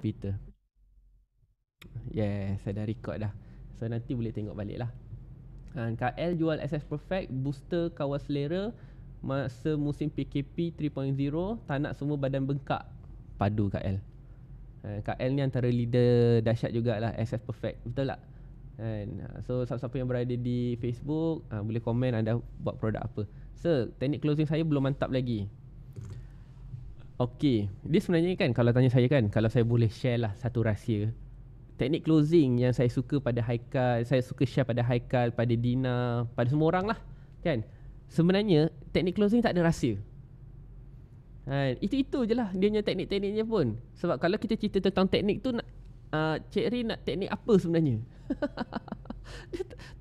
Twitter. Yes, saya dah record dah. So nanti boleh tengok balik lah. KL jual SS Perfect, booster kawal selera masa musim PKP 3.0, tak nak semua badan bengkak. Padu KL. KL ni antara leader dahsyat jugalah SS Perfect. Betul tak? So siapa-siapa yang berada di Facebook, boleh komen anda buat produk apa. So teknik closing saya belum mantap lagi. Okey, dia sebenarnya kan, kalau tanya saya kan, kalau saya boleh share lah satu rahsia, teknik closing yang saya suka pada Haikal, saya suka share pada Haikal, pada Dina, pada semua orang lah kan. Sebenarnya teknik closing tak ada rahsia. Itu je lah dia punya teknik-tekniknya pun. Sebab kalau kita cerita tentang teknik tu, Cik Rin nak teknik apa sebenarnya?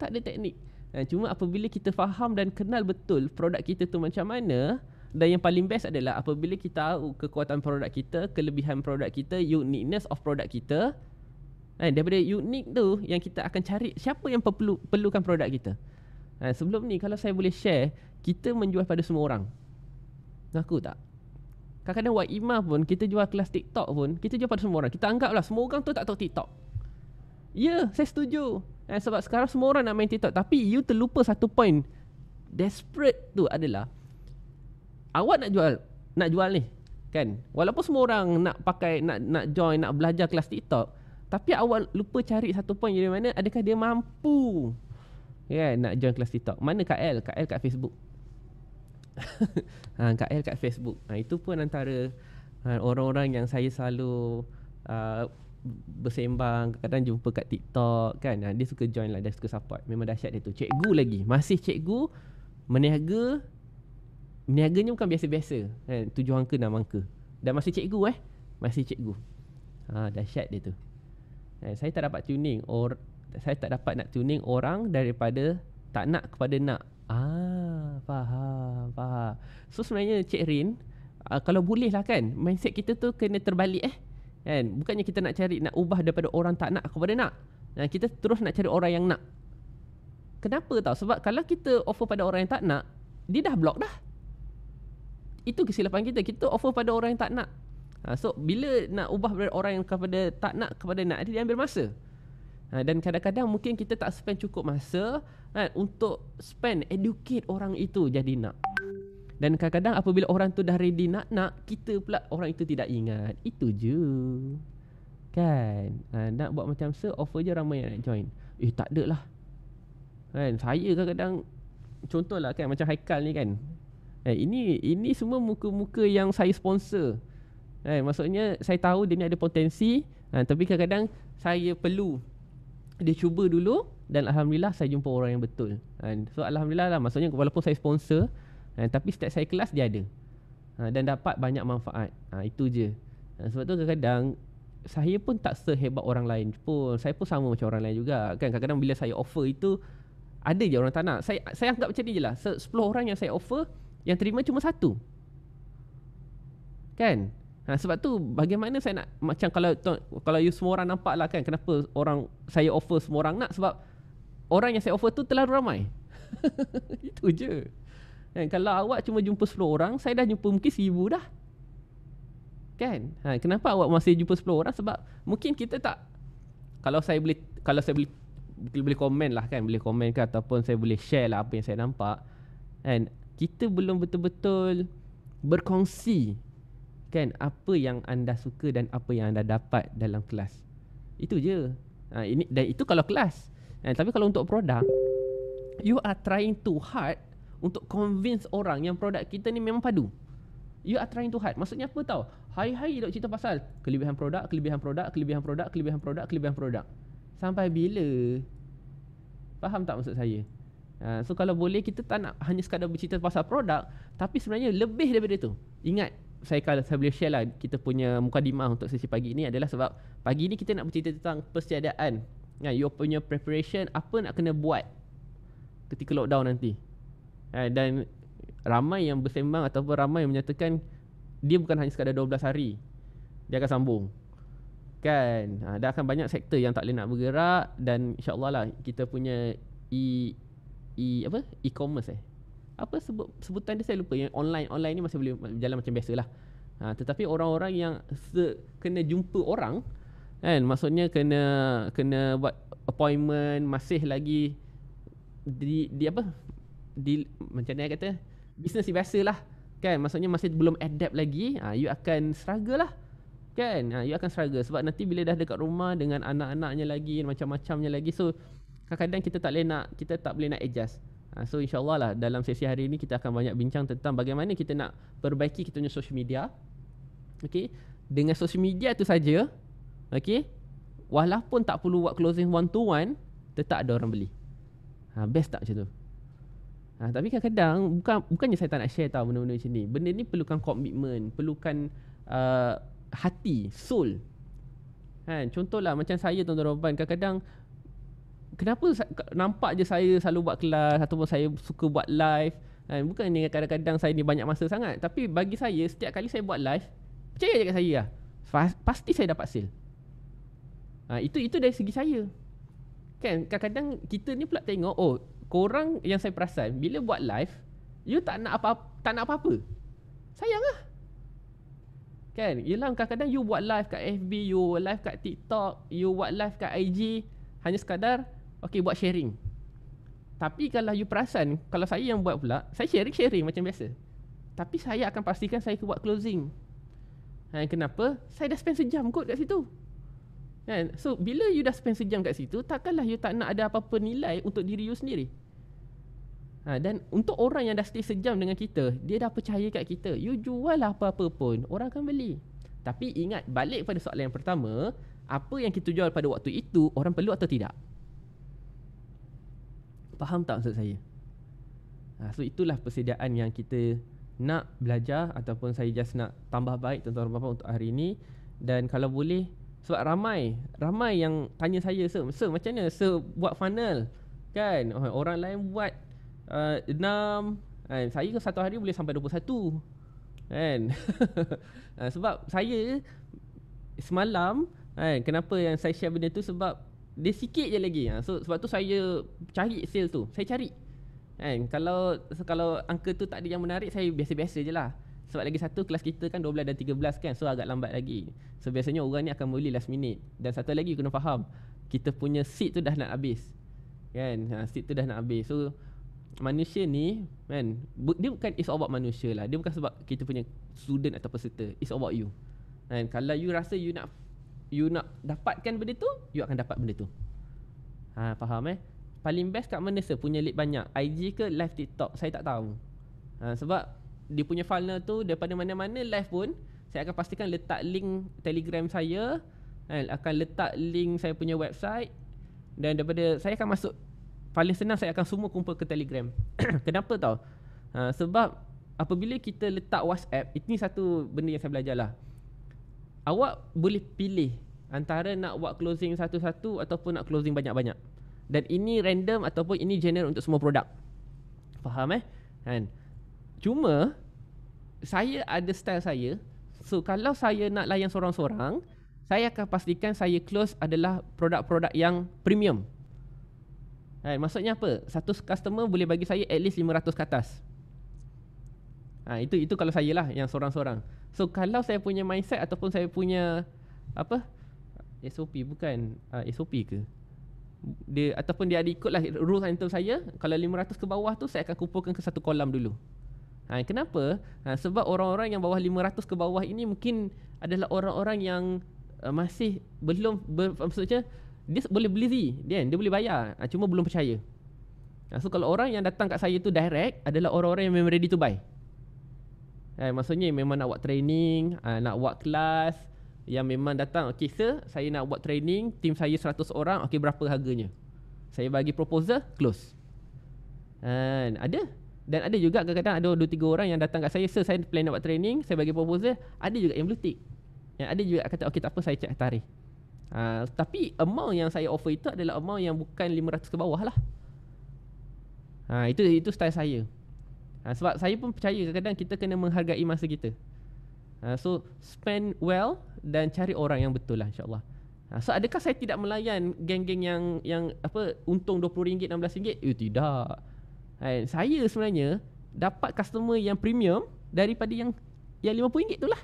Tak ada teknik. Cuma apabila kita faham dan kenal betul produk kita tu macam mana, dan yang paling best adalah apabila kita tahu kekuatan produk kita, kelebihan produk kita, uniqueness of produk kita, daripada unik tu yang kita akan cari siapa yang perlukan produk kita. Sebelum ni kalau saya boleh share, kita menjual pada semua orang. Ngaku tak? Kadang-kadang Wak Imah pun, kita jual kelas TikTok pun, kita jual pada semua orang. Kita anggaplah semua orang tu tak tahu TikTok. Ya, saya setuju. Sebab sekarang semua orang nak main TikTok. Tapi you terlupa satu point desperate tu adalah, awak nak jual ni kan, walaupun semua orang nak pakai, nak join, nak belajar kelas TikTok, tapi awak lupa cari satu point di mana adakah dia mampu kan nak join kelas TikTok. Mana KL kat Facebook. KL kat Facebook. Itu pun antara orang-orang yang saya selalu bersembang, kadang jumpa kat TikTok kan. Dia suka join lah, dia suka support. Memang dahsyat dia tu. Cikgu lagi, masih cikgu, meniaganya bukan biasa-biasa kan, 7 angka 6 angka. Dan masih cikgu masih cikgu. Dahsyat dia tu. Saya tak dapat tuning saya tak dapat nak tuning orang daripada tak nak kepada nak. Faham. So sebenarnya Cik Rin, kalau boleh lah kan, mindset kita tu kena terbalik kan. Bukannya kita nak cari, nak ubah daripada orang tak nak kepada nak, kita terus nak cari orang yang nak. Kenapa tau? Sebab kalau kita offer pada orang yang tak nak, dia dah block dah. Itu kesilapan kita. Kita offer pada orang yang tak nak. So bila nak ubah dari orang yang kepada tak nak kepada nak, dia ambil masa. Dan kadang-kadang mungkin kita tak spend cukup masa untuk spend educate orang itu jadi nak. Dan kadang-kadang apabila orang tu dah ready nak, kita pula orang itu tidak ingat. Itu je kan. Nak buat macam offer je ramai yang nak join. Tak ada lah kan. Saya kadang-kadang, contohlah kan, macam Haikal ni kan, ini semua muka-muka yang saya sponsor. Maksudnya saya tahu dia ni ada potensi, tapi kadang-kadang saya perlu dia cuba dulu, dan Alhamdulillah saya jumpa orang yang betul. So Alhamdulillah lah, maksudnya walaupun saya sponsor, tapi setiap saya kelas dia ada, dan dapat banyak manfaat. Itu je. Sebab tu kadang-kadang saya pun tak sehebat orang lain pun. Saya pun sama macam orang lain juga kan. Kadang-kadang bila saya offer itu, ada je orang tak nak. Saya anggap macam ni je lah, 10 orang yang saya offer, yang terima cuma 1 kan. Sebab tu bagaimana saya nak, macam kalau you semua orang nampak lah kan, kenapa orang saya offer semua orang nak, sebab orang yang saya offer tu terlalu ramai. Itu je kan. Kalau awak cuma jumpa 10 orang, saya dah jumpa mungkin 1000 dah kan. Kenapa awak masih jumpa 10 orang? Sebab mungkin kita tak, kalau saya boleh komen lah kan, boleh komen ke, ataupun saya boleh share lah apa yang saya nampak kan, kita belum betul-betul berkongsi kan apa yang anda suka dan apa yang anda dapat dalam kelas. Itu je. Ini, dan itu kalau kelas. Tapi kalau untuk produk, you are trying too hard untuk convince orang yang produk kita ni memang padu. You are trying too hard. Maksudnya apa tau? Hari-hari duk cerita pasal kelebihan produk. Sampai bila? Faham tak maksud saya? So kalau boleh, kita tak nak hanya sekadar bercerita pasal produk, tapi sebenarnya lebih daripada tu. Ingat, kalau saya boleh share lah kita punya mukadimah untuk sesi pagi ni adalah sebab pagi ni kita nak bercerita tentang persediaan. You punya preparation, apa nak kena buat ketika lockdown nanti. Dan ramai yang bersembang ataupun ramai yang menyatakan dia bukan hanya sekadar 12 hari, dia akan sambung kan. Dah akan banyak sektor yang tak boleh nak bergerak. Dan insyaAllah lah kita punya e-commerce apa sebutan dia saya lupa, yang online ni masih boleh jalan macam biasa lah Tetapi orang-orang yang kena jumpa orang kan, maksudnya kena buat appointment, masih lagi di apa, di macam mana kata, bisnes biasa lah kan, maksudnya masih belum adapt lagi, you akan struggle lah kan. You akan struggle sebab nanti bila dah dekat rumah dengan anak-anaknya lagi, macam-macamnya lagi, so kadang-kadang kita tak boleh nak adjust. So insyaAllah lah dalam sesi hari ini kita akan banyak bincang tentang bagaimana kita nak perbaiki kita punya social media. Okay, dengan social media tu saja, okay, walaupun tak perlu buat closing one to one, tetap ada orang beli. Best tak macam tu? Tapi kadang-kadang bukannya saya tak nak share tau benda-benda macam ni. Benda ni perlukan komitmen, perlukan hati, soul. Contohlah macam saya, tuan-tuan dan puan, kadang-kadang kenapa nampak je saya selalu buat kelas ataupun saya suka buat live. Bukannya kadang-kadang saya ni banyak masa sangat, tapi bagi saya setiap kali saya buat live, percaya je kat saya lah, pasti saya dapat sale. Itu dari segi saya. Kan kadang-kadang kita ni pula tengok, oh, korang yang saya perasan bila buat live, you tak nak apa-apa. Sayang lah. Kan, yelah kadang-kadang you buat live kat FB, you live kat TikTok, you buat live kat IG, hanya sekadar buat sharing. Tapi kalau you perasan, kalau saya yang buat pula, saya sharing macam biasa, tapi saya akan pastikan saya buat closing. Kenapa? Saya dah spend sejam kot kat situ. So bila you dah spend sejam kat situ, takkanlah you tak nak ada apa-apa nilai untuk diri you sendiri. Dan untuk orang yang dah stay sejam dengan kita, dia dah percaya kat kita, you jual apa-apa pun, orang akan beli. Tapi ingat, balik pada soalan yang pertama, apa yang kita jual pada waktu itu, orang perlu atau tidak? Faham tak maksud saya? So itulah persediaan yang kita nak belajar, ataupun saya just nak tambah baik tuan-tuan dan puan untuk hari ini. Dan kalau boleh, sebab ramai yang tanya saya, Sir macam mana Sir buat funnel kan, orang lain buat 6, saya satu hari boleh sampai 21 kan. Sebab saya semalam kenapa yang saya share benda tu, sebab dia sikit je lagi. So sebab tu saya cari sale tu, saya cari kalau angka tu tak ada yang menarik, saya biasa-biasa je lah. Sebab lagi satu kelas kita kan 12 dan 13 kan, so agak lambat lagi. So biasanya orang ni akan beli last minute. Dan satu lagi kena faham, kita punya seat tu dah nak habis kan, seat tu dah nak habis. So manusia ni kan, dia bukan it's all about manusia lah, dia bukan sebab kita punya student atau peserta, it's all about you kan. Kalau you rasa you nak dapatkan benda tu, you akan dapat benda tu. Faham Paling best kat mana Sir punya lead banyak, IG ke live TikTok? Saya tak tahu. Sebab dia punya funnel tu daripada mana-mana live pun, saya akan pastikan letak link Telegram saya, akan letak link saya punya website, dan daripada saya akan masuk, paling senang saya akan semua kumpul ke Telegram. Kenapa tau? Sebab apabila kita letak WhatsApp, ini satu benda yang saya belajar lah. Awak boleh pilih antara nak buat closing satu-satu ataupun nak closing banyak-banyak. Dan ini random ataupun ini general untuk semua produk. Faham kan? Cuma saya ada style saya. So kalau saya nak layan seorang-seorang, saya akan pastikan saya close adalah produk-produk yang premium. Maksudnya apa? Satu customer boleh bagi saya at least 500 ke atas. Itu kalau saya lah yang seorang-seorang. So kalau saya punya mindset ataupun saya punya SOP, bukan SOP ke? Dia ataupun dia ada ikutlah rules and terms saya, kalau 500 ke bawah tu saya akan kumpulkan ke satu kolam dulu. Kenapa? Sebab orang-orang yang bawah 500 ke bawah ini mungkin adalah orang-orang yang masih belum maksudnya dia boleh beli, dia boleh bayar, cuma belum percaya. So kalau orang yang datang kat saya tu direct adalah orang-orang yang memang ready to buy. Maksudnya memang nak buat training, nak buat kelas, yang memang datang, okay Sir, saya nak buat training, tim saya 100 orang, okay berapa harganya? Saya bagi proposal, close. Ada. Dan ada juga kadang-kadang ada 2-3 orang yang datang kat saya, Sir saya plan nak buat training, saya bagi proposal, ada juga yang blue tick. Yang ada juga kata, okay tak apa, saya cek tarikh. Tapi amount yang saya offer itu adalah amount yang bukan 500 ke bawah lah. Itu style saya. Sebab saya pun percaya kadang-kadang kita kena menghargai masa kita. So spend well dan cari orang yang betul lah, insyaAllah. So adakah saya tidak melayan geng-geng yang untung RM20, RM16? Tidak. Saya sebenarnya dapat customer yang premium daripada yang RM50 tu lah.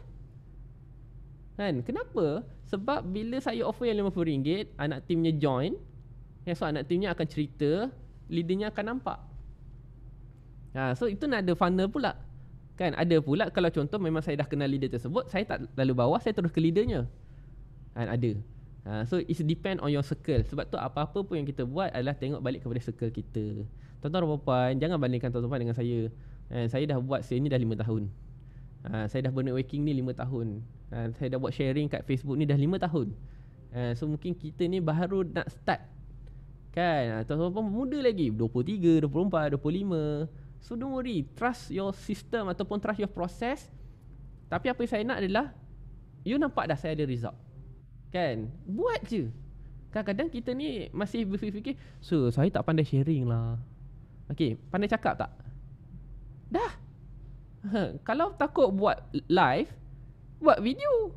Kan? Kenapa? Sebab bila saya offer yang RM50, anak timnya join, so anak timnya akan cerita, leadernya akan nampak. So itu nak ada funnel pula. Kan? Ada pula kalau contoh memang saya dah kenal leader tersebut, saya tak lalu bawah, saya terus ke leadernya. Kan? Ada. So it depend on your circle. Sebab tu apa-apa pun yang kita buat adalah tengok balik kepada circle kita. Tuan-tuan dan puan-puan, jangan bandingkan tuan-tuan dengan saya. Saya dah buat sale ni dah 5 tahun. Saya dah bernetworking ni 5 tahun. Saya dah buat sharing kat Facebook ni dah 5 tahun. So mungkin kita ni baru nak start. Kan? Tuan-tuan muda lagi, 23, 24, 25. So don't worry, trust your system ataupun trust your process. Tapi apa yang saya nak adalah, you nampak dah saya ada result. Kan? Buat je. Kadang-kadang kita ni masih berfikir, so saya tak pandai sharing lah. Okay, pandai cakap tak? Dah. Kalau takut buat live, buat video.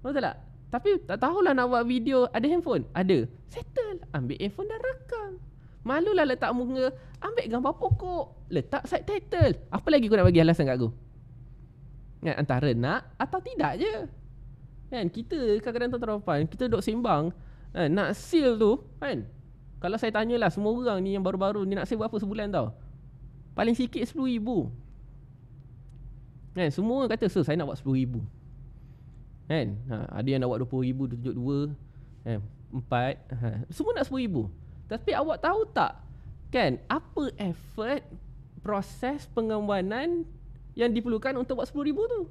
Betul tak? Tapi tak tahulah nak buat video. Ada handphone? Ada. Settle. Ambil handphone dan rakam. Malulah letak muka. Ambil gambar pokok, letak subtitle. Apa lagi kau nak bagi alasan kat aku? Kan? Antara nak atau tidak je. Kan? Kita kadang-kadang tuan-tuan, kita duduk sembang, nak seal tu kan. Kalau saya tanyalah semua orang ni yang baru-baru ni nak seal berapa sebulan tau? Paling sikit RM10,000. Kan? Semua orang kata, so saya nak buat RM10,000. Kan? Ada yang nak buat RM20,000, tunjuk 2, 4. Semua nak RM10,000. Tapi awak tahu tak, kan, apa effort proses pengembangan yang diperlukan untuk buat RM10,000 tu?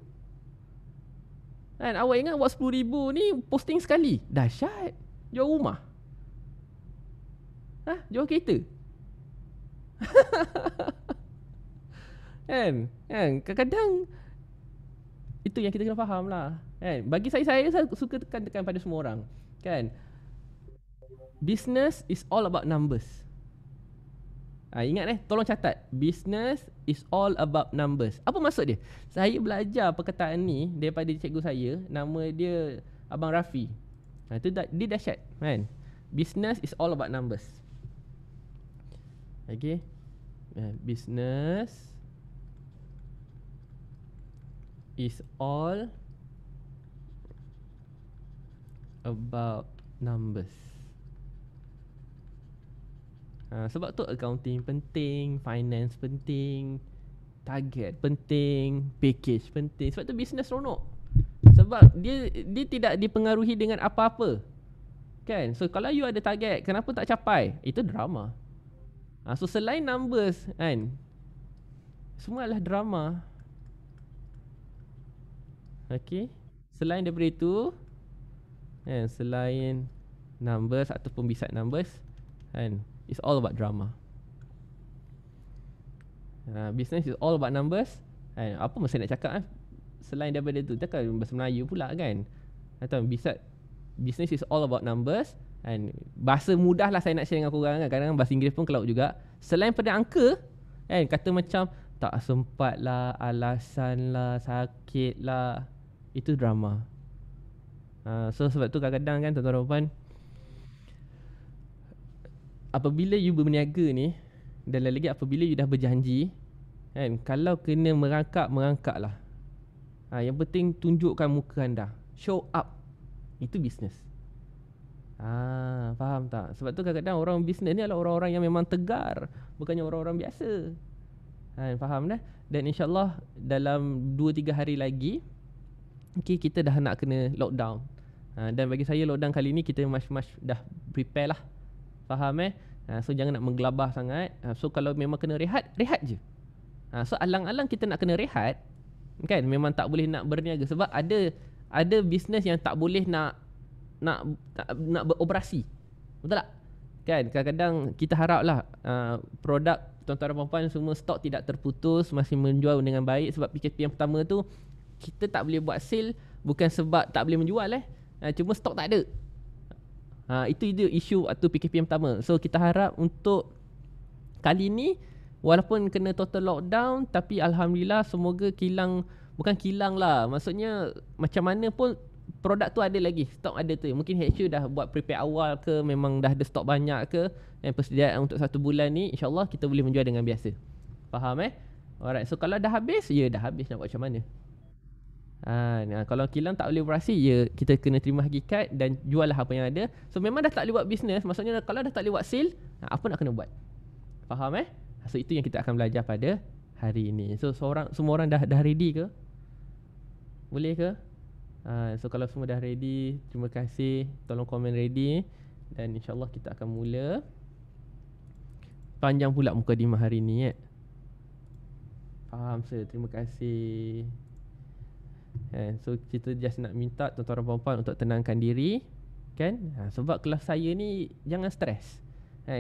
Kan, awak ingat buat RM10,000 ni posting sekali, dahsyat. Jual rumah, jual kereta. Kan? Kadang-kadang itu yang kita kena faham lah. Kan? Bagi saya suka tekan pada semua orang. Kan? Business is all about numbers. Ingat tolong catat. Business is all about numbers. Apa maksud dia? Saya belajar perkataan ni daripada cikgu saya, nama dia Abang Rafi. Itu dia dahsyat, kan? Business is all about numbers. Okay. Business is all about numbers. Sebab tu accounting penting, finance penting, target penting, package penting. Sebab tu business seronok. Sebab dia tidak dipengaruhi dengan apa-apa. Kan? So kalau you ada target, kenapa tak capai? Itu drama. So selain numbers kan, semua adalah drama. Okay. Selain daripada itu, kan, selain numbers ataupun beside numbers, kan, it's all about drama. Business is all about numbers. Apa masa nak cakap selain daripada tu? Takkan bahasa Melayu pula kan? Atau business is all about numbers. Bahasa mudah lah saya nak share dengan korang kan. Kadang-kadang bahasa Inggeris pun kelawak juga. Selain pada angka, kata macam tak sempat lah, alasan lah, sakit lah, itu drama. So sebab tu kadang-kadang kan tuan-tuan dan puan, apabila you berniaga ni, dan lagi apabila you dah berjanji, kan, kalau kena merangkak lah. Yang penting tunjukkan muka anda, show up. Itu bisnes. Faham tak? Sebab tu kadang-kadang orang bisnes ni adalah orang-orang yang memang tegar, bukannya orang-orang biasa. Faham dah? Dan insyaAllah dalam 2-3 hari lagi, okay, kita dah nak kena lockdown. Dan bagi saya lockdown kali ni kita mas dah prepare lah. Faham So jangan nak menggelabah sangat. So kalau memang kena rehat je. So alang-alang kita nak kena rehat, kan, memang tak boleh nak berniaga. Sebab ada bisnes yang tak boleh nak beroperasi. Betul tak? Kan, kadang-kadang kita harap lah produk tuan-tuan dan puan-puan semua stok tidak terputus, masih menjual dengan baik. Sebab PKP yang pertama tu kita tak boleh buat sale, bukan sebab tak boleh menjual cuma stok tak ada. Itu isu atau PKP yang pertama. So kita harap untuk kali ni, walaupun kena total lockdown, tapi Alhamdulillah semoga bukan kilang lah, maksudnya macam mana pun produk tu ada lagi, stok ada tu. Mungkin HQ dah buat prepare awal ke, memang dah ada stok banyak ke, dan persediaan untuk 1 bulan ni InsyaAllah kita boleh menjual dengan biasa. Faham Alright, so kalau dah habis, dah habis, nak buat macam mana? Kalau kilang tak boleh beroperasi, ya kita kena terima hakikat dan jual lah apa yang ada. So memang dah tak boleh buat bisnes, maksudnya kalau dah tak boleh buat sale, apa nak kena buat? Faham So itu yang kita akan belajar pada hari ini. So semua orang dah ready ke? Boleh ke? So kalau semua dah ready, terima kasih, tolong komen ready. Dan insyaAllah kita akan mula. Panjang pula mukadimah hari ni Faham sir, terima kasih. So kita just nak minta tuan-tuan dan puan-puan untuk tenangkan diri, kan? Sebab kelas saya ni jangan stres.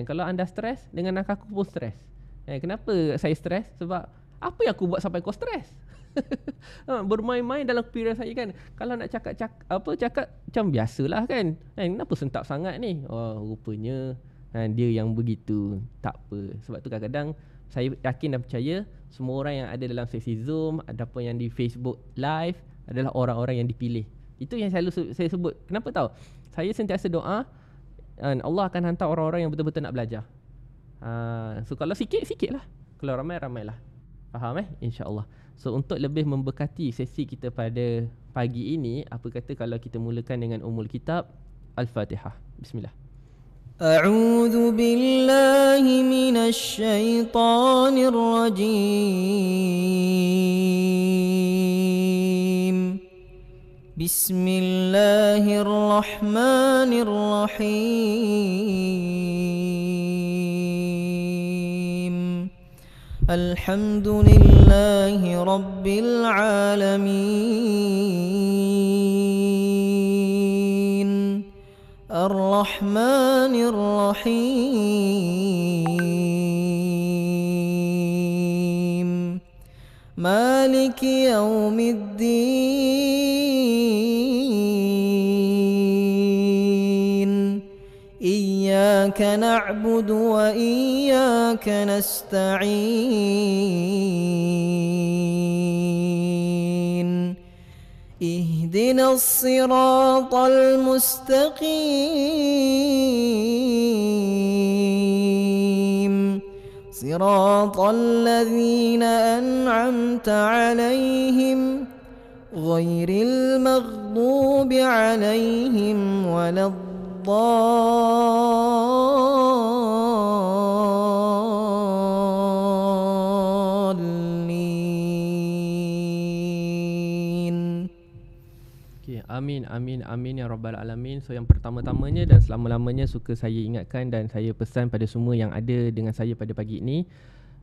Kalau anda stres, dengan aku pun stres. Kenapa saya stres? Sebab apa yang aku buat sampai kau stres? Bermain-main dalam kepira saya kan. Kalau nak cakap macam biasalah kan. Kenapa sentap sangat ni? Oh rupanya dia yang begitu. Tak apa. Sebab tu kadang-kadang saya yakin dan percaya semua orang yang ada dalam sesi Zoom ataupun yang di Facebook Live adalah orang-orang yang dipilih. Itu yang selalu saya sebut. Kenapa tahu? Saya sentiasa doa Allah akan hantar orang-orang yang betul-betul nak belajar. So kalau sikit-sikit lah. Kalau ramai-ramai lah. Faham InsyaAllah. So untuk lebih memberkati sesi kita pada pagi ini, apa kata kalau kita mulakan dengan Ummul Kitab Al-Fatihah. Bismillah. A'udzu billahi minasy syaithanir rajim. Bismillahirrahmanirrahim. Alhamdulillahi rabbil alamin. Ar-Rahmanir Rahim. Maliki yaumiddin. Iyyaka na'budu wa iyyaka nasta'in. اهدنا الصراط المستقيم صراط الذين أنعمت عليهم غير المغضوب عليهم ولا Amin, amin, amin ya Rabbal Alamin. So yang pertama-tamanya dan selama-lamanya suka saya ingatkan dan saya pesan pada semua yang ada dengan saya pada pagi ini,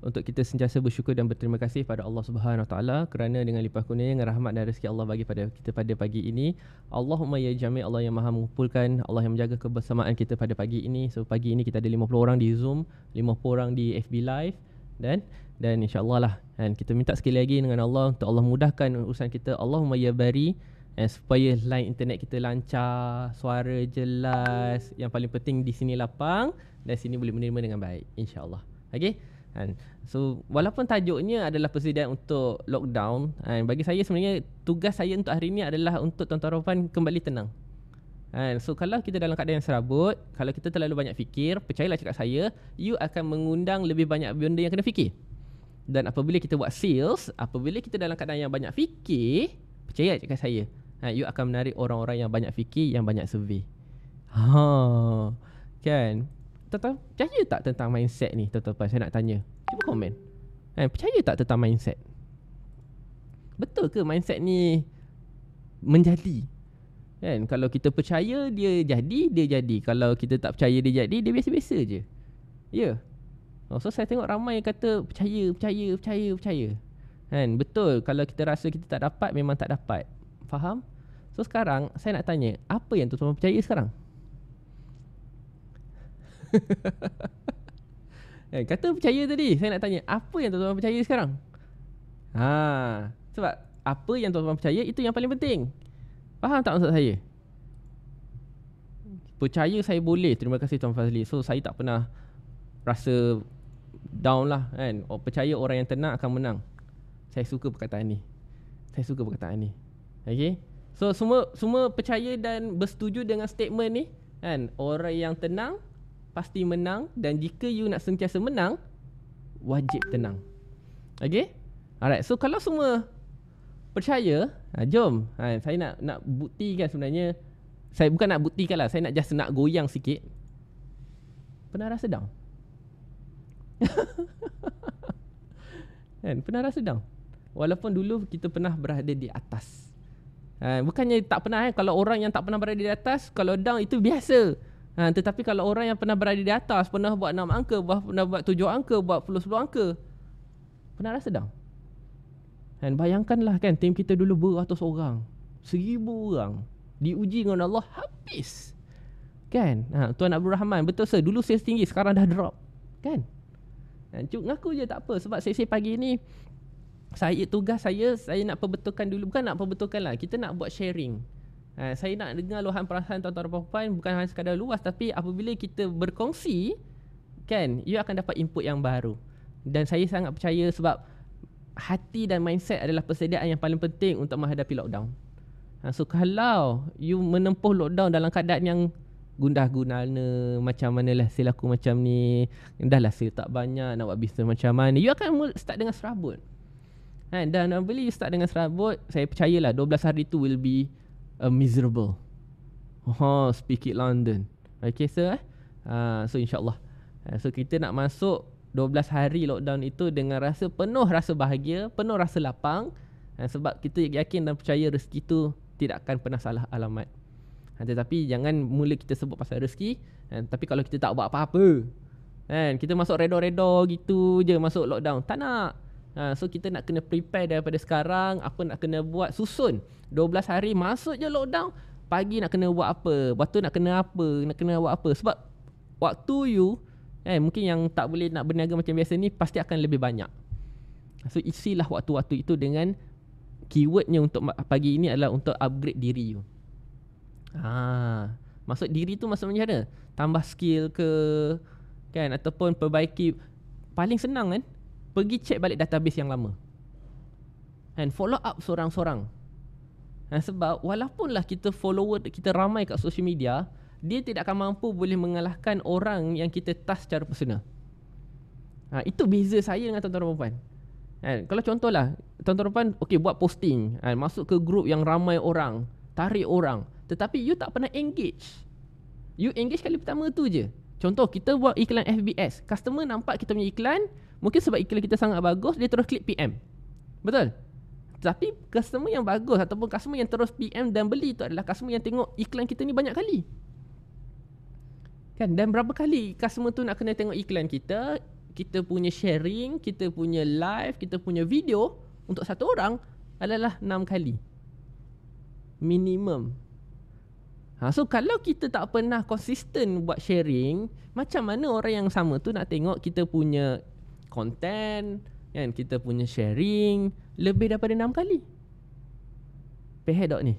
untuk kita sentiasa bersyukur dan berterima kasih pada Allah Subhanahu Wa Taala kerana dengan limpah kurnia dan rahmat dan rezeki Allah bagi pada kita pada pagi ini. Allahumma ya Jami', Allah yang Maha mengumpulkan, Allah yang menjaga kebersamaan kita pada pagi ini. So pagi ini kita ada 50 orang di Zoom, 50 orang di FB Live dan insya-Allah lah. Dan kita minta sekali lagi dengan Allah untuk Allah mudahkan urusan kita. Allahumma ya Bari, supaya line internet kita lancar, suara jelas, yang paling penting di sini lapang dan sini boleh menerima dengan baik, insya-Allah. Okey. So walaupun tajuknya adalah persediaan untuk lockdown, bagi saya sebenarnya tugas saya untuk hari ini adalah untuk tuan-tuan Rafan kembali tenang. So kalau kita dalam keadaan yang serabut, kalau kita terlalu banyak fikir, percayalah cakap saya, you akan mengundang lebih banyak benda yang kena fikir. Dan apabila kita buat sales, apabila kita dalam keadaan yang banyak fikir, percaya cakap saya, you akan menarik orang-orang yang banyak fikir, yang banyak survey. Kan? Tuan-tuan, percaya tak tentang mindset ni? Tuan-tuan, saya nak tanya. Cuba komen. Percaya tak tentang mindset? Betul ke mindset ni menjadi? Kan? Kalau kita percaya dia jadi. Kalau kita tak percaya dia jadi, dia biasa-biasa je. Ya. So saya tengok ramai kata percaya. Kan? Betul, kalau kita rasa kita tak dapat, memang tak dapat. Faham? So sekarang saya nak tanya, apa yang tuan-tuan percaya sekarang? Kata percaya tadi, saya nak tanya, apa yang tuan-tuan percaya sekarang? Sebab apa yang tuan-tuan percaya itu yang paling penting. Faham tak maksud saya? Percaya saya boleh, terima kasih Tuan Fazli. So saya tak pernah rasa down lah kan. Percaya orang yang tenang akan menang. Saya suka perkataan ni. Okay. So semua percaya dan bersetuju dengan statement ni kan. Orang yang tenang pasti menang, dan jika you nak sentiasa menang, wajib tenang. Okay. Alright. So kalau semua percaya, jom. Saya nak buktikan sebenarnya. Saya bukan nak buktikan lah, saya nak goyang sikit. Pernah rasa down? Kan, pernah rasa down? Walaupun dulu kita pernah berada di atas. Bukannya tak pernah kalau orang yang tak pernah berada di atas, kalau down itu biasa. Tetapi kalau orang yang pernah berada di atas, pernah buat 6 angka, pernah buat 7 angka, buat 10 angka, pernah rasa down? Dan bayangkanlah kan, tim kita dulu beratus orang, 1000 orang, diuji dengan Allah habis. Kan? Tuan Abdul Rahman, betul sir, dulu sales tinggi, sekarang dah drop. Kan? Cuk ngaku je tak apa. Sebab sesi pagi ni, tugas saya nak perbetulkan dulu. Bukan nak perbetulkan lah, kita nak buat sharing. Saya nak dengar luahan perasaan tuan-tuan dan puan-puan, bukan hanya sekadar luas, tapi apabila kita berkongsi, kan, you akan dapat input yang baru. Dan saya sangat percaya sebab hati dan mindset adalah persediaan yang paling penting untuk menghadapi lockdown. So kalau you menempuh lockdown dalam keadaan yang gundah gulana, macam manalah sale aku macam ni, dah lah sale tak banyak, nak buat bisnes macam mana, you akan start dengan serabut. Dan apabila you start dengan serabut, saya percayalah 12 hari tu will be miserable. Speak it London. Okay sir. So insyaAllah, so kita nak masuk 12 hari lockdown itu dengan penuh rasa bahagia, penuh rasa lapang, sebab kita yakin dan percaya rezeki tu tidak akan pernah salah alamat. Tetapi jangan mula kita sebut pasal rezeki, tapi kalau kita tak buat apa-apa, kita masuk redor-redor gitu je masuk lockdown, tak nak. So kita nak kena prepare daripada sekarang. Apa nak kena buat, susun 12 hari masuk je lockdown. Pagi nak kena buat apa, waktu nak kena apa, nak kena buat apa. Sebab waktu you mungkin yang tak boleh nak berniaga macam biasa ni pasti akan lebih banyak. So isilah waktu-waktu itu dengan keywordnya untuk pagi ini adalah untuk upgrade diri you. Maksud diri tu maksudnya mana? Tambah skill ke, kan, ataupun perbaiki. Paling senang kan, pergi check balik database yang lama, and follow up seorang-seorang. Sebab walaupunlah kita follower kita ramai kat social media, dia tidak akan mampu boleh mengalahkan orang yang kita touch secara personal. Itu beza saya dengan tuan-tuan dan puan-puan. Kalau contohlah tuan-tuan dan puan, okay, buat posting, masuk ke group yang ramai orang, tarik orang, tetapi you tak pernah engage. You engage kali pertama tu je. Contoh, kita buat iklan FBS, customer nampak kita punya iklan, mungkin sebab iklan kita sangat bagus, dia terus klik PM. Betul? Tapi customer yang bagus ataupun customer yang terus PM dan beli tu adalah customer yang tengok iklan kita ni banyak kali. Kan? Dan berapa kali customer tu nak kena tengok iklan kita, kita punya sharing, kita punya live, kita punya video untuk satu orang adalah 6 kali. Minimum. So kalau kita tak pernah konsisten buat sharing, macam mana orang yang sama tu nak tengok kita punya content, kan, kita punya sharing lebih daripada 6 kali? Pehek tak ni?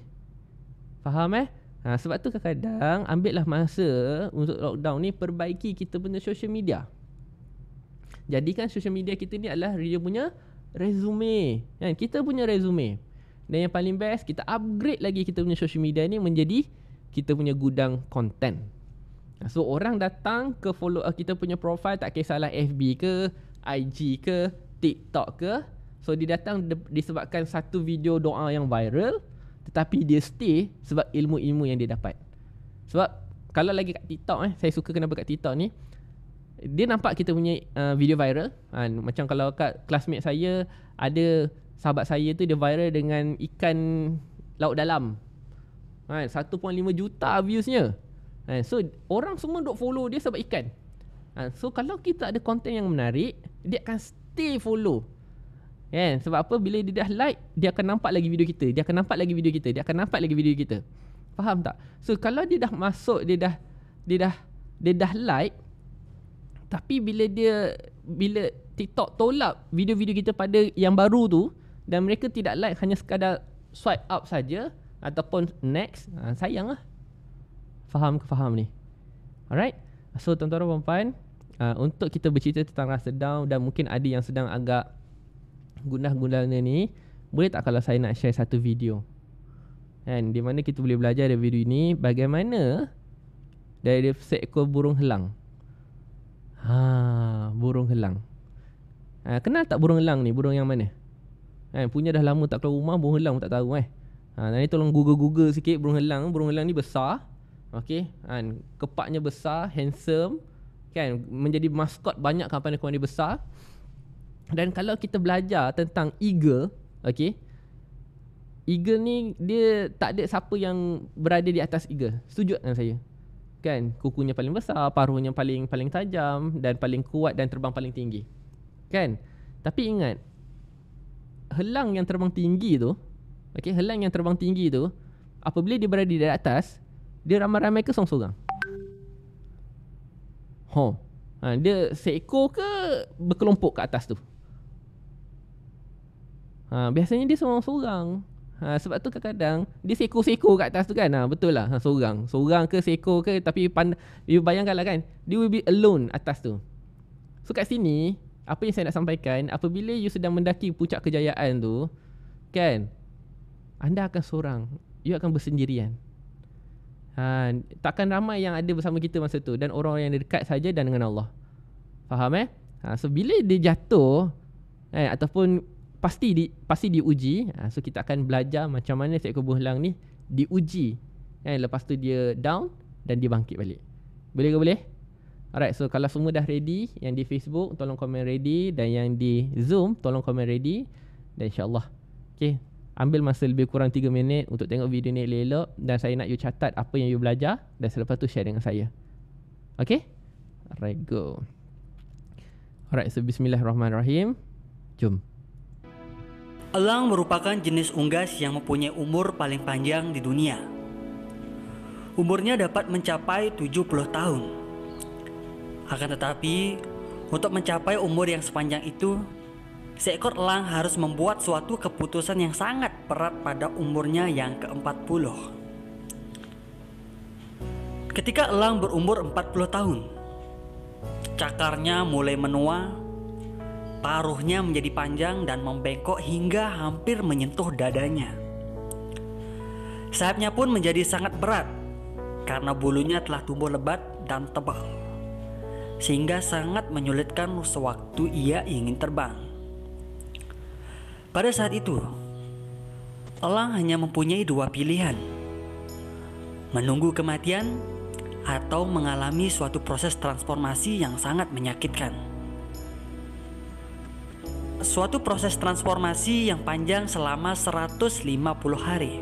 Faham sebab tu kadang-kadang ambillah masa untuk lockdown ni, perbaiki kita punya social media. Jadikan social media kita ni adalah dia punya resume, kan? Kita punya resume. Dan yang paling best, kita upgrade lagi kita punya social media ni menjadi kita punya gudang konten. So orang datang ke follow kita punya profile, tak kisahlah FB ke, IG ke, TikTok ke. So dia datang disebabkan satu video doa yang viral, tetapi dia stay sebab ilmu-ilmu yang dia dapat. Sebab kalau lagi kat TikTok, saya suka kenapa kat TikTok ni, dia nampak kita punya video viral. Macam kalau kat classmate saya, ada sahabat saya tu dia viral dengan ikan laut dalam, 1.5 juta viewsnya. So orang semua duk follow dia sebab ikan. So kalau kita ada konten yang menarik, dia akan stay follow. Sebab apa? Bila dia dah like, dia akan nampak lagi video kita, dia akan nampak lagi video kita, dia akan nampak lagi video kita. Faham tak? So kalau dia dah masuk, dia dah like, tapi bila TikTok tolak video-video kita pada yang baru tu, dan mereka tidak like, hanya sekadar swipe up saja ataupun next, sayang lah. Faham ke faham ni? Alright. So tuan-tuan dan puan-puan, untuk kita bercerita tentang rasa down, dan mungkin ada yang sedang agak gundah gulana ni, boleh tak kalau saya nak share satu video, kan, di mana kita boleh belajar dari video ini bagaimana dari seekor burung helang. Burung helang. Kenal tak burung helang ni? Burung yang mana? Punya dah lama tak keluar rumah, burung helang pun tak tahu Nanti tolong google sikit burung helang. Burung helang ni besar. Okey, kepaknya besar, handsome, kan, menjadi maskot banyak kampung-kampung dia besar. Dan kalau kita belajar tentang eagle, okey, eagle ni dia tak ada siapa yang berada di atas eagle. Setuju dengan saya? Kan, kukunya paling besar, paruhnya paling tajam dan paling kuat dan terbang paling tinggi. Kan? Tapi ingat, helang yang terbang tinggi tu, okey, helang yang terbang tinggi tu, apabila dia berada di atas, dia ramai-ramai ke seorang-seorang? Dia seekor ke berkelompok ke atas tu? Biasanya dia seorang-seorang. Sebab tu kadang-kadang dia seekor-seekor kat atas tu kan. Betul lah, seorang ke seekor ke, tapi you bayangkanlah kan, dia will be alone atas tu. So kat sini, apa yang saya nak sampaikan, apabila you sedang mendaki puncak kejayaan tu, kan, anda akan seorang, you akan bersendirian. Takkan ramai yang ada bersama kita masa tu, dan orang yang dekat saja dan dengan Allah. Faham so bila dia jatuh, ataupun pasti diuji. So kita akan belajar macam mana seekor burung helang ni diuji. Lepas tu dia down dan dia bangkit balik. Boleh ke boleh? Alright, so kalau semua dah ready, yang di Facebook tolong komen ready, dan yang di Zoom tolong komen ready. Dan insyaAllah, okay, ambil masa lebih kurang 3 minit untuk tengok video ni elok-elok, dan saya nak you catat apa yang you belajar, dan selepas tu share dengan saya. Okay? Alright, go. Alright, so bismillahirrahmanirrahim. Jom. Elang merupakan jenis unggas yang mempunyai umur paling panjang di dunia. Umurnya dapat mencapai 70 tahun. Akan tetapi, untuk mencapai umur yang sepanjang itu, seekor elang harus membuat suatu keputusan yang sangat berat pada umurnya yang ke-40. Ketika elang berumur 40 tahun, cakarnya mulai menua, paruhnya menjadi panjang dan membengkok hingga hampir menyentuh dadanya. Sayapnya pun menjadi sangat berat karena bulunya telah tumbuh lebat dan tebal, sehingga sangat menyulitkan sewaktu ia ingin terbang. Pada saat itu, elang hanya mempunyai 2 pilihan: menunggu kematian atau mengalami suatu proses transformasi yang sangat menyakitkan. Suatu proses transformasi yang panjang selama 150 hari.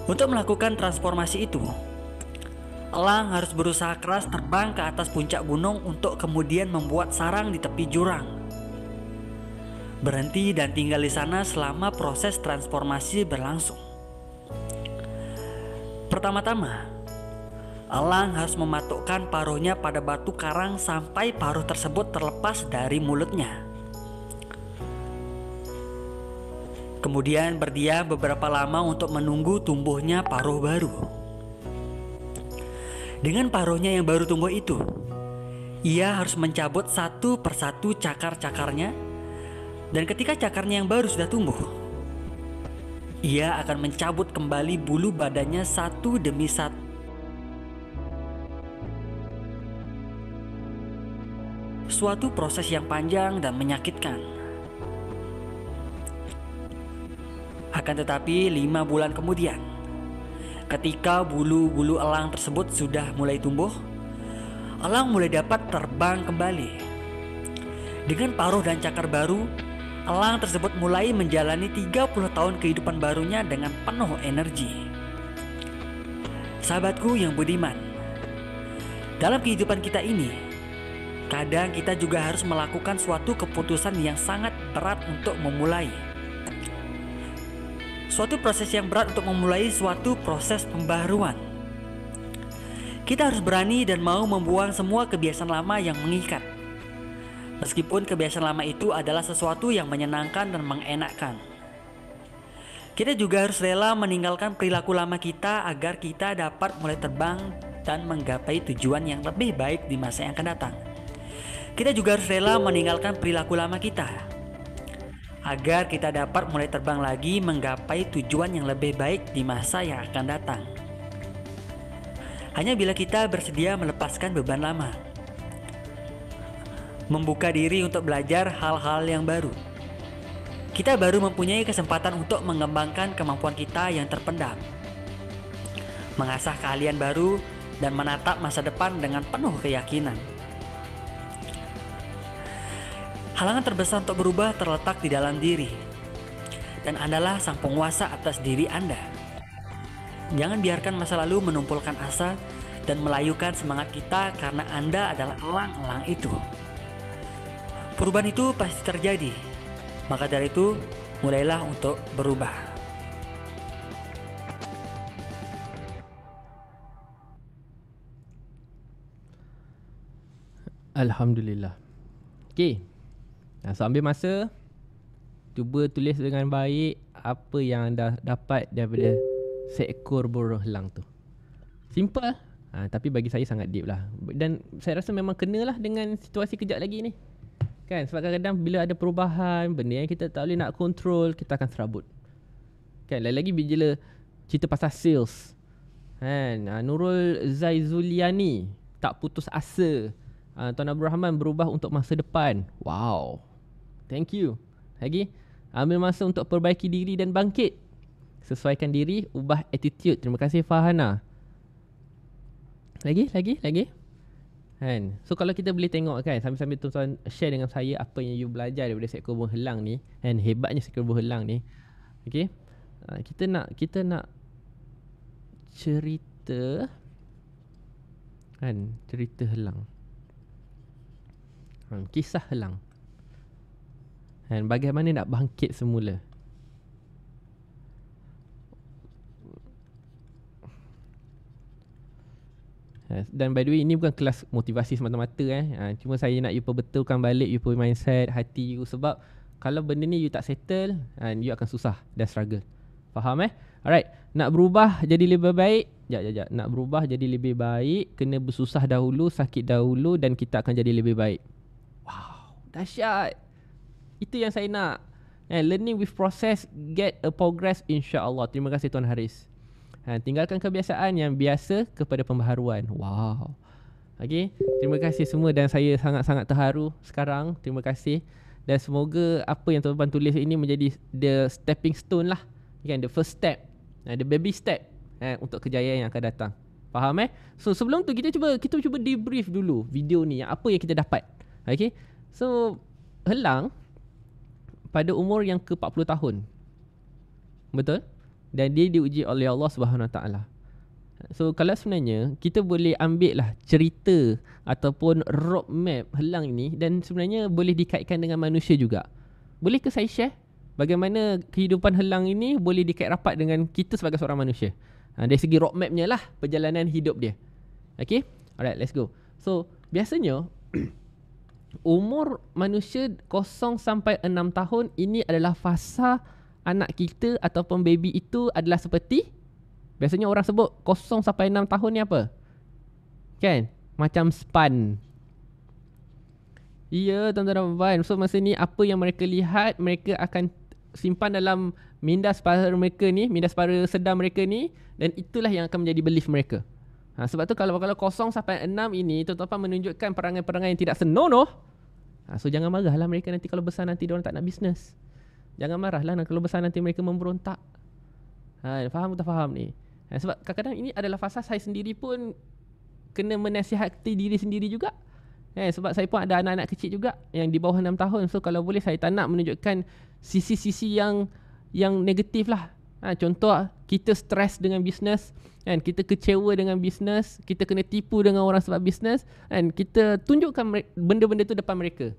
Untuk melakukan transformasi itu, elang harus berusaha keras terbang ke atas puncak gunung untuk kemudian membuat sarang di tepi jurang. Berhenti dan tinggal di sana selama proses transformasi berlangsung. Pertama-tama, elang harus mematukkan paruhnya pada batu karang sampai paruh tersebut terlepas dari mulutnya. Kemudian berdiam beberapa lama untuk menunggu tumbuhnya paruh baru. Dengan paruhnya yang baru tumbuh itu, ia harus mencabut satu persatu cakar-cakarnya, dan ketika cakarnya yang baru sudah tumbuh, ia akan mencabut kembali bulu badannya satu demi satu. Suatu proses yang panjang dan menyakitkan. Akan tetapi 5 bulan kemudian, ketika bulu-bulu elang tersebut sudah mulai tumbuh, elang mulai dapat terbang kembali. Dengan paruh dan cakar baru, elang tersebut mulai menjalani 30 tahun kehidupan barunya dengan penuh energi. Sahabatku yang budiman, dalam kehidupan kita ini, kadang kita juga harus melakukan suatu keputusan yang sangat berat untuk memulai. Suatu proses yang berat untuk memulai suatu proses pembaruan. Kita harus berani dan mau membuang semua kebiasaan lama yang mengikat. Meskipun kebiasaan lama itu adalah sesuatu yang menyenangkan dan mengenakkan. Kita juga harus rela meninggalkan perilaku lama kita agar kita dapat mulai terbang dan menggapai tujuan yang lebih baik di masa yang akan datang. Kita juga harus rela meninggalkan perilaku lama kita agar kita dapat mulai terbang lagi menggapai tujuan yang lebih baik di masa yang akan datang. Hanya bila kita bersedia melepaskan beban lama, membuka diri untuk belajar hal-hal yang baru, kita baru mempunyai kesempatan untuk mengembangkan kemampuan kita yang terpendam, mengasah keahlian baru, dan menatap masa depan dengan penuh keyakinan. Halangan terbesar untuk berubah terletak di dalam diri, dan Andalah sang penguasa atas diri Anda. Jangan biarkan masa lalu menumpulkan asa dan melayukan semangat kita, karena Anda adalah elang-elang itu. Perubahan itu pasti terjadi, maka dari itu mulailah untuk berubah. Alhamdulillah. Okay, so ambil masa, cuba tulis dengan baik apa yang anda dapat daripada seekor burung elang tu. Simple, tapi bagi saya sangat deep lah. Dan saya rasa memang kenalah dengan situasi kejap lagi ni, kan? Sebab kadang-kadang bila ada perubahan, benda yang kita tak boleh nak control, kita akan serabut, kan? Lagi-lagi bila cerita pasal sales, kan? Nurul Zaizuliani tak putus asa. Tuan Abdul Rahman berubah untuk masa depan. Wow, thank you. Lagi, ambil masa untuk perbaiki diri dan bangkit. Sesuaikan diri, ubah attitude. Terima kasih Fahana. Lagi. Kan? So kalau kita boleh tengok, kan, sambil-sambil tuan share dengan saya apa yang you belajar daripada seekor burung elang ni, kan, hebatnya seekor burung elang ni. Okay, kita nak cerita, kan, cerita elang, kisah elang, dan bagaimana nak bangkit semula. Dan by the way, ini bukan kelas motivasi semata-mata. Cuma saya nak you perbetulkan balik you punya mindset, hati you. Sebab kalau benda ni you tak settle, you akan susah dan struggle. Faham Alright, nak berubah jadi lebih baik. Sekejap. Nak berubah jadi lebih baik, kena bersusah dahulu, sakit dahulu, dan kita akan jadi lebih baik. Wow, dahsyat. Itu yang saya nak. Learning with process, get a progress, insya-Allah. Terima kasih Tuan Haris. Tinggalkan kebiasaan yang biasa kepada pembaharuan. Wow. Okay, terima kasih semua, dan saya sangat-sangat terharu sekarang. Terima kasih. Dan semoga apa yang tuan-tuan tulis ini menjadi the stepping stone lah, kan, the first step, the baby step untuk kejayaan yang akan datang. Faham So sebelum tu kita cuba debrief dulu video ni, apa yang kita dapat. Okay, so elang pada umur yang ke-40 tahun, betul? Dan dia diuji oleh Allah Subhanahu Wa Taala. So kalau sebenarnya kita boleh ambil lah cerita ataupun roadmap elang ini, dan sebenarnya boleh dikaitkan dengan manusia juga. Boleh ke saya share bagaimana kehidupan elang ini boleh dikait rapat dengan kita sebagai seorang manusia, dari segi roadmapnya lah, perjalanan hidup dia. Okay, alright, let's go. So biasanya umur manusia 0 sampai 6 tahun ini adalah fasa anak kita ataupun baby itu adalah seperti, biasanya orang sebut 0 sampai 6 tahun ni apa? Kan? Macam span. Ya, tuan-tuan dan puan. So masa ni apa yang mereka lihat, mereka akan simpan dalam minda separa mereka ni, minda separa sedar mereka ni, dan itulah yang akan menjadi belief mereka. Sebab tu kalau 0 sampai 6 ini, tuan-tuan menunjukkan perangai-perangai yang tidak senonoh. So jangan marahlah mereka nanti kalau besar nanti diorang tak nak bisnes. Jangan marahlah kalau besar nanti mereka memberontak. Faham tak faham ni? Sebab kadang-kadang ini adalah fasa saya sendiri pun kena menasihati diri sendiri juga. Sebab saya pun ada anak-anak kecil juga yang di bawah 6 tahun. So kalau boleh saya tak nak menunjukkan sisi-sisi yang negatif lah. Contoh, kita stres dengan bisnes, kan, kita kecewa dengan bisnes, kita kena tipu dengan orang sebab bisnes, kan, kita tunjukkan benda-benda tu depan mereka.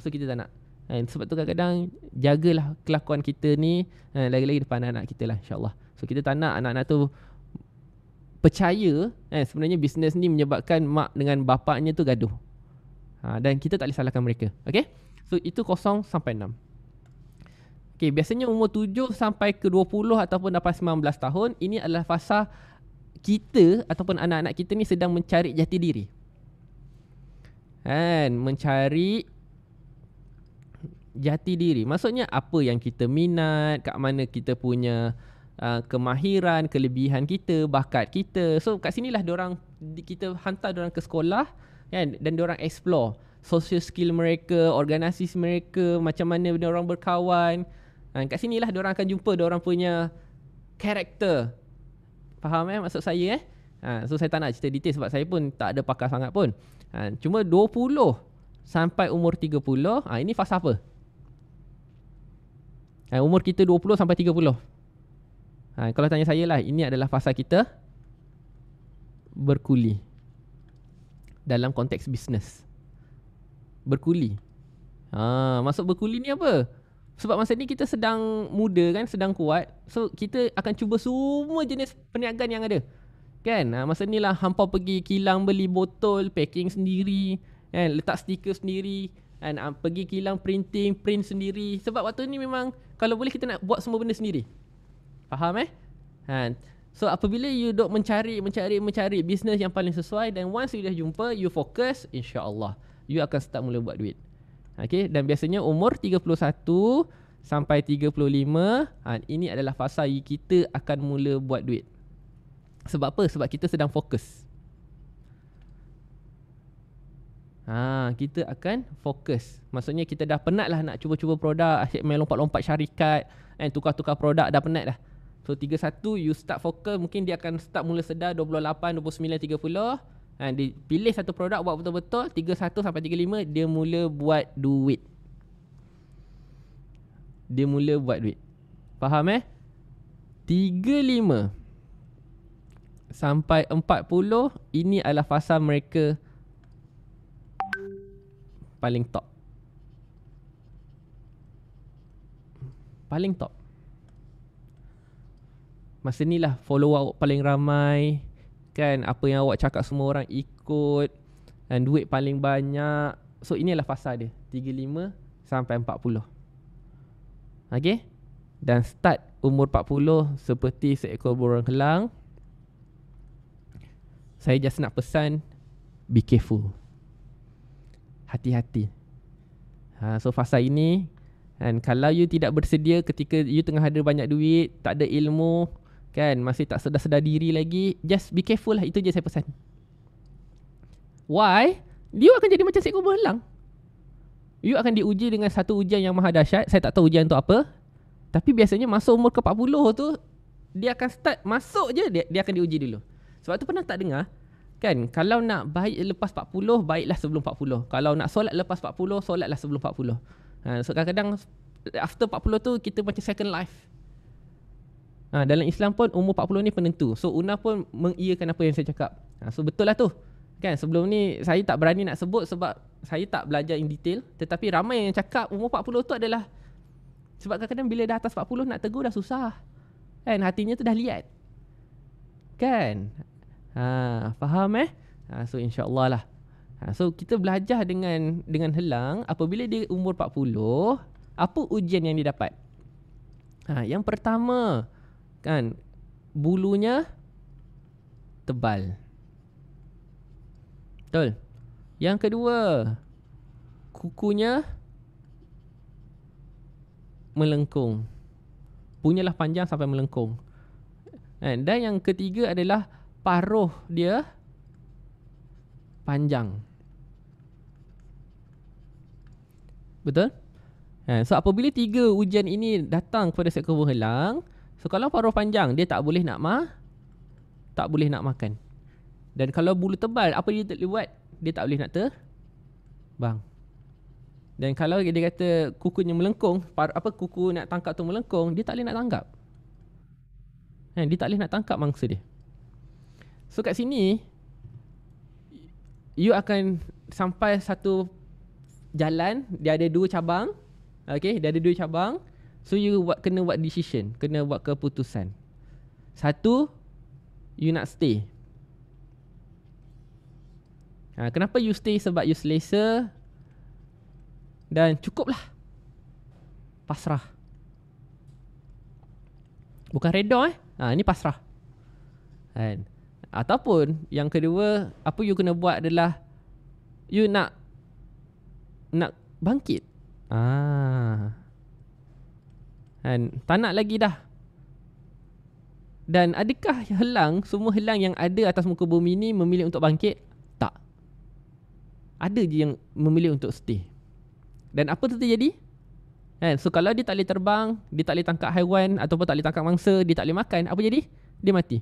So kita tak nak. Sebab tu kadang-kadang jagalah kelakuan kita ni, lagi-lagi depan anak-anak kita lah, insyaAllah. So kita tak nak anak-anak tu percaya sebenarnya bisnes ni menyebabkan mak dengan bapaknya tu gaduh. Dan kita tak boleh salahkan mereka. Okay, so itu 0 sampai 6. Okay, biasanya umur 7 sampai ke 20 ataupun dapat 19 tahun, ini adalah fasa kita ataupun anak-anak kita ni sedang mencari jati diri, mencari jati diri. Maksudnya apa yang kita minat, kat mana kita punya kemahiran, kelebihan kita, bakat kita. So kat sinilah kita hantar diorang ke sekolah, kan, dan diorang explore social skill mereka, organisasi mereka, macam mana diorang berkawan, Kat sinilah diorang akan jumpa diorang punya karakter. Faham maksud saya So saya tak nak cerita detail sebab saya pun tak ada pakar sangat pun. Cuma 20 sampai umur 30, ini fasa apa? Umur kita 20 sampai 30. Kalau tanya saya lah, ini adalah fasa kita berkuli. Dalam konteks bisnes. Berkuli. Maksud berkuli ni apa? Sebab masa ni kita sedang muda kan, sedang kuat. So kita akan cuba semua jenis perniagaan yang ada. Kan? Masa ni lah hampa pergi kilang beli botol, packing sendiri, kan? Letak stiker sendiri, kan? Pergi kilang print sendiri. Sebab waktu ni memang kalau boleh kita nak buat semua benda sendiri. Faham So apabila you dok mencari bisnes yang paling sesuai, dan once you dah jumpa, you fokus, insya-Allah you akan start mula buat duit. Okay, dan biasanya umur 31 sampai 35, ini adalah fasa kita akan mula buat duit. Sebab apa? Sebab kita sedang fokus. Kita akan fokus. Maksudnya kita dah penat lah nak cuba-cuba produk, asyik main lompat-lompat syarikat, tukar-tukar produk, dah penat dah. So 31 you start fokus, mungkin dia akan start mula sedar 28, 29, 30. Dia pilih satu produk buat betul-betul. 31 sampai 35 dia mula buat duit. Faham 35 sampai 40, ini adalah fasa mereka paling top. Masa ni lah follower awak paling ramai, kan? Apa yang awak cakap semua orang ikut, dan duit paling banyak. So inilah fasa dia, 35 sampai 40. Okay? Dan start umur 40 seperti seekor burung elang. Saya just nak pesan, be careful. Hati-hati. So fasa ini, dan kalau you tidak bersedia ketika you tengah ada banyak duit, tak ada ilmu, kan, masih tak sedar diri lagi, just be careful lah. Itu je saya pesan. Why? You akan jadi macam seekor burung elang. You akan diuji dengan satu ujian yang maha dahsyat. Saya tak tahu ujian tu apa, tapi biasanya masuk umur ke 40 tu, dia akan start masuk je, dia akan diuji dulu. Sebab tu pernah tak dengar, kan, kalau nak baik lepas 40, baiklah sebelum 40. Kalau nak solat lepas 40, solatlah sebelum 40. So kadang-kadang after 40 tu kita macam second life. Dalam Islam pun umur 40 ni penentu. So Una pun mengiyakan apa yang saya cakap. So betul lah tu. Kan, sebelum ni saya tak berani nak sebut sebab saya tak belajar in detail. Tetapi ramai yang cakap umur 40 tu adalah, sebab kadang-kadang bila dah atas 40 nak tegur dah susah. Kan, hatinya tu dah liat. Kan? Faham So insya-Allah lah. So kita belajar dengan helang. Apabila dia umur 40, apa ujian yang dia dapat? Yang pertama, kan, bulunya tebal. Betul. Yang kedua, kukunya melengkung. Punyalah panjang sampai melengkung. Dan yang ketiga adalah paruh dia panjang. Betul? So apabila 3 ujian ini datang kepada seekor burung elang, so kalau paruh panjang, dia tak boleh nak makan. Dan kalau bulu tebal, apa dia buat? Dia tak boleh nak terbang. Dan kalau dia kata kukunya melengkung, kuku nak tangkap tu melengkung, dia tak boleh nak tangkap. Dia tak boleh nak tangkap mangsa dia. So kat sini, you akan sampai satu jalan, dia ada 2 cabang. Okay, dia ada 2 cabang. So you kena buat decision, kena buat keputusan. Satu, you nak stay. Kenapa you stay? Sebab you selesa dan cukuplah. Pasrah. Bukan redha ini pasrah. Kan? Ataupun yang kedua, apa you kena buat adalah you nak bangkit. Kan? Tak nak lagi dah. Dan adakah semua helang yang ada atas muka bumi ni memilih untuk bangkit? Tak. Ada je yang memilih untuk stay. Dan apa tu terjadi? Kan? So kalau dia tak boleh terbang, dia tak boleh tangkap haiwan ataupun tak boleh tangkap mangsa, dia tak boleh makan, apa jadi? Dia mati.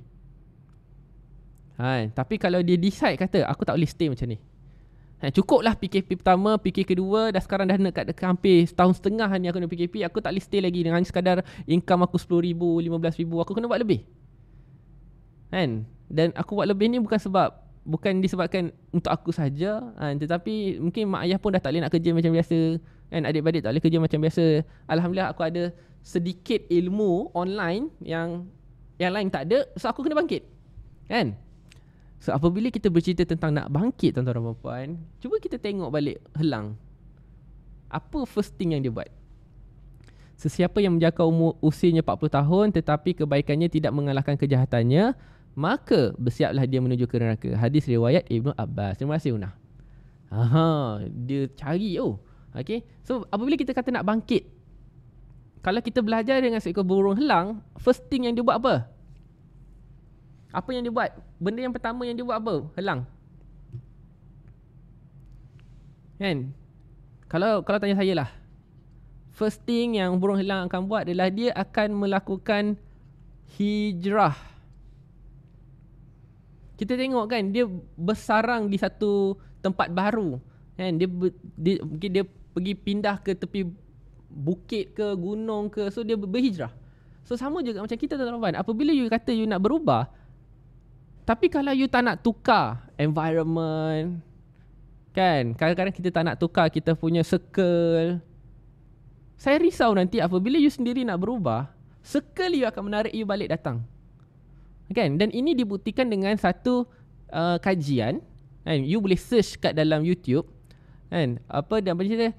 Tapi kalau dia decide kata aku tak boleh stay macam ni, cukuplah PKP pertama, PKP kedua, dah sekarang dah dekat hampir setahun setengah ni aku nak PKP, aku tak boleh stay lagi dengan sekadar income aku RM10,000, RM15,000, aku kena buat lebih. Dan aku buat lebih ni bukan disebabkan untuk aku saja, tetapi mungkin mak ayah pun dah tak boleh nak kerja macam biasa, adik-beradik tak boleh kerja macam biasa. Alhamdulillah aku ada sedikit ilmu online yang lain tak ada, so aku kena bangkit. So apabila kita bercerita tentang nak bangkit, tuan-tuan dan puan, cuba kita tengok balik Helang. Apa first thing yang dia buat? Sesiapa yang menjangka usianya 40 tahun tetapi kebaikannya tidak mengalahkan kejahatannya, maka bersiaplah dia menuju ke neraka. Hadis riwayat Ibnu Abbas. Terima kasih Una. Dia cari okay. So apabila kita kata nak bangkit, kalau kita belajar dengan seekor burung helang, first thing yang dia buat apa? Apa yang dia buat? Benda yang pertama yang dia buat apa? Helang. Kalau tanya saya lah, first thing yang burung helang akan buat adalah dia akan melakukan hijrah. Kita tengok kan, dia bersarang di satu tempat baru. Dia pergi pindah ke tepi bukit ke gunung ke, so dia berhijrah. So sama juga macam kita, tuan-tuan. Apabila you kata you nak berubah, tapi kalau you tak nak tukar environment, kan, kadang-kadang kita tak nak tukar kita punya circle. Saya risau nanti apabila you sendiri nak berubah, circle you akan menarik you balik datang, kan? Dan ini dibuktikan dengan satu kajian, kan? You boleh search kat dalam YouTube, kan? Apa dia cerita?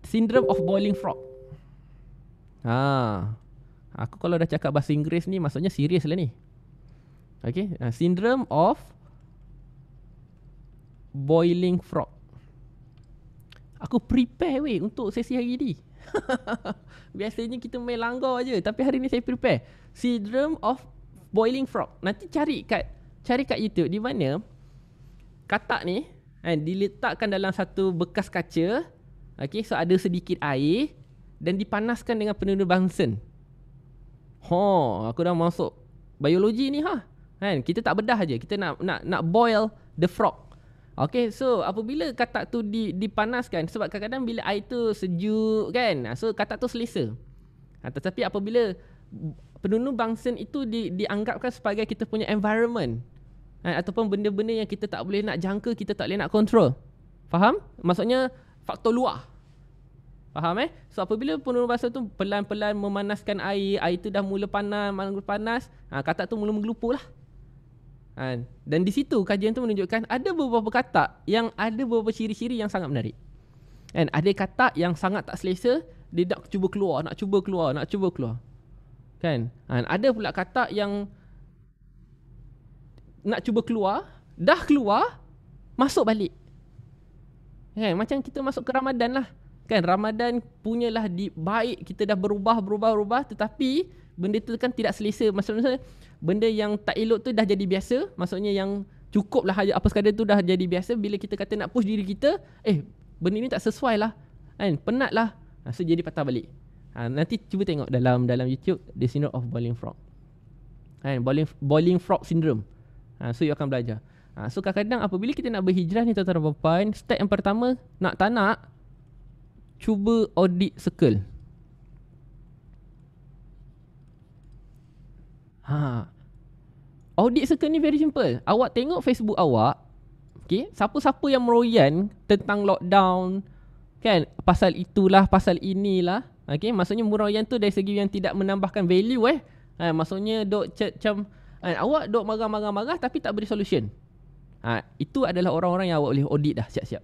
Syndrome of Boiling Frog. Aku kalau dah cakap bahasa Inggeris ni, maksudnya serius lah ni. Okay, Syndrome of Boiling Frog. Aku prepare untuk sesi hari ni. Biasanya kita main langgar je, tapi hari ni saya prepare. Syndrome of Boiling Frog. Nanti cari kat YouTube, di mana katak ni diletakkan dalam satu bekas kaca. Okay, so ada sedikit air dan dipanaskan dengan penunda Bunsen. Aku dah masuk biologi ni kita tak bedah je, kita nak boil the frog. Okay, so apabila katak tu dipanaskan, sebab kadang-kadang bila air tu sejuk kan, so katak tu selesa. Tetapi apabila penunda Bunsen itu dianggapkan sebagai kita punya environment, ataupun benda-benda yang kita tak boleh nak jangka, kita tak boleh nak control. Faham? Maksudnya faktor luar. Faham So apabila penunda Bunsen tu pelan-pelan memanaskan air tu dah mula panas, katak tu mula menggelupur lah. Dan di situ kajian tu menunjukkan ada beberapa katak yang ada beberapa ciri-ciri yang sangat menarik. Ada katak yang sangat tak selesa, dia nak cuba keluar. Kan? Ada pula katak yang nak cuba keluar, dah keluar, masuk balik. Macam kita masuk ke Ramadan lah. Kan, Ramadan punyalah baik, kita dah berubah, tetapi benda tu kan tidak selesa. Maksudnya benda yang tak elok tu dah jadi biasa. Maksudnya yang cukup lah apa sekadar tu dah jadi biasa. Bila kita kata nak push diri kita, benda ni tak sesuai lah, penat lah, so jadi patah balik. Nanti cuba tengok dalam YouTube, The Syndrome of Boiling Frog, Boiling Frog Syndrome. So you akan belajar. So kadang-kadang apabila kita nak berhijrah ni, tuan-tuan dan puan, step yang pertama, nak tak nak, cuba audit circle. Audit circle ni very simple. Awak tengok Facebook awak, okay, siapa-siapa yang meroyan tentang lockdown, kan, pasal itulah, pasal inilah, okay, maksudnya meroyan tu dari segi yang tidak menambahkan value. Maksudnya dok macam awak dok marah-marah tapi tak beri solution. Itu adalah orang-orang yang awak boleh audit dah siap-siap.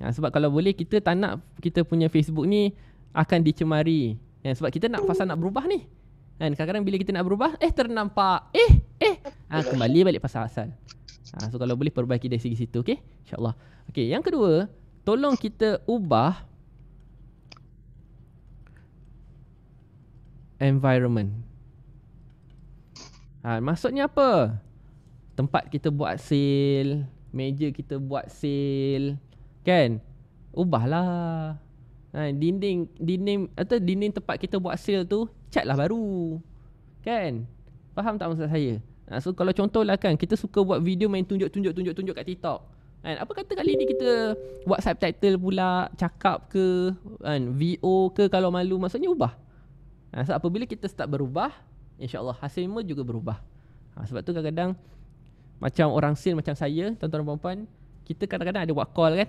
Sebab kalau boleh, kita tak nak kita punya Facebook ni akan dicemari. Sebab kita nak pasal nak berubah ni. Kadang-kadang bila kita nak berubah, ternampak kembali balik pasal asal. So kalau boleh perbaiki dari segi situ, okay? InsyaAllah. Okay, yang kedua, tolong kita ubah environment. Maksudnya apa? Tempat kita buat sale, meja kita buat sale, kan? Ubahlah. Dinding tempat kita buat sale tu cat lah baru. Kan? Faham tak maksud saya? So kalau contohlah kan, kita suka buat video main tunjuk kat TikTok. Kan? Apa kata kali ni kita buat subtitle pula, cakap ke, kan? VO ke, kalau malu, maksudnya ubah. So apabila kita start berubah, insya-Allah hasil semua juga berubah. Sebab tu kadang-kadang macam orang sale macam saya, tuan-tuan dan puan-puan, kita kadang-kadang ada buat call kan.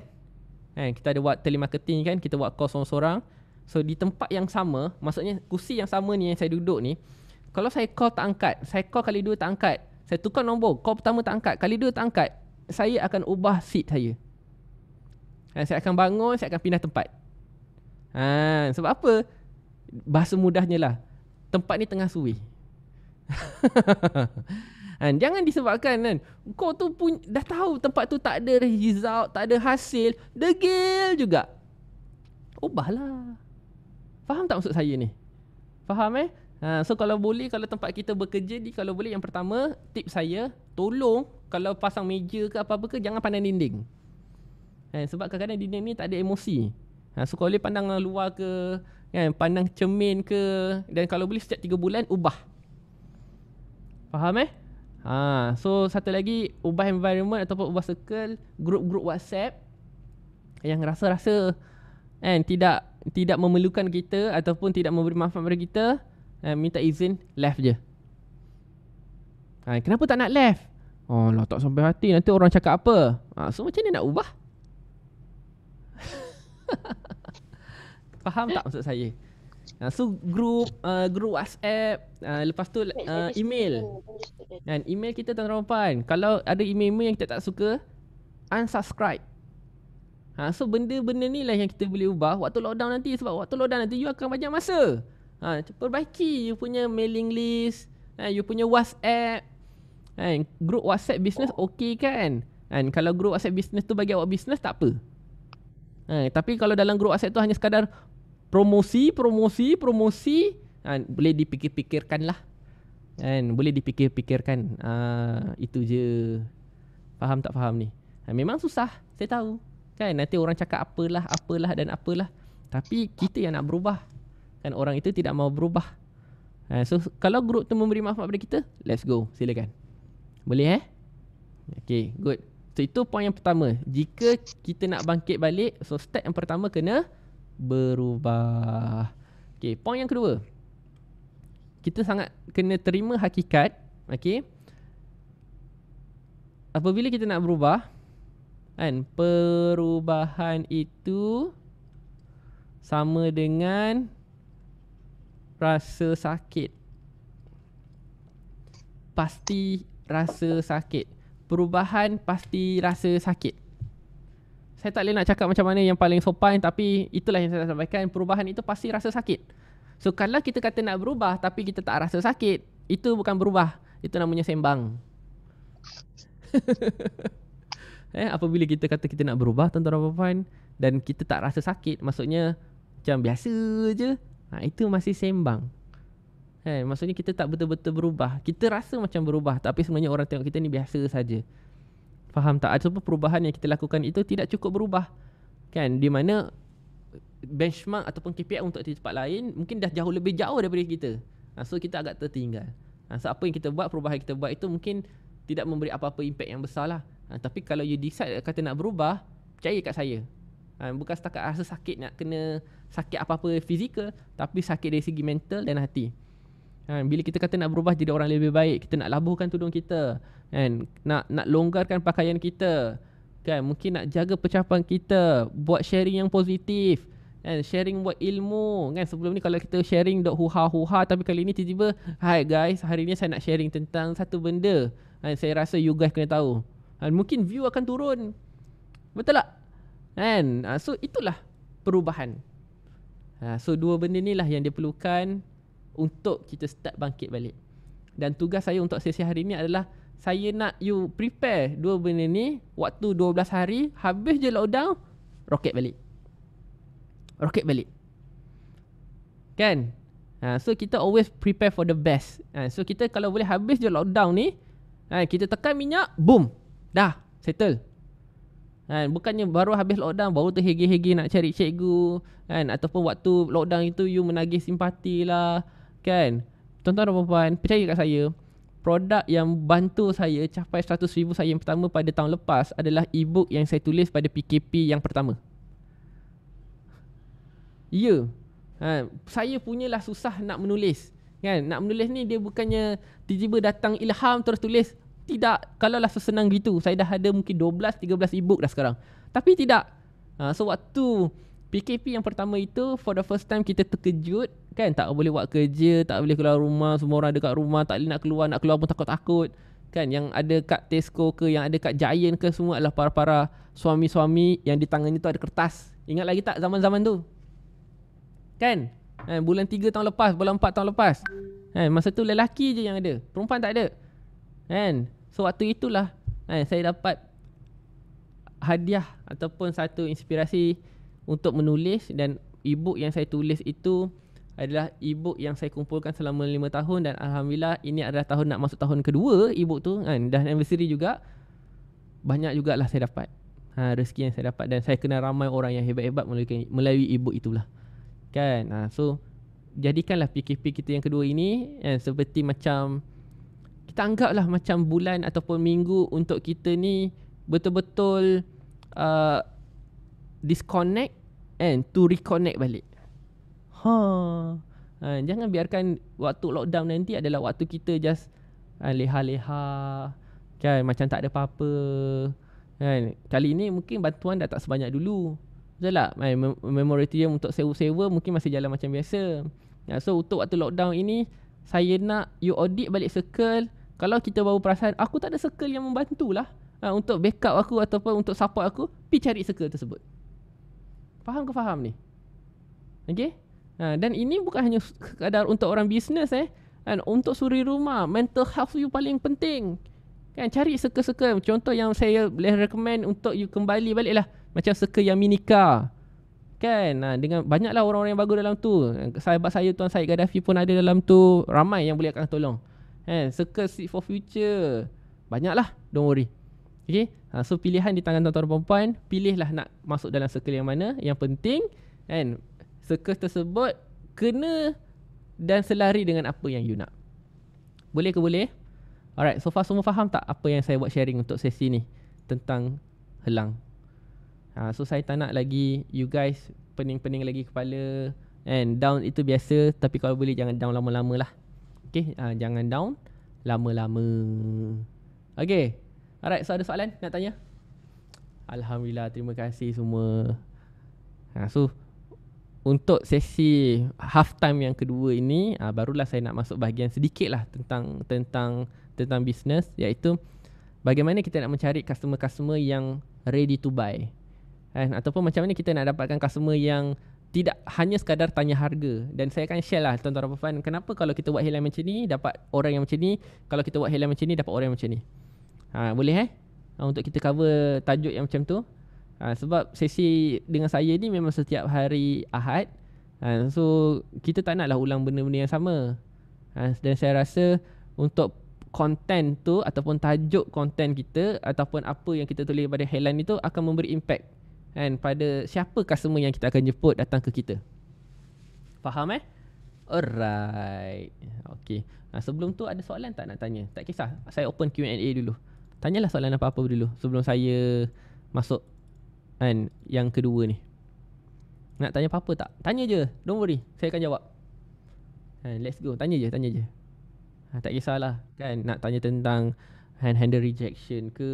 Kita ada buat telemarketing kan, kita buat call seorang-seorang. So di tempat yang sama, maksudnya kursi yang sama ni yang saya duduk ni, kalau saya call tak angkat, saya call kali 2 tak angkat, saya tukar nombor, call pertama tak angkat, kali 2 tak angkat, saya akan ubah seat saya. Saya akan bangun, saya akan pindah tempat. Sebab apa? Bahasa mudahnya lah, tempat ni tengah suwi. Jangan disebabkan kan kau tu pun dah tahu tempat tu tak ada result, tak ada hasil, degil juga. Ubahlah. Faham tak maksud saya ni? Faham So kalau boleh, kalau tempat kita bekerja ni, kalau boleh yang pertama, tip saya, tolong kalau pasang meja ke apa-apa ke, jangan pandang dinding. Sebab kadang-kadang dinding ni tak ada emosi. So kalau boleh pandang luar ke, kan, pandang cermin ke, dan kalau boleh setiap 3 bulan ubah. Faham So satu lagi, ubah environment ataupun ubah circle, grup-grup WhatsApp yang rasa-rasa tidak memerlukan kita ataupun tidak memberi manfaat kepada kita, minta izin left je. Kenapa tak nak left? Lah tak sampai hati, nanti orang cakap apa. So macam ni nak ubah? Faham tak maksud saya? So grup WhatsApp, lepas tu email. Email kita tuan-tuan, kalau ada email yang kita tak suka, unsubscribe. So benda-benda ni lah yang kita boleh ubah waktu lockdown nanti. Sebab waktu lockdown nanti you akan banyak masa. Perbaiki you punya mailing list, you punya WhatsApp. Grup WhatsApp business okey kan? Kalau grup WhatsApp business tu bagi awak business, tak apa. Tapi kalau dalam grup WhatsApp tu hanya sekadar promosi, boleh dipikir-pikirkan lah. Boleh dipikir-pikirkan. Itu je. Faham tak faham ni? Memang susah, saya tahu. Kan nanti orang cakap apalah dan apalah. Tapi kita yang nak berubah. Kan orang itu tidak mau berubah. So kalau grup tu memberi manfaat kepada kita, let's go, silakan. Boleh Okay, good. So itu poin yang pertama. Jika kita nak bangkit balik, so step yang pertama kena berubah. Okay, poin yang kedua, kita sangat kena terima hakikat. Okay, apabila kita nak berubah, perubahan itu sama dengan rasa sakit. Pasti rasa sakit. Perubahan pasti rasa sakit. Saya tak boleh nak cakap macam mana yang paling sopan, tapi itulah yang saya sampaikan. Perubahan itu pasti rasa sakit. So kalau kita kata nak berubah tapi kita tak rasa sakit, itu bukan berubah, itu namanya sembang. Apabila kita kata kita nak berubah, tuan-tuan dan puan, dan kita tak rasa sakit, maksudnya macam biasa je, itu masih sembang. Maksudnya kita tak betul-betul berubah. Kita rasa macam berubah, tapi sebenarnya orang tengok kita ni biasa saja. Faham tak? Ataupun perubahan yang kita lakukan itu tidak cukup berubah. Kan? Di mana benchmark ataupun KPI untuk di tempat lain mungkin dah lebih jauh daripada kita. So kita agak tertinggal. So apa yang kita buat, perubahan yang kita buat itu mungkin tidak memberi apa-apa impact yang besar lah. Tapi kalau you decide kata nak berubah, percaya kat saya, bukan setakat rasa sakit, nak kena sakit apa-apa fizikal, tapi sakit dari segi mental dan hati. Bila kita kata nak berubah jadi orang lebih baik, kita nak labuhkan tudung kita, nak longgarkan pakaian kita, kan, mungkin nak jaga pencapaian kita, buat sharing yang positif, sharing buat ilmu, kan. Sebelum ni kalau kita sharing dok huha-huha, tapi kali ni tiba-tiba, hi guys, hari ni saya nak sharing tentang satu benda, saya rasa you guys kena tahu. Mungkin view akan turun. Betul tak? So itulah perubahan. So dua benda ni lah yang diperlukan untuk kita start bangkit balik. Dan tugas saya untuk sesi hari ni adalah saya nak you prepare dua benda ni. Waktu 12 hari, habis je lockdown, roket balik. Kan? So kita always prepare for the best. So kita kalau boleh habis je lockdown ni, kita tekan minyak, boom, dah settle. Kan, bukannya baru habis lockdown baru terhege-hege nak cari cikgu kan, ataupun waktu lockdown itu you menagih simpati lah kan. Tuan-tuan dan puan-puan, percaya kat saya, produk yang bantu saya capai 100,000 saya yang pertama pada tahun lepas adalah e-book yang saya tulis pada PKP yang pertama. Ya. Saya punyalah susah nak menulis kan. Nak menulis ni dia bukannya tiba-tiba datang ilham terus tulis. Tidak. Kalaulah sesenang gitu, saya dah ada mungkin 12-13 e-book dah sekarang. Tapi tidak. So waktu PKP yang pertama itu, for the first time kita terkejut kan. Tak boleh buat kerja, tak boleh keluar rumah, semua orang dekat rumah, tak boleh nak keluar pun takut-takut kan. Yang ada kat Tesco ke, yang ada kat Giant ke, semua adalah para suami-suami yang di tangannya tu ada kertas. Ingat lagi tak zaman-zaman tu kan? Bulan 3 tahun lepas, bulan 4 tahun lepas masa tu lelaki je yang ada, perempuan tak ada kan. So waktu itulah saya dapat hadiah ataupun satu inspirasi untuk menulis. Dan e-book yang saya tulis itu adalah e-book yang saya kumpulkan selama 5 tahun. Dan Alhamdulillah ini adalah tahun nak masuk tahun kedua e-book tu kan. Dan anniversary juga. Banyak jugalah saya dapat rezeki yang saya dapat. Dan saya kenal ramai orang yang hebat-hebat melalui e-book itulah kan. So jadikanlah PKP kita yang kedua ini seperti macam, kita anggaplah macam bulan ataupun minggu untuk kita ni betul-betul disconnect and to reconnect balik. Jangan biarkan waktu lockdown nanti adalah waktu kita just leha-leha kan, macam tak ada apa-apa kan. Kali ni mungkin bantuan dah tak sebanyak dulu, betul tak? Memorium untuk sewa-sewa mungkin masih jalan macam biasa. So untuk waktu lockdown ini, saya nak you audit balik circle. Kalau kita baru perasan aku tak ada circle yang membantulah untuk backup aku ataupun untuk support aku, pergi cari circle tersebut. Faham ke faham ni? Okay? Dan ini bukan hanya sekadar untuk orang bisnes untuk suri rumah, mental health you paling penting kan. Cari circle-circle. Contoh yang saya boleh recommend untuk you kembali balik lah, macam circle yang Minika kan. Dengan banyaklah orang-orang yang bagus dalam tu. Sahabat saya Tuan Syed Gaddafi pun ada dalam tu. Ramai yang boleh akan tolong circle Seed for Future, banyaklah, don't worry. Okay? So pilihan di tangan tuan-tuan dan perempuan. Pilihlah nak masuk dalam circle yang mana. Yang penting circle tersebut kena dan selari dengan apa yang you nak. Boleh ke boleh? Alright, so far semua faham tak apa yang saya buat sharing untuk sesi ni tentang helang? So saya tak nak lagi you guys pening-pening lagi kepala. Down itu biasa, tapi kalau boleh jangan down lama-lama lah. Okay, jangan down lama-lama. Okay, alright, so ada soalan nak tanya? Alhamdulillah, terima kasih semua. So untuk sesi half time yang kedua ini, barulah saya nak masuk bahagian sedikit lah tentang bisnes, iaitu bagaimana kita nak mencari customer-customer yang ready to buy ataupun macam mana kita nak dapatkan customer yang tidak hanya sekadar tanya harga. Dan saya akan share lah tuan-tuan dan puan, kenapa kalau kita buat headline macam ni dapat orang yang macam ni, kalau kita buat headline macam ni dapat orang yang macam ni. Boleh untuk kita cover tajuk yang macam tu. Sebab sesi dengan saya ni memang setiap hari Ahad. So kita tak naklah ulang benda-benda yang sama. Dan saya rasa untuk konten tu ataupun tajuk konten kita ataupun apa yang kita tulis pada headline itu akan memberi impact pada siapa customer yang kita akan jemput datang ke kita. Faham Alright. Okay. Sebelum tu ada soalan tak nak tanya? Tak kisah, saya open Q&A dulu. Tanyalah soalan apa-apa dulu sebelum saya masuk yang kedua ni. Nak tanya apa-apa tak? Tanya je, don't worry, saya akan jawab. Let's go, tanya je. Tak kisahlah kan, nak tanya tentang handle rejection ke,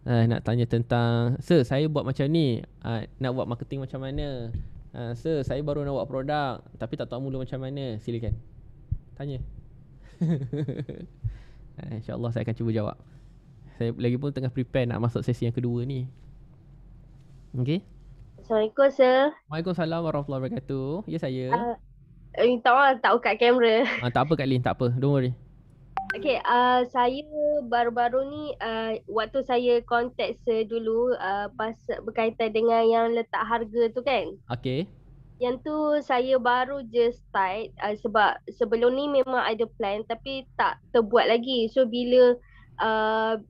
nak tanya tentang sir saya buat macam ni, nak buat marketing macam mana, sir saya baru nak buat produk tapi tak tahu mula macam mana, silakan tanya. InsyaAllah saya akan cuba jawab. Saya lagi pun tengah prepare nak masuk sesi yang kedua ni. Okay. Assalamualaikum sir. Waalaikumsalam warahmatullahi wabarakatuh. Ya saya. Minta maaf tak buka kamera. Tak apa Kak Lin, tak apa, don't worry. Okay, saya baru-baru ni waktu saya contact sir dulu pas berkaitan dengan yang letak harga tu kan. Okay. Yang tu saya baru je start sebab sebelum ni memang ada plan tapi tak terbuat lagi. So bila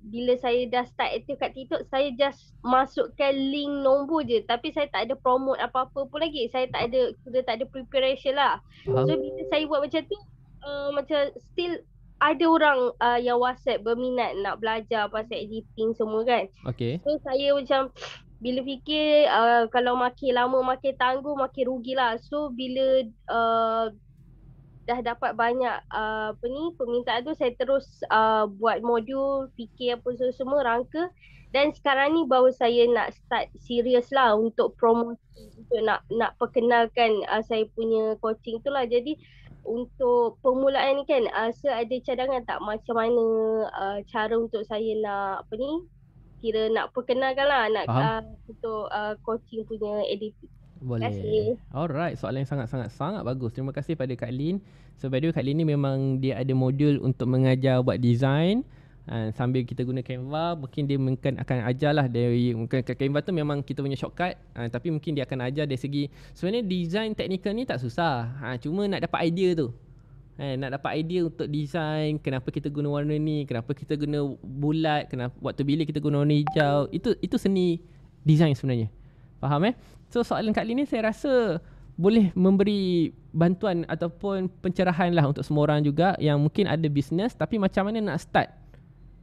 bila saya dah start aktif kat TikTok, saya just masukkan link nombor je, tapi saya tak ada promote apa-apa pun lagi. Saya sudah tak ada preparation lah. Faham? So bila saya buat macam tu, macam still ada orang yang WhatsApp berminat nak belajar pasal editing semua kan. Okay. So saya macam bila fikir kalau makin lama makin tangguh makin rugilah. So bila dah dapat banyak permintaan tu, saya terus buat modul, fikir apa semua rangka, dan sekarang ni baru saya nak start serius lah untuk promosi, untuk nak perkenalkan saya punya coaching tu lah. Jadi untuk permulaan ni kan, ada cadangan tak macam mana cara untuk saya nak kira nak perkenalkan lah untuk coaching punya editing. Boleh. Terima kasih. Alright, soalan yang sangat bagus. Terima kasih pada Kak Lin. So by the way, Kak Lin ni memang dia ada modul untuk mengajar buat design. Sambil kita guna Canva, mungkin dia akan ajar lah dari, mungkin Canva tu memang kita punya shortcut, tapi mungkin dia akan ajar dari segi sebenarnya design teknikal ni tak susah, cuma nak dapat idea tu. Nak dapat idea untuk design, kenapa kita guna warna ni, kenapa kita guna bulat, kenapa waktu bila kita guna warna hijau. Itu seni design sebenarnya. Faham So soalan Kak Lin ni saya rasa boleh memberi bantuan ataupun pencerahan lah untuk semua orang juga yang mungkin ada bisnes tapi macam mana nak start.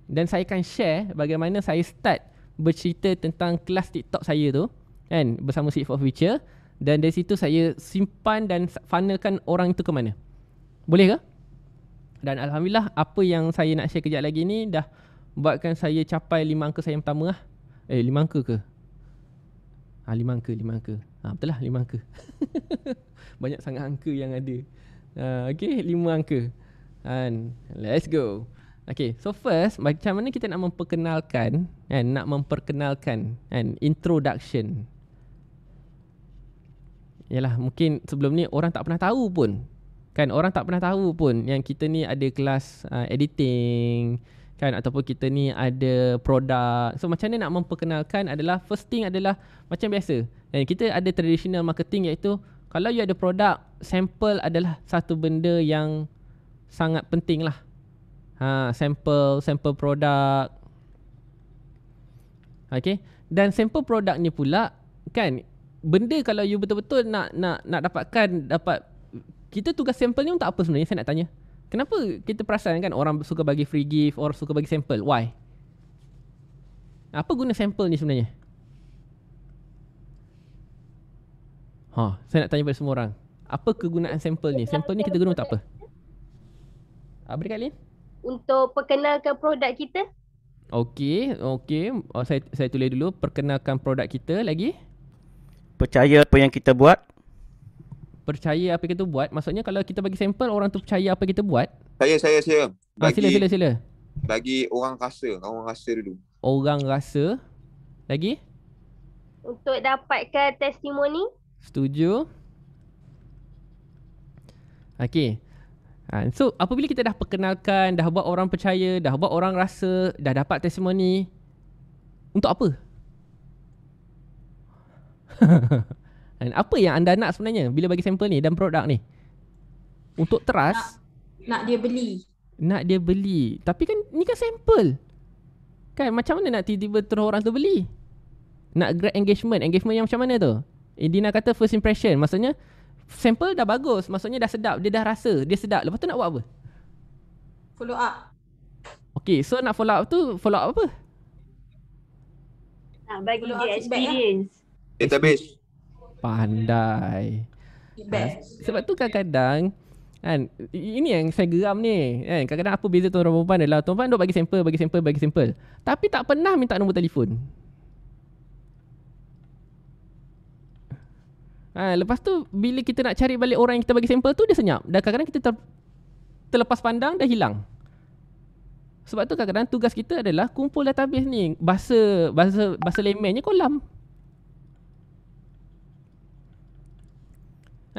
Dan saya akan share bagaimana saya start bercerita tentang kelas TikTok saya tu kan, bersama Seed for Future, dan dari situ saya simpan dan funnelkan orang itu ke mana. Boleh ke? Dan Alhamdulillah apa yang saya nak share kejap lagi ni dah buatkan saya capai 5 angka saya yang pertama lah. 5 angka ke? 5 angka. Betul lah 5 angka. Banyak sangat angka yang ada. Okay, 5 angka. And let's go. Okay, so first macam mana kita nak memperkenalkan introduction. Yalah, mungkin sebelum ni orang tak pernah tahu pun. Orang tak pernah tahu pun yang kita ni ada kelas editing kan, ataupun kita ni ada produk. So macam mana nak memperkenalkan adalah first thing adalah macam biasa. Kita ada traditional marketing, iaitu kalau you ada produk, sample adalah satu benda yang sangat penting lah. Sample produk. Okay. Dan sample produk ni pula kan, benda kalau you betul-betul nak dapat, kita tugas sample ni untuk apa sebenarnya, saya nak tanya. Kenapa kita perasan kan orang suka bagi free gift, orang suka bagi sample? Why? Apa guna sample ni sebenarnya? Saya nak tanya pada semua orang. Apa kegunaan sample ni? Sample ni kita guna untuk apa? Apa dia, Kak Lin? Untuk perkenalkan produk kita. Okey. Saya tulis dulu, perkenalkan produk kita. Lagi? Percaya apa yang kita buat. Percaya apa kita buat. Maksudnya kalau kita bagi sampel, orang tu percaya apa kita buat. Saya. Sila. Bagi orang rasa dulu. Orang rasa. Lagi? Untuk dapatkan testimoni. Setuju. Okay. So apabila kita dah perkenalkan, dah buat orang percaya, dah buat orang rasa, dah dapat testimoni, untuk apa? Dan apa yang anda nak sebenarnya bila bagi sampel ni dan produk ni? Untuk trust, nak dia beli. Nak dia beli. Tapi kan ni kan sampel. Kan macam mana nak tiba-tiba terus orang tu beli? Nak grab engagement. Engagement yang macam mana tu? Dina kata first impression. Maksudnya sampel dah bagus, maksudnya dah sedap, dia dah rasa, dia sedap. Lepas tu nak buat apa? Follow up. Okay, so nak follow up tu, follow up apa? Bagi Follow dia up feedback experience. Database. Pandai. Feedback. Sebab tu kadang-kadang kan, ini yang saya geram ni kan, kadang-kadang apa beza tuan perempuan adalah tuan perempuan duk bagi sampel, tapi tak pernah minta nombor telefon. Lepas tu bila kita nak cari balik orang yang kita bagi sampel tu, dia senyap. Dan kadang-kadang kita terlepas pandang, dah hilang. Sebab tu kadang-kadang tugas kita adalah kumpul database ni. Bahasa laymannya kolam.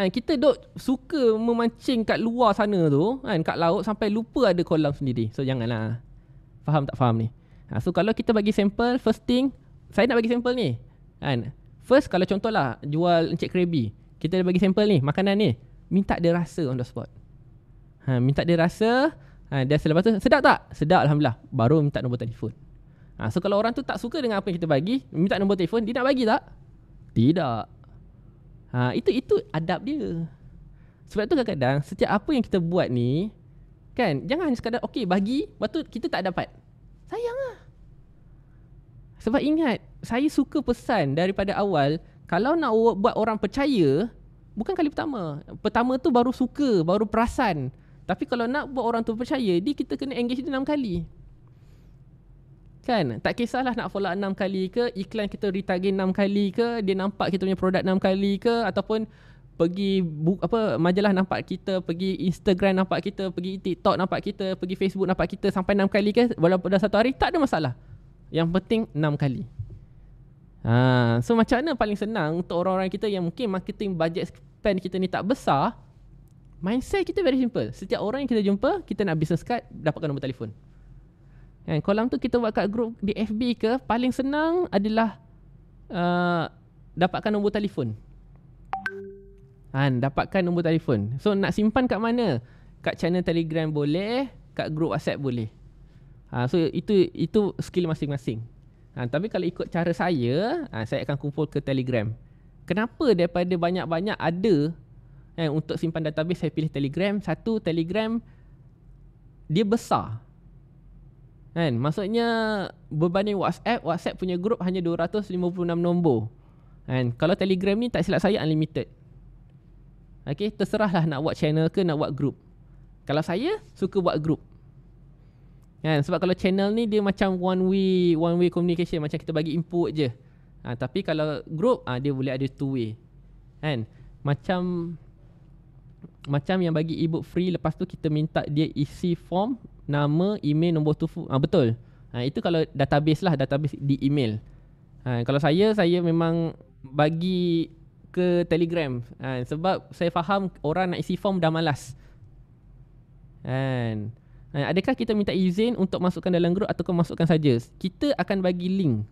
Kita duk suka memancing kat luar sana tu kan, kat laut, sampai lupa ada kolam sendiri. So janganlah. Faham tak faham ni? So kalau kita bagi sampel, first thing, saya nak bagi sampel ni kan. First, kalau contohlah jual encik Krabi, kita dah bagi sampel ni, makanan ni, minta dia rasa on the spot. Minta dia rasa, Dan selepas tu, sedap tak? Sedap Alhamdulillah. Baru minta nombor telefon. So kalau orang tu tak suka dengan apa yang kita bagi, minta nombor telefon, dia nak bagi tak? Tidak. Itu adab dia. Sebab tu kadang-kadang setiap apa yang kita buat ni, kan, jangan hanya sekadar okey bagi, lepas tu kita tak dapat. Sayang lah. Sebab ingat, saya suka pesan daripada awal, kalau nak buat orang percaya, bukan kali pertama. Pertama tu baru suka, baru perasan. Tapi kalau nak buat orang tu percaya, kita kena engage dia 6 kali. Kan? Tak kisahlah nak follow 6 kali ke, iklan kita retarget 6 kali ke, dia nampak kita punya produk 6 kali ke, ataupun pergi majalah nampak kita, pergi Instagram nampak kita, pergi TikTok nampak kita, pergi Facebook nampak kita sampai 6 kali ke, walaupun dah 1 hari, tak ada masalah. Yang penting 6 kali. So macam mana paling senang untuk orang-orang kita yang mungkin marketing budget spend kita ni tak besar, mindset kita very simple. Setiap orang yang kita jumpa, kita nak business card, dapatkan nombor telefon. Kan, kolam tu kita buat kat grup di FB ke, paling senang adalah dapatkan nombor telefon. Dapatkan nombor telefon. So nak simpan kat mana? Kat channel Telegram boleh, kat grup WhatsApp boleh. So itu skill masing-masing. Tapi kalau ikut cara saya akan kumpul ke Telegram. Kenapa daripada banyak-banyak ada untuk simpan database, saya pilih Telegram. Satu, Telegram dia besar. Maksudnya berbanding WhatsApp punya grup hanya 256 nombor. Kalau Telegram ni tak silap saya unlimited. Okay, terserahlah nak buat channel ke nak buat grup. Kalau saya suka buat grup. Sebab kalau channel ni dia macam one way communication, macam kita bagi input je. Tapi kalau grup dia boleh ada two way. Macam yang bagi ebook free, lepas tu kita minta dia isi form, nama, email, nombor telefon. Betul. Itu kalau database lah, database di email. Kalau saya memang bagi ke Telegram. Sebab saya faham orang nak isi form dah malas. Adakah kita minta izin untuk masukkan dalam grup ataupun masukkan saja? Kita akan bagi link.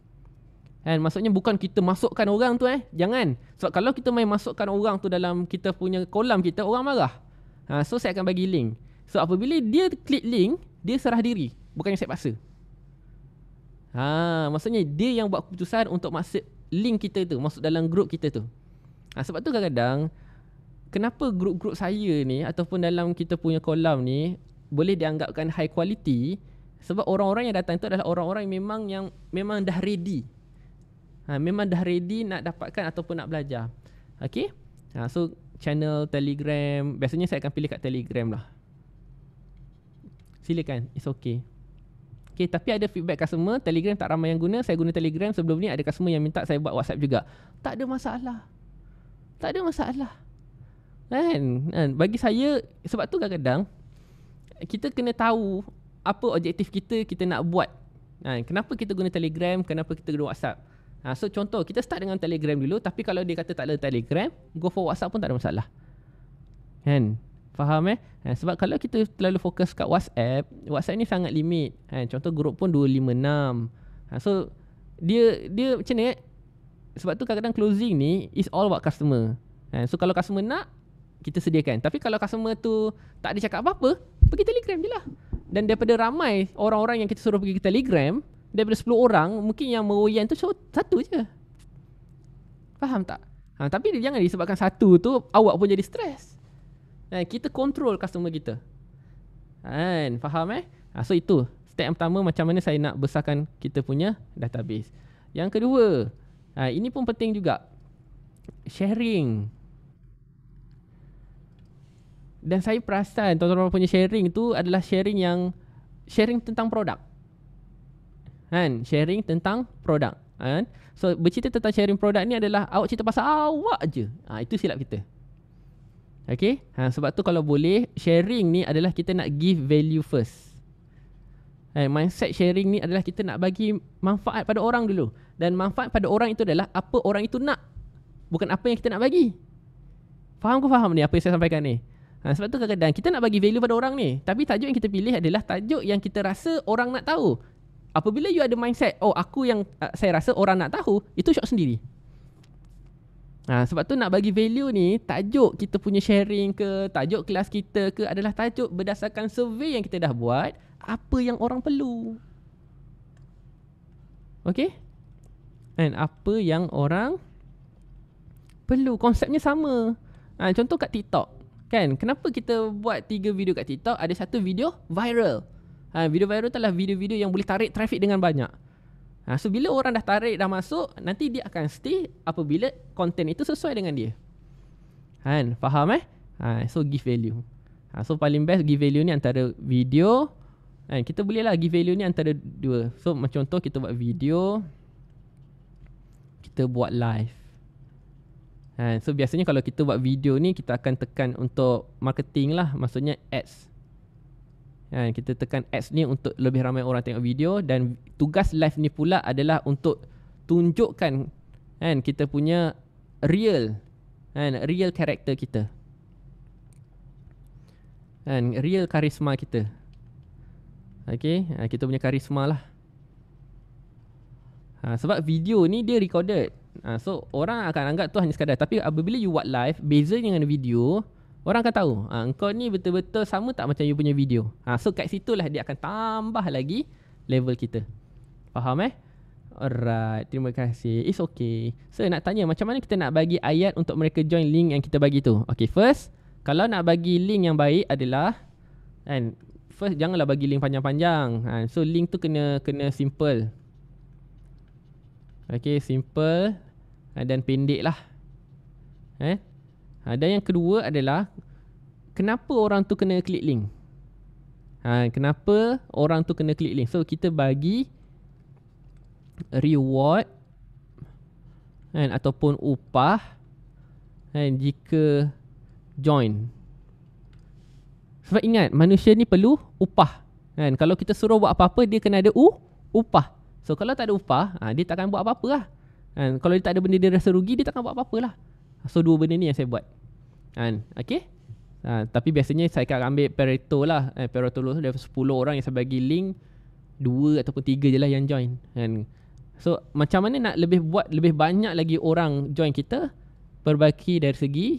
Maksudnya bukan kita masukkan orang tu Jangan. Sebab kalau kita main masukkan orang tu dalam kita punya kolam kita, orang marah. So saya akan bagi link. So apabila dia klik link, dia serah diri, bukannya saya paksa. Maksudnya dia yang buat keputusan untuk masuk link kita tu, masuk dalam grup kita tu. Sebab tu kadang-kadang kenapa grup-grup saya ni ataupun dalam kita punya kolam ni boleh dianggapkan high quality, sebab orang-orang yang datang tu adalah orang-orang yang memang dah ready. Memang dah ready nak dapatkan ataupun nak belajar. Okay. So channel Telegram, biasanya saya akan pilih kat Telegram lah. Silakan, it's okay. Okay, tapi ada feedback customer, Telegram tak ramai yang guna, saya guna Telegram. Sebelum ni ada customer yang minta saya buat WhatsApp juga. Tak ada masalah. Tak ada masalah. Bagi saya, sebab tu kadang-kadang kita kena tahu apa objektif kita nak buat. Kenapa kita guna Telegram, kenapa kita guna WhatsApp. So contoh, kita start dengan Telegram dulu, tapi kalau dia kata tak ada Telegram, go for WhatsApp pun tak ada masalah. Faham sebab kalau kita terlalu fokus kat WhatsApp ni sangat limit. Contoh grup pun 256. So dia macam ni sebab tu kadang-kadang closing ni is all about customer. So kalau customer nak, kita sediakan. Tapi kalau customer tu tak ada cakap apa-apa, pergi Telegram je lah. Dan daripada ramai orang-orang yang kita suruh pergi ke Telegram, daripada 10 orang, mungkin yang meroyan tu satu je. Faham tak? Tapi jangan disebabkan satu tu awak pun jadi stres. Kita control customer kita. Faham So itu step yang pertama, macam mana saya nak besarkan kita punya database. Yang kedua, ini pun penting juga, sharing. Dan saya perasan tuan-tuan punya sharing tu adalah sharing tentang produk. Sharing tentang produk. So bercerita tentang sharing produk ni adalah awak cerita pasal awak je. Itu silap kita. Okay. Sebab tu kalau boleh, sharing ni adalah kita nak give value first. Mindset sharing ni adalah kita nak bagi manfaat pada orang dulu. Dan manfaat pada orang itu adalah apa orang itu nak, bukan apa yang kita nak bagi. Faham ni apa yang saya sampaikan ni? Sebab tu kadang-kadang kita nak bagi value pada orang ni, tapi tajuk yang kita pilih adalah tajuk yang kita rasa orang nak tahu. Apabila you ada mindset, aku yang saya rasa orang nak tahu, itu syok sendiri. Sebab tu nak bagi value ni, tajuk kita punya sharing ke, tajuk kelas kita ke adalah tajuk berdasarkan survey yang kita dah buat, apa yang orang perlu. Okay? And apa yang orang perlu. Konsepnya sama. Contoh kat TikTok. Kan? Kenapa kita buat 3 video kat TikTok? Ada satu video viral. Video viral tu adalah video-video yang boleh tarik traffic dengan banyak. So bila orang dah tarik, dah masuk, nanti dia akan stay apabila konten itu sesuai dengan dia. Faham so give value. So paling best give value ni antara video. Kita boleh lah give value ni antara dua. So macam contoh kita buat video, kita buat live. So biasanya kalau kita buat video ni, kita akan tekan untuk marketing lah, maksudnya ads. Kita tekan ads ni untuk lebih ramai orang tengok video. Dan tugas live ni pula adalah untuk tunjukkan kita punya real karakter kita, real karisma kita. Okay, kita punya karisma lah. Sebab video ni dia recorded, so orang akan anggap tu hanya sekadar. Tapi apabila you buat live, beza dengan video, orang akan tahu kau ni betul-betul sama tak macam you punya video. So kat situlah dia akan tambah lagi level kita. Faham Alright, terima kasih. It's okay. So nak tanya, macam mana kita nak bagi ayat untuk mereka join link yang kita bagi tu? Okay, first, kalau nak bagi link yang baik adalah first, janganlah bagi link panjang-panjang. So link tu kena simple. Okay, simple dan pendek lah. Dan yang kedua adalah, kenapa orang tu kena klik link? Kenapa orang tu kena klik link? So kita bagi reward ataupun upah jika join. Sebab ingat, manusia ni perlu upah. Kalau kita suruh buat apa-apa, dia kena ada upah. So kalau tak ada upah, dia takkan buat apa-apa lah. Kalau dia tak ada benda dia rasa rugi, dia takkan buat apa-apa lah. So dua benda ni yang saya buat. Okay. Tapi biasanya saya akan ambil Pareto lah. Pareto tu dari 10 orang yang saya bagi link, 2 ataupun 3 je lah yang join. So macam mana nak buat lebih banyak lagi orang join kita? Perbaiki dari segi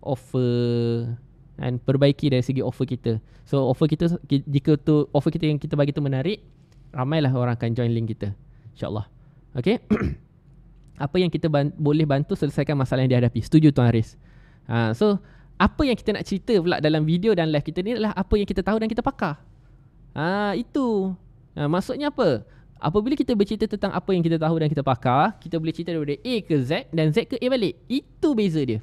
offer. Perbaiki dari segi offer kita. So offer kita, jika tu offer kita yang kita bagi tu menarik, ramailah orang akan join link kita, InsyaAllah. Okay. Apa yang kita boleh bantu selesaikan masalah yang dihadapi. Setuju Tuan Haris? So apa yang kita nak cerita pula dalam video dan live kita ni adalah apa yang kita tahu dan kita pakar. Itu. Maksudnya apa? Apabila kita bercerita tentang apa yang kita tahu dan kita pakar, kita boleh cerita daripada A ke Z dan Z ke A balik. Itu beza dia.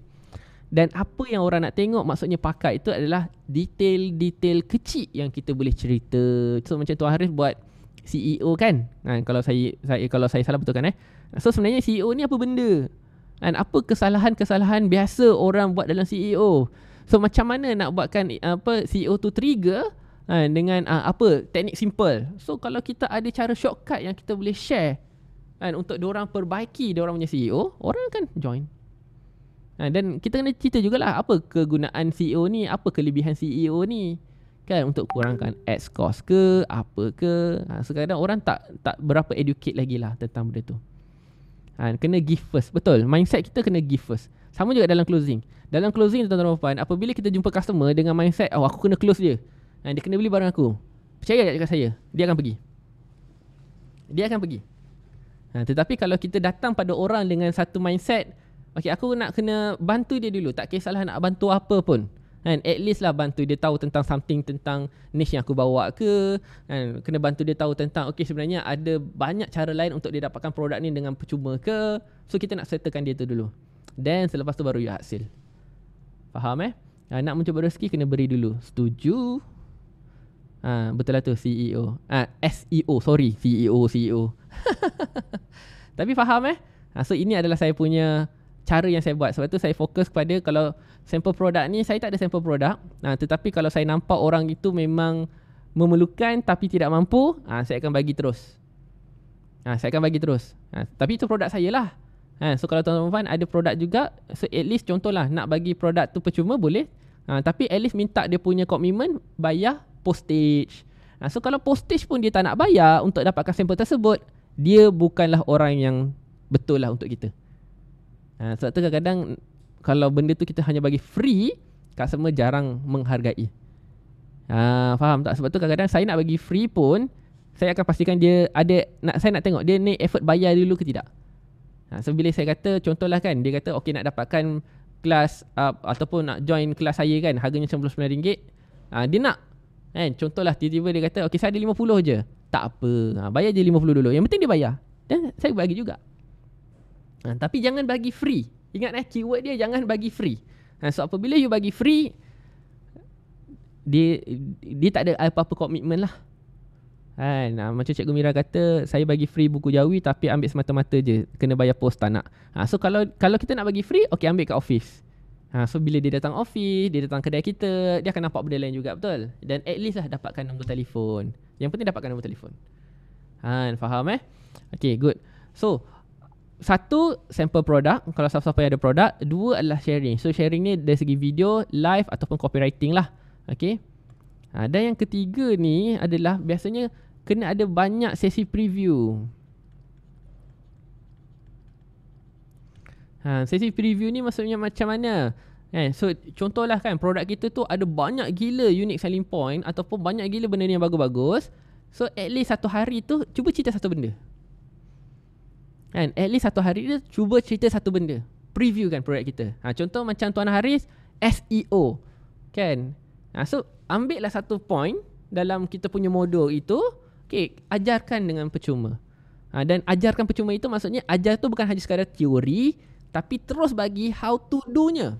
Dan apa yang orang nak tengok, maksudnya pakar itu adalah detail-detail kecil yang kita boleh cerita. So macam Tuan Haris buat CEO kan? Kalau saya salah betulkan So sebenarnya CEO ni apa benda? Apa kesalahan-kesalahan biasa orang buat dalam CEO? So macam mana nak buatkan CEO tu trigger dengan teknik simple. So kalau kita ada cara shortcut yang kita boleh share untuk diorang perbaiki diorang punya CEO, orang akan join. Dan kita kena cerita jugalah apa kegunaan CEO ni, apa kelebihan CEO ni. Kan, untuk kurangkan ads cost ke, apa ke. Sekadang orang tak berapa educate lagi lah tentang benda tu. Kena give first. Betul, mindset kita kena give first. Sama juga dalam closing. Dalam closing tuan-tuan dan puan, apabila kita jumpa customer dengan mindset, aku kena close dia, dia kena beli barang aku, percaya tak cakap saya, dia akan pergi. Tetapi kalau kita datang pada orang dengan satu mindset, okay, aku nak kena bantu dia dulu, tak kisahlah nak bantu apa pun, at least lah bantu dia tahu tentang something, tentang niche yang aku bawa ke, kena bantu dia tahu tentang okay, sebenarnya ada banyak cara lain untuk dia dapatkan produk ni dengan percuma ke. So kita nak settlekan dia tu dulu, dan selepas tu baru you hasil. Faham nak mencuba rezeki kena beri dulu. Setuju? Betul lah tu CEO. CEO. Tapi faham so ini adalah saya punya cara yang saya buat. Sebab tu saya fokus kepada, kalau sampel produk ni, saya tak ada sampel produk. Tetapi kalau saya nampak orang itu memang memerlukan tapi tidak mampu, saya akan bagi terus. Tapi itu produk saya lah. So kalau tuan-tuan ada produk juga, so at least contohlah nak bagi produk tu percuma boleh. Tapi at least minta dia punya komitmen bayar postage. So kalau postage pun dia tak nak bayar untuk dapatkan sampel tersebut, dia bukanlah orang yang betul lah untuk kita. Sebab tu kadang-kadang kalau benda tu kita hanya bagi free, customer jarang menghargai. Faham tak? Sebab tu kadang-kadang saya nak bagi free pun, saya akan pastikan dia ada, saya nak tengok dia ni effort bayar dulu ke tidak. So bila saya kata, contohlah kan, dia kata okay nak dapatkan kelas ataupun nak join kelas saya kan, harganya RM99, dia nak kan, contohlah tiba-tiba dia kata okay saya ada 50 je, tak apa, bayar je 50 dulu, yang penting dia bayar dan saya bagi juga. Tapi jangan bagi free. Ingat keyword dia jangan bagi free. So apabila you bagi free, dia tak ada apa-apa komitmen lah. Macam Cikgu Mira kata, saya bagi free buku Jawi tapi ambil semata-mata je, kena bayar pos tak nak. So kalau kita nak bagi free, okay ambil kat office. So bila dia datang office, dia datang kedai kita, dia akan nampak benda lain juga, betul? Dan at least lah dapatkan nombor telefon. Yang penting dapatkan nombor telefon. Faham Okay, good. So satu, sampel produk, kalau siapa-siapa yang ada produk. Dua adalah sharing. So sharing ni dari segi video, live ataupun copywriting lah. Okay. Dan yang ketiga ni adalah biasanya kena ada banyak sesi preview. Sesi preview ni maksudnya macam mana? So contohlah kan, produk kita tu ada banyak gila unique selling point ataupun banyak gila benda ni yang bagus-bagus. So at least satu hari tu cuba cerita satu benda. At least satu hari tu cuba cerita satu benda. Preview kan produk kita. Contoh macam Tuan Haris, SEO kan. So ambil lah satu point dalam kita punya modul itu. Okay, ajarkan dengan percuma. Dan ajarkan percuma itu maksudnya ajar tu bukan hanya sekadar teori, tapi terus bagi how to do-nya.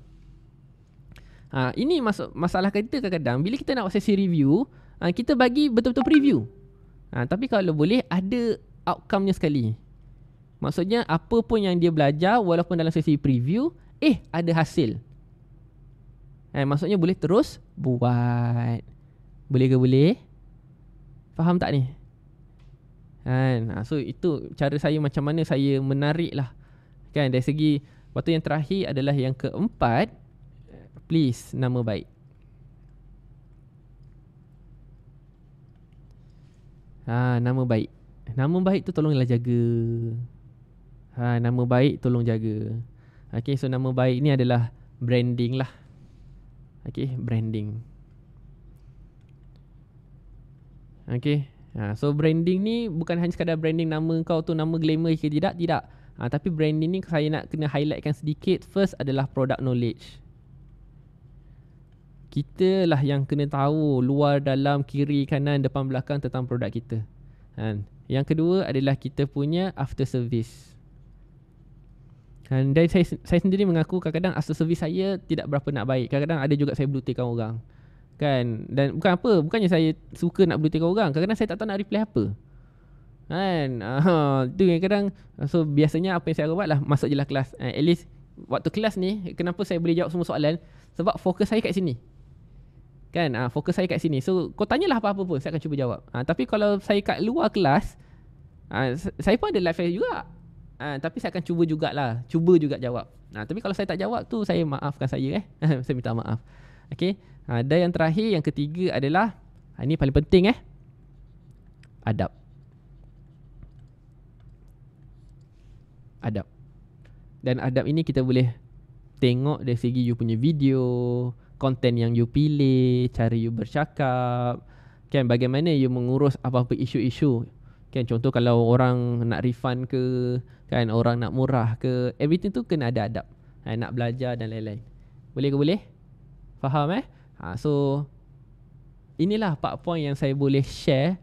Ini masalah kita kadang-kadang bila kita nak buat sesi review, kita bagi betul-betul preview. Tapi kalau boleh ada outcome-nya sekali. Maksudnya apa pun yang dia belajar walaupun dalam sesi preview, ada hasil. Maksudnya boleh terus buat. Boleh ke boleh? Faham tak ni? So itu cara saya macam mana saya menarik lah. Kan dari segi. Lepas tu yang terakhir adalah yang keempat. Please, nama baik. Nama baik. Nama baik tu tolonglah jaga. Nama baik tolong jaga. Okay, so nama baik ni adalah branding lah. Okay, branding. Okay, so branding ni bukan hanya sekadar branding nama kau tu nama glamour ke tidak. Tapi branding ni saya nak kena highlightkan sedikit. First adalah product knowledge. Kita lah yang kena tahu luar, dalam, kiri, kanan, depan, belakang tentang produk kita. Yang kedua adalah kita punya after service. Dan saya sendiri mengaku kadang-kadang after service saya tidak berapa nak baik. Kadang-kadang ada juga saya blue tickkan orang. Kan? Dan bukannya saya suka nak blue tickkan orang. Kadang-kadang saya tak tahu nak reply apa. Tu kadang-kadang. So biasanya apa yang saya buat lah, masuk je lah kelas. At least waktu kelas ni, kenapa saya boleh jawab semua soalan? Sebab fokus saya kat sini. Kan? Fokus saya kat sini. So kau tanyalah apa-apa pun, saya akan cuba jawab. Tapi kalau saya kat luar kelas, saya pun ada live saya juga. Tapi saya akan cuba juga jawab. Tapi kalau saya tak jawab tu, saya maafkan saya saya minta maaf. Okay. Dan yang terakhir, yang ketiga adalah ini paling penting adab. Adab. Dan adab ini kita boleh tengok dari segi you punya video, konten yang you pilih, cara you bercakap, kan, bagaimana you mengurus apa-apa isu-isu. Kan, contoh kalau orang nak refund ke, kan, orang nak murah ke, everything tu kena ada adab. Nak belajar dan lain-lain. Boleh ke boleh? Faham So inilah 4 point yang saya boleh share,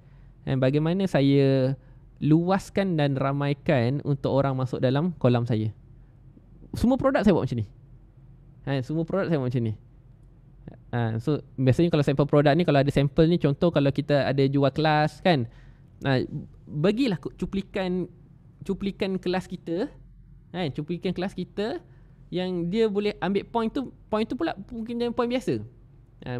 dan bagaimana saya luaskan dan ramaikan untuk orang masuk dalam kolam saya. Semua produk saya buat macam ni. Semua produk saya buat macam ni. So biasanya kalau sampel produk ni, kalau ada sampel ni, contoh kalau kita ada jual kelas kan, bagilah cuplikan kelas kita, cuplikan kelas kita yang dia boleh ambil point tu pula mungkin dia point biasa,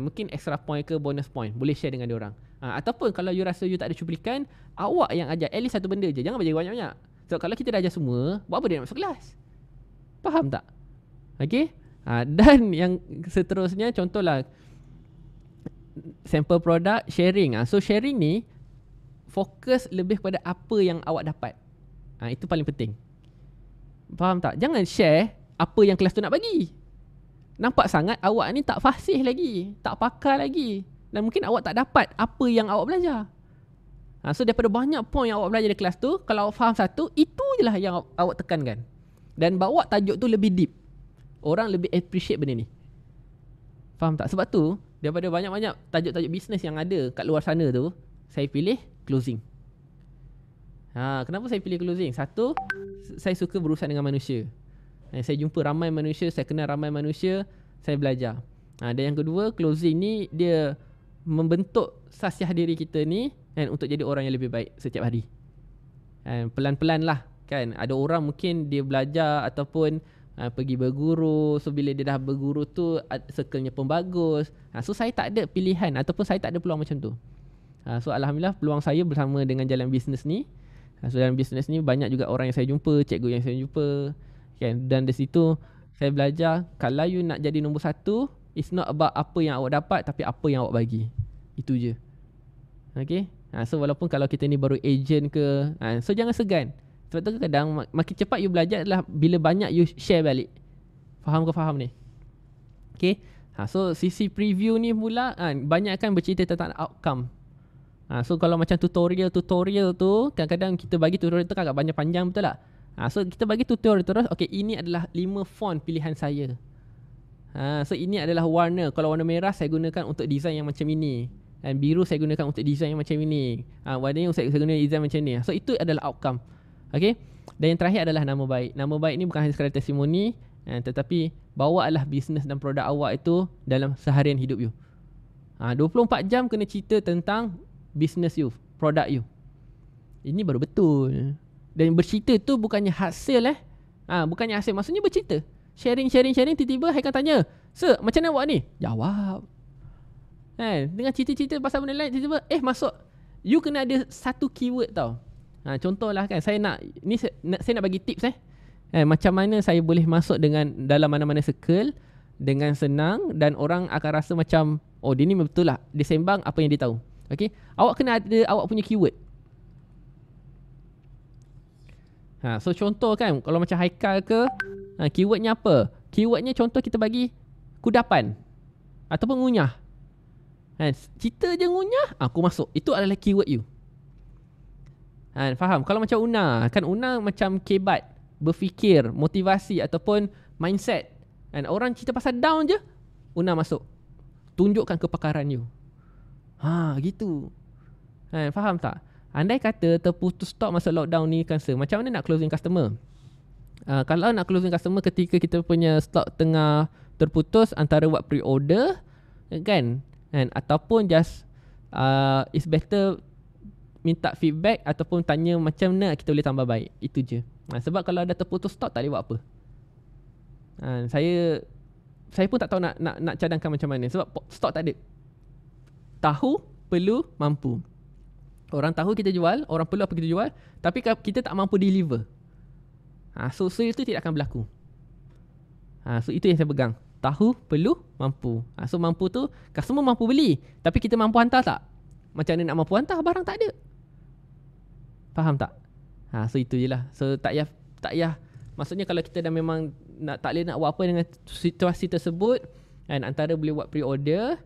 mungkin extra point ke bonus point, boleh share dengan dia orang. Ataupun kalau you rasa you tak ada cuplikan, awak yang ajar at least satu benda je, jangan bagi banyak-banyak. So kalau kita dah ajar semua, buat apa dia nak masuk kelas? Faham tak? Okay. Dan yang seterusnya, contohlah sampel produk, sharing. So sharing ni fokus lebih kepada apa yang awak dapat. Itu paling penting. Faham tak? Jangan share apa yang kelas tu nak bagi. Nampak sangat awak ni tak fasih lagi, tak pakar lagi, dan mungkin awak tak dapat apa yang awak belajar. So daripada banyak point yang awak belajar di kelas tu, kalau awak faham satu, itu je lah yang awak tekankan. Dan bawa tajuk tu lebih deep. Orang lebih appreciate benda ni. Faham tak? Sebab tu, daripada banyak-banyak tajuk-tajuk bisnes yang ada kat luar sana tu, saya pilih closing. Kenapa saya pilih closing? Satu, saya suka berurusan dengan manusia. Saya jumpa ramai manusia, saya kenal ramai manusia, saya belajar. Dan yang kedua, closing ni dia membentuk sasiah diri kita ni untuk jadi orang yang lebih baik setiap hari. Pelan-pelan lah kan. Ada orang mungkin dia belajar ataupun pergi berguru. So bila dia dah berguru tu, circle-nya pun bagus. So saya tak ada pilihan ataupun saya tak ada peluang macam tu. So alhamdulillah peluang saya bersama dengan jalan bisnes ni. So dalam bisnes ni banyak juga orang yang saya jumpa, cikgu yang saya jumpa kan. Dan dari situ saya belajar, kalau you nak jadi nombor satu, it's not about apa yang awak dapat, tapi apa yang awak bagi. Itu je. Okay. So walaupun kalau kita ni baru agent ke, so jangan segan. Sebab tu kadang makin cepat you belajar adalah bila banyak you share balik. Faham ke faham ni? Okay. So sisi preview ni pula banyak kan bercerita tentang outcome. So kalau macam tutorial tu, kadang-kadang kita bagi tutorial tu kan agak banyak panjang, betul tak? So kita bagi tutorial terus. Okay, ini adalah 5 font pilihan saya. So ini adalah warna. Kalau warna merah saya gunakan untuk design yang macam ini, dan biru saya gunakan untuk design yang macam ini, warna yang saya guna design macam ni. So itu adalah outcome. Okay. Dan yang terakhir adalah nama baik. Nama baik ni bukan hanya sekadar testimoni, tetapi bawalah bisnes dan produk awak itu dalam seharian hidup you. 24 jam kena cerita tentang bisnes you, produk you. Ini baru betul. Dan bercerita tu bukannya hasil bukannya hasil, maksudnya bercerita. Sharing tiba-tiba Haikal tanya, "Sir, macam mana awak ni?" Jawab. Dengan cerita-cerita pasal benda lain, tiba-tiba masuk. You kena ada satu keyword tau. Contohlah kan, saya nak bagi tips macam mana saya boleh masuk dengan dalam mana-mana circle dengan senang, dan orang akan rasa macam, oh dia ni betul lah, dia sembang apa yang dia tahu. Okay, awak kena ada awak punya keyword. So contoh kan, kalau macam Haikal ke, keywordnya apa? Keywordnya contoh kita bagi kudapan ataupun ngunyah. Cerita je ngunyah, aku masuk. Itu adalah keyword you. Faham? Kalau macam Una, kan Una macam kebat, berfikir, motivasi ataupun mindset. Orang cerita pasal down je, Una masuk. Tunjukkan kepakaran you. Gitu. Faham tak? Andai kata terputus stok masa lockdown ni kan, macam mana nak closing customer? Kalau nak closing customer ketika kita punya stok tengah terputus, antara buat pre-order kan, ataupun just it's better minta feedback ataupun tanya macam mana kita boleh tambah baik. Itu je. Sebab kalau dah terputus stok tak boleh buat apa. Saya pun tak tahu nak cadangkan macam mana sebab stok tak ada. Tahu, perlu, mampu. Orang tahu kita jual, orang perlu apa kita jual, tapi kita tak mampu deliver. So itu tidak akan berlaku. So itu yang saya pegang. Tahu, perlu, mampu. So mampu tu, customer mampu beli, tapi kita mampu hantar tak? Macam mana nak mampu hantar, barang tak ada. Faham tak? So itu je lah. So tak payah. Maksudnya kalau kita dah memang tak boleh nak buat apa dengan situasi tersebut, antara boleh buat pre-order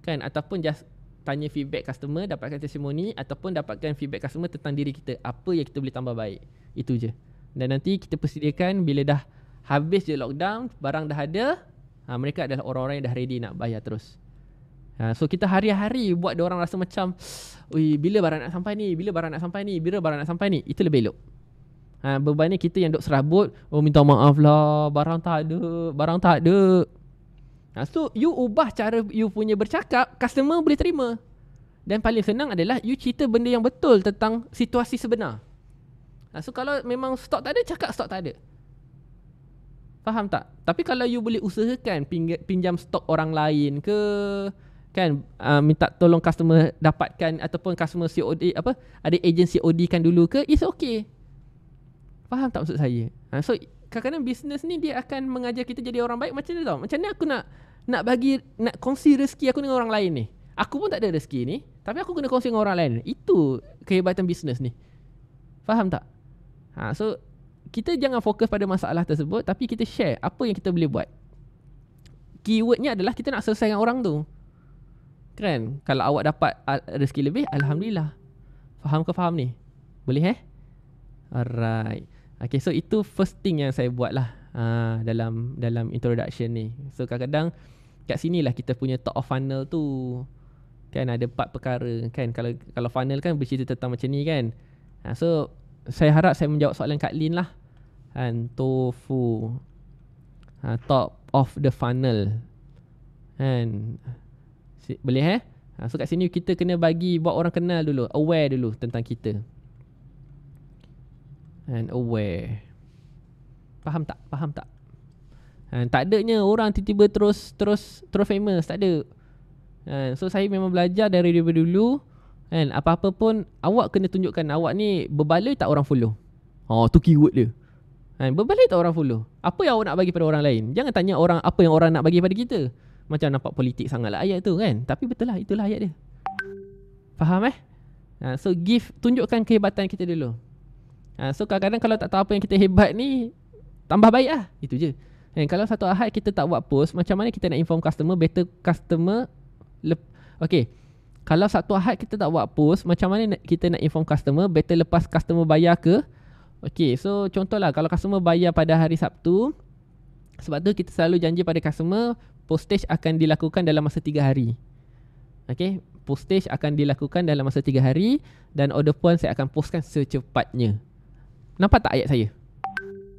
kan, ataupun just tanya feedback customer, dapatkan testimoni, ataupun dapatkan feedback customer tentang diri kita, apa yang kita boleh tambah baik. Itu je. Dan nanti kita persediakan bila dah habis je lockdown, barang dah ada, mereka adalah orang-orang yang dah ready nak bayar terus. So kita hari-hari buat dia orang rasa macam, bila barang nak sampai ni, bila barang nak sampai ni, itu lebih elok. Bebannya kita yang duk serabut, minta maaf lah, barang tak ada. So you ubah cara you punya bercakap, customer boleh terima. Dan paling senang adalah you cerita benda yang betul tentang situasi sebenar. So kalau memang stok tak ada, cakap stok tak ada. Faham tak? Tapi kalau you boleh usahakan pinjam stok orang lain ke, kan, minta tolong customer dapatkan, ataupun customer COD ada agent COD kan dulu ke, it's okay. Faham tak maksud saya? So kadang-kadang bisnes ni dia akan mengajar kita jadi orang baik macam ni tau. Macam ni aku nak kongsi rezeki aku dengan orang lain ni. Aku pun tak ada rezeki ni, tapi aku kena kongsi dengan orang lain. Itu kehebatan bisnes ni. Faham tak? So kita jangan fokus pada masalah tersebut, tapi kita share apa yang kita boleh buat. Keywordnya adalah kita nak selesaikan orang tu. Kan? Kalau awak dapat rezeki lebih, alhamdulillah. Faham ke faham ni? Boleh Alright. Okay, so itu first thing yang saya buat lah dalam introduction ni. So kadang-kadang kat sini lah kita punya top of funnel tu. Kan ada 4 perkara kan. Kalau funnel kan bercerita tentang macam ni kan. So saya harap saya menjawab soalan Kak Lin lah. Tofu. Top of the funnel. Kan. Boleh so kat sini kita kena bagi buat orang kenal dulu, aware dulu tentang kita. And aware. Faham tak? Tak adanya orang tiba-tiba terus famous, tak ada. So saya memang belajar dari dulu. And apa-apa pun awak kena tunjukkan awak ni berbaloi tak orang follow. Tu keyword dia. Berbaloi tak orang follow. Apa yang awak nak bagi pada orang lain? Jangan tanya orang apa yang orang nak bagi pada kita. Macam nampak politik sangatlah ayat tu kan. Tapi betul lah, itulah ayat dia. Faham So tunjukkan kehebatan kita dulu. So kadang-kadang kalau tak tahu apa yang kita hebat ni, tambah baik lah. Itu je. Kalau satu ahad kita tak buat post, macam mana kita nak inform customer, better customer okay. Kalau satu ahad kita tak buat post, macam mana kita nak inform customer, better lepas customer bayar ke? Okay, so contohlah kalau customer bayar pada hari Sabtu, sebab tu kita selalu janji pada customer, postage akan dilakukan dalam masa 3 hari. Okay, postage akan dilakukan dalam masa 3 hari dan order puan saya akan postkan secepatnya. Nampak tak ayat saya?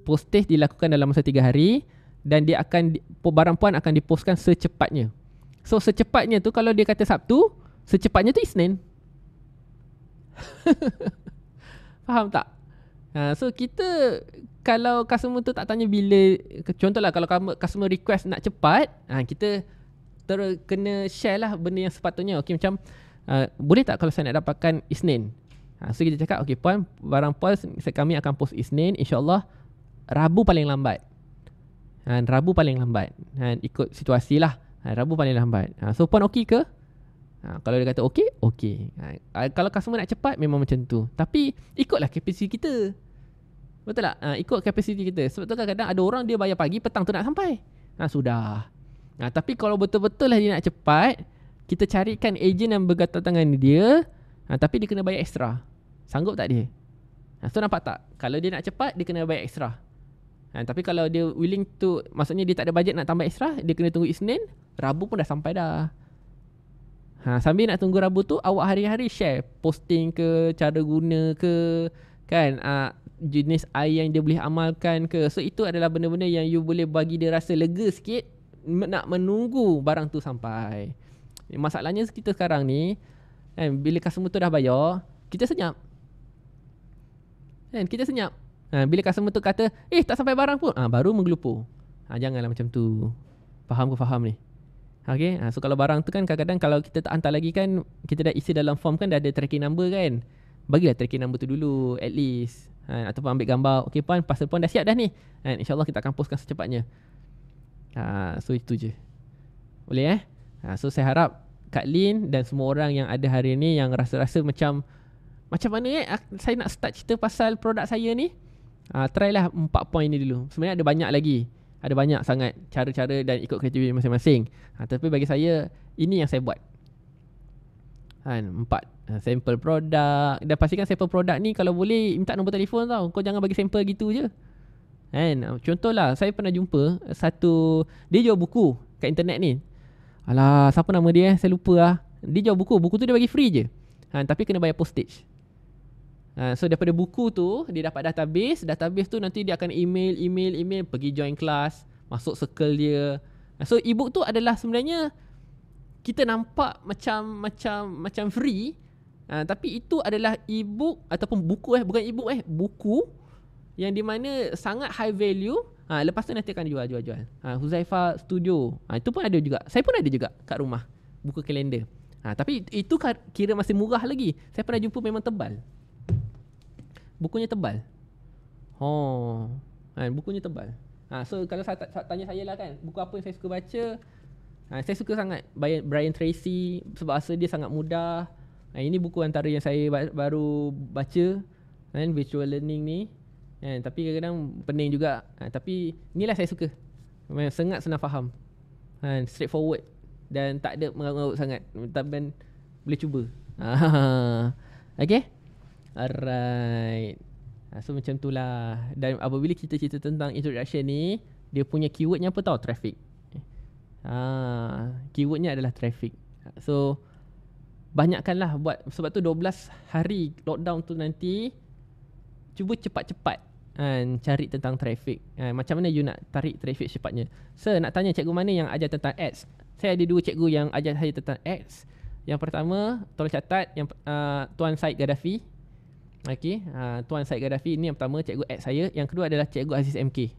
Postage dilakukan dalam masa 3 hari dan barang puan akan dipostkan secepatnya. So secepatnya tu kalau dia kata Sabtu, secepatnya tu Isnin. Faham tak? So kita, kalau customer tu tak tanya bila, contohlah kalau customer request nak cepat, kita kena share lah benda yang sepatutnya. Okay, macam boleh tak kalau saya nak dapatkan Isnin? So kita cakap, okay puan, barang puan kami akan post Isnin, insyaAllah Rabu paling lambat. Rabu paling lambat. Ikut situasi lah. Rabu paling lambat. So puan okey ke? Kalau dia kata okey. Kalau customer nak cepat memang macam tu. Tapi ikutlah kapasiti kita. Betul tak? Ikut kapasiti kita. Sebab tu kadang-kadang ada orang dia bayar pagi, petang tu nak sampai. Sudah. Tapi kalau betul-betul lah dia nak cepat, kita carikan ejen yang bergantung dengan dia, tapi dia kena bayar ekstra. Sanggup tak dia? So nampak tak? Kalau dia nak cepat, dia kena bayar ekstra. Tapi kalau dia willing to, maksudnya dia tak ada bajet nak tambah ekstra, dia kena tunggu Isnin, Rabu pun dah sampai dah. Sambil nak tunggu Rabu tu, awak hari-hari share posting ke, cara guna ke, kan, jenis air yang dia boleh amalkan ke. So itu adalah benda-benda yang you boleh bagi dia rasa lega sikit nak menunggu barang tu sampai. Masalahnya kita sekarang ni, bila customer tu dah bayar, kita senyap. Kita senyap. Bila customer tu kata, tak sampai barang pun, baru menggelupur. Janganlah macam tu. Faham ke faham ni? Okay, so kalau barang tu kan kadang-kadang kalau kita tak hantar lagi kan, kita dah isi dalam form kan dah ada tracking number kan. Bagilah tracking number tu dulu at least. Ataupun ambil gambar, okay puan, parcel puan dah siap dah ni. InsyaAllah kita akan postkan secepatnya. So itu je. Boleh so saya harap Kak Lin dan semua orang yang ada hari ni yang rasa-rasa macam mana saya nak start cerita pasal produk saya ni, try lah 4 point ni dulu. Sebenarnya ada banyak lagi. Ada banyak sangat cara-cara dan ikut kreativiti masing-masing. Tapi bagi saya, ini yang saya buat. 4 sampel produk. Dan pastikan sampel produk ni kalau boleh minta nombor telefon tau. Kau jangan bagi sampel gitu je. Contohlah, saya pernah jumpa satu, dia jual buku kat internet ni. Alah, siapa nama dia? Saya lupa lah. Dia jual buku. Buku tu dia bagi free je. Tapi kena bayar postage. So daripada buku tu dia dapat database. Database tu nanti dia akan email, pergi join kelas, masuk circle dia. So ebook tu adalah sebenarnya kita nampak macam free, tapi itu adalah ebook ataupun buku bukan ebook buku yang di mana sangat high value. Lepas tu nanti akan jual. Huzaifah Studio. Itu pun ada juga. Saya pun ada juga kat rumah buku kalender. Tapi itu kira masih murah lagi. Saya pernah jumpa memang tebal. Bukunya tebal. Bukunya tebal. So kalau tanya saya lah kan, buku apa yang saya suka baca, saya suka sangat Brian Tracy sebab rasa dia sangat mudah. Ini buku antara yang saya baru baca, visual learning ni. Tapi kadang-kadang pening juga. Tapi inilah saya suka. Memang sangat senang faham. Straightforward. Dan tak ada mengarut-ngarut sangat. Tapi boleh cuba. Okay. Alright. So macam tu lah. Dan apabila kita cerita tentang introduction ni, dia punya keywordnya apa tau? Traffic. Keywordnya adalah traffic. So banyakkanlah buat. Sebab tu 12 hari lockdown tu nanti, cuba cepat-cepat cari tentang traffic. Macam mana you nak tarik traffic cepatnya? Sir, nak tanya cikgu mana yang ajar tentang ads? Saya ada 2 cikgu yang ajar saya tentang ads. Yang pertama, tolong catat, yang Tuan Syed Gaddafi. Okay, Tuan Syed Gaddafi ni yang pertama, cikgu ads saya. Yang kedua adalah cikgu Aziz MK.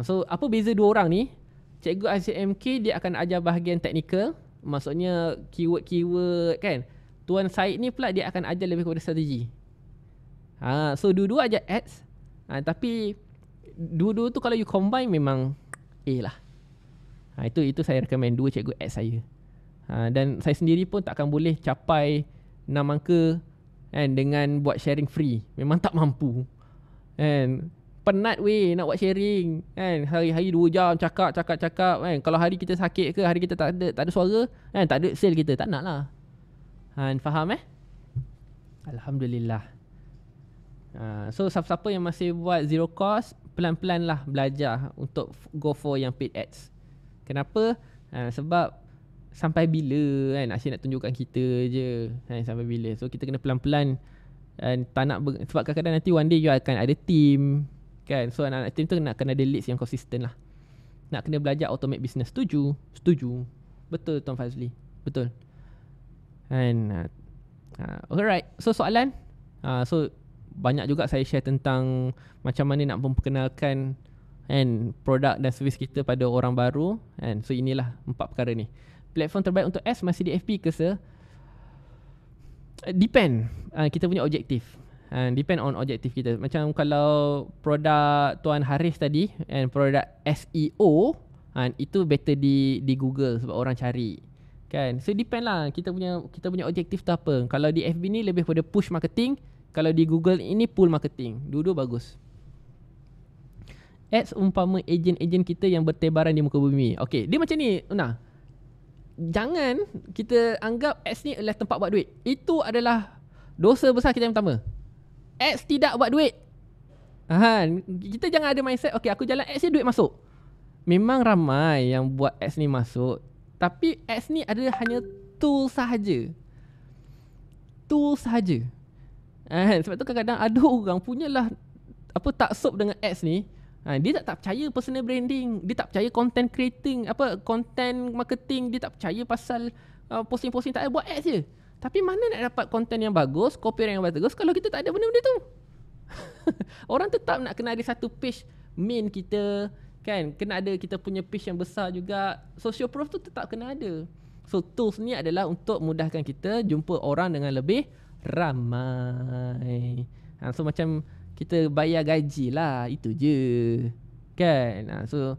So apa beza 2 orang ni? Cikgu Aziz MK dia akan ajar bahagian teknikal, maksudnya keyword-keyword kan. Tuan Syed ni pula dia akan ajar lebih kepada strategi. So dua-dua ajar ads. Tapi dua-dua tu kalau you combine memang A lah. Itu saya recommend 2 cikgu ads saya. Dan saya sendiri pun takkan boleh capai 6 angka dengan buat sharing free. Memang tak mampu. Penat weh nak buat sharing hari-hari 2 jam cakap Kalau hari kita sakit ke, hari kita tak ada suara tak ada sale, kita tak nak lah. Faham Alhamdulillah. So siapa-siapa yang masih buat zero cost, pelan-pelan lah belajar untuk go for yang paid ads. Kenapa? Sebab sampai bila asyik nak tunjukkan kita je sampai bila. So kita kena pelan-pelan. Tak nak sebab kadang-kadang nanti one day you akan ada team kan. So anak-anak team tu nak kena ada leads yang konsisten lah. Nak kena belajar automate business. Setuju. Betul Tuan Fazli. Betul. Alright. So soalan. So banyak juga saya share tentang macam mana nak memperkenalkan produk dan servis kita pada orang baru. So inilah 4 perkara ni. Platform terbaik untuk ads masih di FB ke sir? Depend. Kita punya objektif. Depend on objektif kita. Macam kalau produk Tuan Haris tadi produk SEO, itu better di Google sebab orang cari. Kan? So depend lah kita punya objektif tu apa. Kalau di FB ni lebih pada push marketing, kalau di Google ini pull marketing. Dua-dua bagus. Ads umpama ejen-ejen kita yang bertebaran di muka bumi. Okay, dia macam ni. Jangan kita anggap ads ni adalah tempat buat duit. Itu adalah dosa besar kita yang pertama. Ads tidak buat duit. Kita jangan ada mindset, okay aku jalan ads ni duit masuk. Memang ramai yang buat ads ni masuk, tapi ads ni adalah hanya tool sahaja. Sebab tu kadang-kadang ada orang punyalah taksub dengan ads ni. Dia tak percaya personal branding, dia tak percaya content creating, content marketing, dia tak percaya pasal posting-posting, tak ada, buat ads je. Tapi mana nak dapat content yang bagus, copyright yang bagus kalau kita tak ada benda-benda tu? Orang tetap nak kena ada satu page main kita kan, kena ada kita punya page yang besar juga. Social proof tu tetap kena ada. So tools ni adalah untuk mudahkan kita jumpa orang dengan lebih ramai. So macam kita bayar gaji lah, itu je kan. So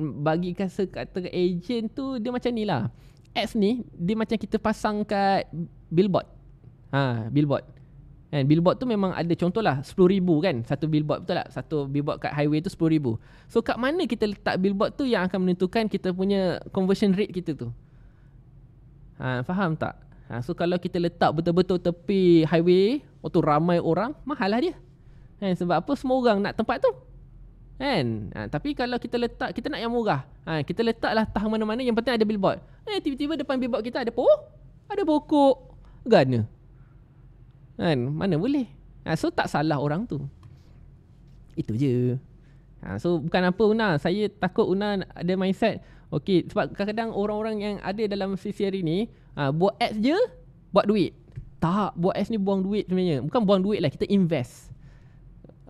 bagi kata agent tu dia macam ni lah. Ads ni dia macam kita pasang kat billboard. Billboard. Billboard tu memang ada contohlah 10,000 kan. Satu billboard, betul tak? Satu billboard kat highway tu 10,000. So kat mana kita letak billboard tu yang akan menentukan kita punya conversion rate kita tu. Faham tak? So kalau kita letak betul-betul tepi highway, tu ramai orang, mahal lah dia. Sebab apa? Semua orang nak tempat tu. Tapi kalau kita letak, kita nak yang murah. Kita letaklah tahan mana-mana, yang penting ada billboard. Tiba-tiba depan billboard kita ada pokok. Gana. Mana boleh. So tak salah orang tu. Itu je. So bukan apa Una, saya takut Una ada mindset, okay, sebab kadang-kadang orang-orang yang ada dalam sesi hari ni buat ads je, buat duit. Tak, buat ads ni buang duit sebenarnya. Bukan buang duit lah, kita invest.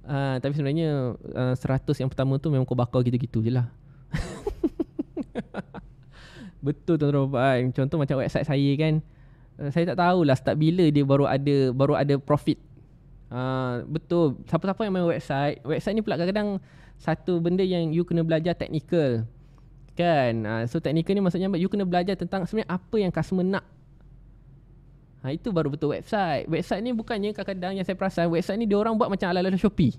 Tapi sebenarnya 100 yang pertama tu memang kau bakar gitu-gitu je lah. Betul tuan-tuan. Contoh macam website saya kan, saya tak tahulah start bila dia baru ada profit. Betul. Siapa-siapa yang main website ni pula kadang-kadang satu benda yang you kena belajar technical. Kan? So technical ni maksudnya you kena belajar tentang sebenarnya apa yang customer nak. Itu baru betul website. Website ni bukannya kadang-kadang yang saya perasan, website ni dia orang buat macam ala-ala Shopee.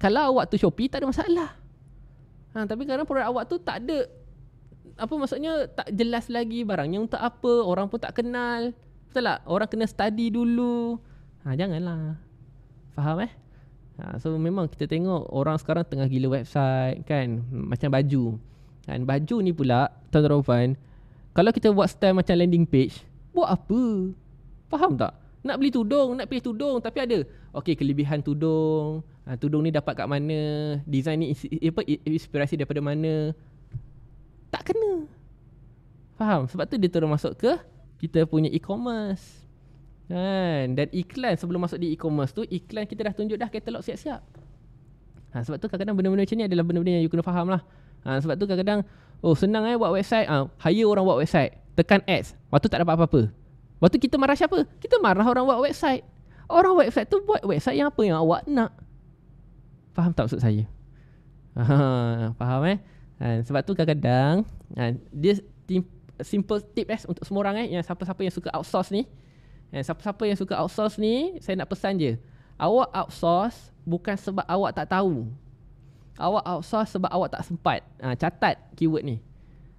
Kalau awak tu Shopee tak ada masalah. Tapi kadang produk awak tu tak ada, apa maksudnya, tak jelas lagi barangnya untuk apa, orang pun tak kenal. Betul tak? Orang kena study dulu. Janganlah. Faham So memang kita tengok orang sekarang tengah gila website kan, macam baju kan. Baju ni pula Tuan Rovan, kalau kita buat style macam landing page, buat apa? Faham tak? Nak beli tudung, nak pilih tudung, tapi ada okey, kelebihan tudung, tudung ni dapat kat mana, design ni inspirasi daripada mana. Tak kena. Faham? Sebab tu dia terus masuk ke kita punya e-commerce kan. Dan iklan, sebelum masuk di e-commerce tu, iklan kita dah tunjuk dah katalog siap-siap. Sebab tu kadang-kadang benda-benda macam ni adalah benda-benda yang you kena faham lah. Sebab tu kadang-kadang senang buat website, hire orang buat website, tekan ads, waktu tak dapat apa-apa. Waktu kita marah siapa? Kita marah orang buat website. Orang website tu buat website yang apa yang awak nak. Faham tak maksud saya? Faham sebab tu kadang-kadang dia simple tip untuk semua orang yang siapa-siapa yang suka outsource ni. Siapa-siapa yang suka outsource ni, saya nak pesan je. Awak outsource bukan sebab awak tak tahu. Awak outsource sebab awak tak sempat. Catat keyword ni.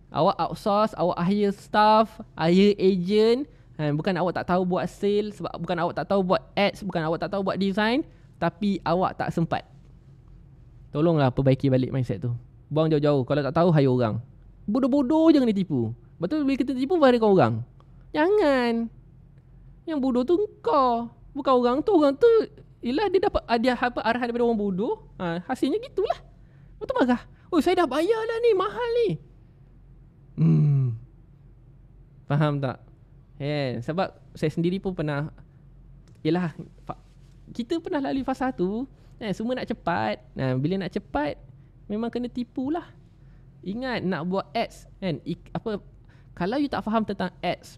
Awak outsource, awak hire staff, hire agent, bukan awak tak tahu buat sale, sebab bukan awak tak tahu buat ads, bukan awak tak tahu buat design, tapi awak tak sempat. Tolonglah perbaiki balik mindset tu. Buang jauh-jauh. Kalau tak tahu, hire orang. Bodoh-bodoh jangan ditipu. Betul, bila kita tipu, hire orang. Jangan. Yang bodoh tu kau, bukan orang tu. Orang tu ialah dia dapat arahan daripada orang bodoh. Hasilnya gitulah. Betul marah. Saya dah bayar lah ni, mahal ni. Faham tak? Sebab saya sendiri pun pernah, ialah kita pernah lalui fasa tu. Semua nak cepat. Bila nak cepat, memang kena tipu lah. Ingat nak buat ads kalau you tak faham tentang ads,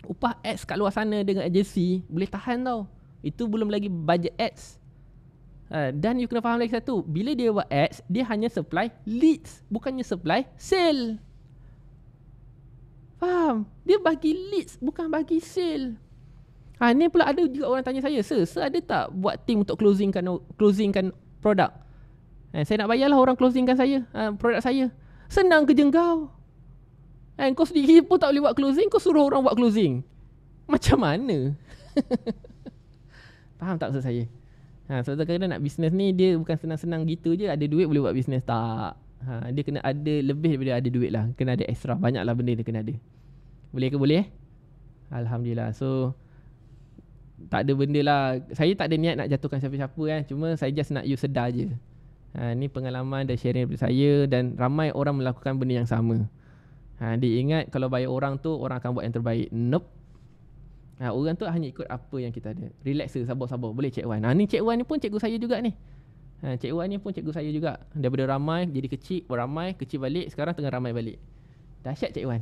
upah ads kat luar sana dengan agensi boleh tahan tau. Itu belum lagi budget ads. Dan you kena faham lagi satu, bila dia buat ads, dia hanya supply leads, bukannya supply sale. Faham? Dia bagi leads, bukan bagi sale. Ni pula ada juga orang tanya saya, Sir ada tak buat team untuk closingkan produk? Saya nak bayarlah orang closingkan saya, produk saya. Senang kerja kau. Kau sendiri pun tak boleh buat closing, kau suruh orang buat closing. Macam mana? Faham tak maksud saya? Sebab tu kadang-kadang nak bisnes ni, dia bukan senang-senang gitu je, ada duit boleh buat bisnes. Tak. Dia kena ada lebih daripada ada duit lah. Kena ada extra, banyaklah benda dia kena ada. Boleh ke boleh? Alhamdulillah. So tak ada benda lah. Saya tak ada niat nak jatuhkan siapa-siapa Cuma saya just nak you sedar je. Ni pengalaman dan sharing daripada saya, dan ramai orang melakukan benda yang sama. Dia ingat kalau bayar orang tu, orang akan buat yang terbaik. Nope. Orang tu hanya ikut apa yang kita ada. Relax je, sabar-sabar. Boleh Cik Wan. Ni Cik Wan ni pun cikgu saya juga ni. Cik Wan ni pun cikgu saya juga. Daripada ramai jadi kecil, ramai, kecil balik, sekarang tengah ramai balik. Dahsyat Cik Wan.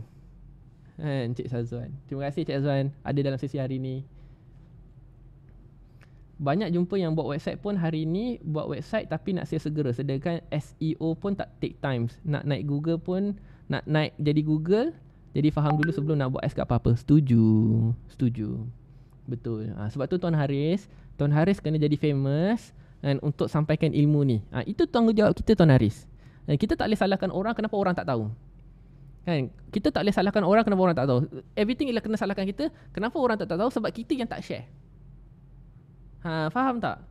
Cik Sazwan. Terima kasih Cik Sazwan ada dalam sesi hari ni. Banyak jumpa yang buat website pun hari ni buat website tapi nak sale segera, sedangkan SEO pun tak take times. Nak naik Google pun, nak naik jadi Google, jadi faham dulu sebelum nak buat kat apa-apa. Setuju. Betul. Sebab tu Tuan Haris kena jadi famous untuk sampaikan ilmu ni. Itu tanggungjawab kita Tuan Haris. Kita tak boleh salahkan orang kenapa orang tak tahu. Kita tak boleh salahkan orang kenapa orang tak tahu. Everything ialah kena salahkan kita kenapa orang tak tahu, sebab kita yang tak share. Faham tak?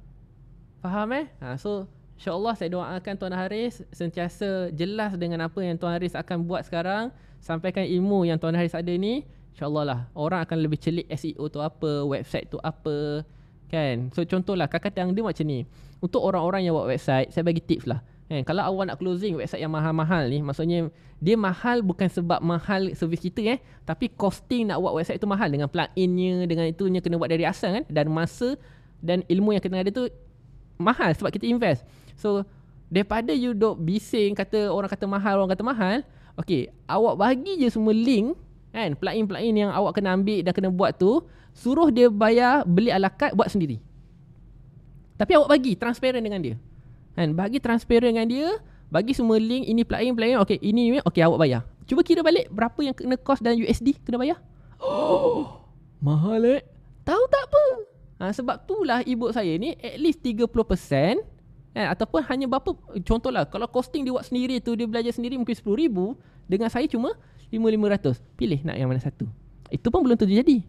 Faham So insyaAllah saya doakan Tuan Haris sentiasa jelas dengan apa yang Tuan Haris akan buat sekarang. Sampaikan ilmu yang Tuan Haris ada ni, InsyaAllah lah orang akan lebih celik SEO tu apa, website tu apa, kan. So contohlah kadang-kadang dia macam ni. Untuk orang-orang yang buat website, saya bagi tips lah. Kalau awak nak closing website yang mahal-mahal ni, maksudnya dia mahal bukan sebab mahal servis kita tapi costing nak buat website tu mahal, dengan plugin-nya, dengan itunya kena buat dari asal kan, dan masa dan ilmu yang kena ada tu mahal sebab kita invest. So daripada you duk bising orang kata mahal, okey, awak bagi je semua link kan, plugin-plugin yang awak kena ambil dan kena buat tu, suruh dia bayar, beli ala carte, buat sendiri. Tapi awak bagi transparent dengan dia. Bagi transparent dengan dia, bagi semua link, ini plugin, okey, ini okey, awak bayar. Cuba kira balik berapa yang kena cost dan USD kena bayar. Mahal Tahu tak apa. Sebab itulah ibu saya ni at least 30%, ataupun hanya berapa, contohlah kalau costing dia buat sendiri tu, dia belajar sendiri mungkin 10,000, dengan saya cuma 5,500. Pilih nak yang mana satu. Itu pun belum tentu jadi.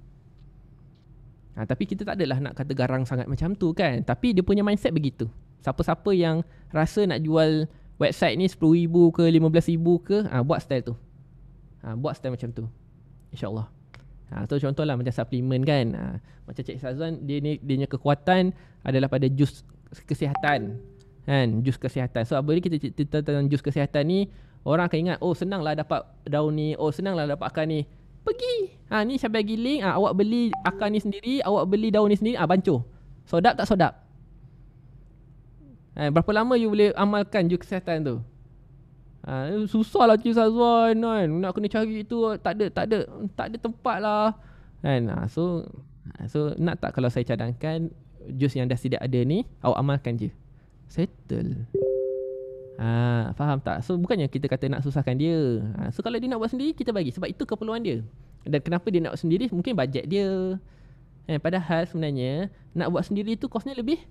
Tapi kita tak adalah nak kata garang sangat macam tu kan. Tapi dia punya mindset begitu. Siapa-siapa yang rasa nak jual website ni 10,000 ke 15,000 ke, buat style tu. Buat style macam tu, InsyaAllah. Tu contohlah macam suplemen kan. Macam Cik Sazwan, dia punya kekuatan adalah pada jus kesihatan kan, jus kesihatan. So apa ni kita cerita tentang jus kesihatan ni, orang akan ingat, oh senanglah dapat daun ni, oh senanglah dapat akar ni. Pergi ni saya bagi link, awak beli akar ni sendiri, awak beli daun ni sendiri, bancuh. Sodap tak sodap? Berapa lama you boleh amalkan jus kesihatan tu? Susah lah Cik Sazwan kan, nak kena cari tu, tak ada tempat lah kan. So nak tak kalau saya cadangkan jus yang dah sedia ada ni, awak amalkan je, settle. Faham tak? So bukannya kita kata nak susahkan dia. So kalau dia nak buat sendiri, kita bagi, sebab itu keperluan dia. Dan kenapa dia nak buat sendiri, mungkin bajet dia. Padahal sebenarnya nak buat sendiri tu kosnya lebih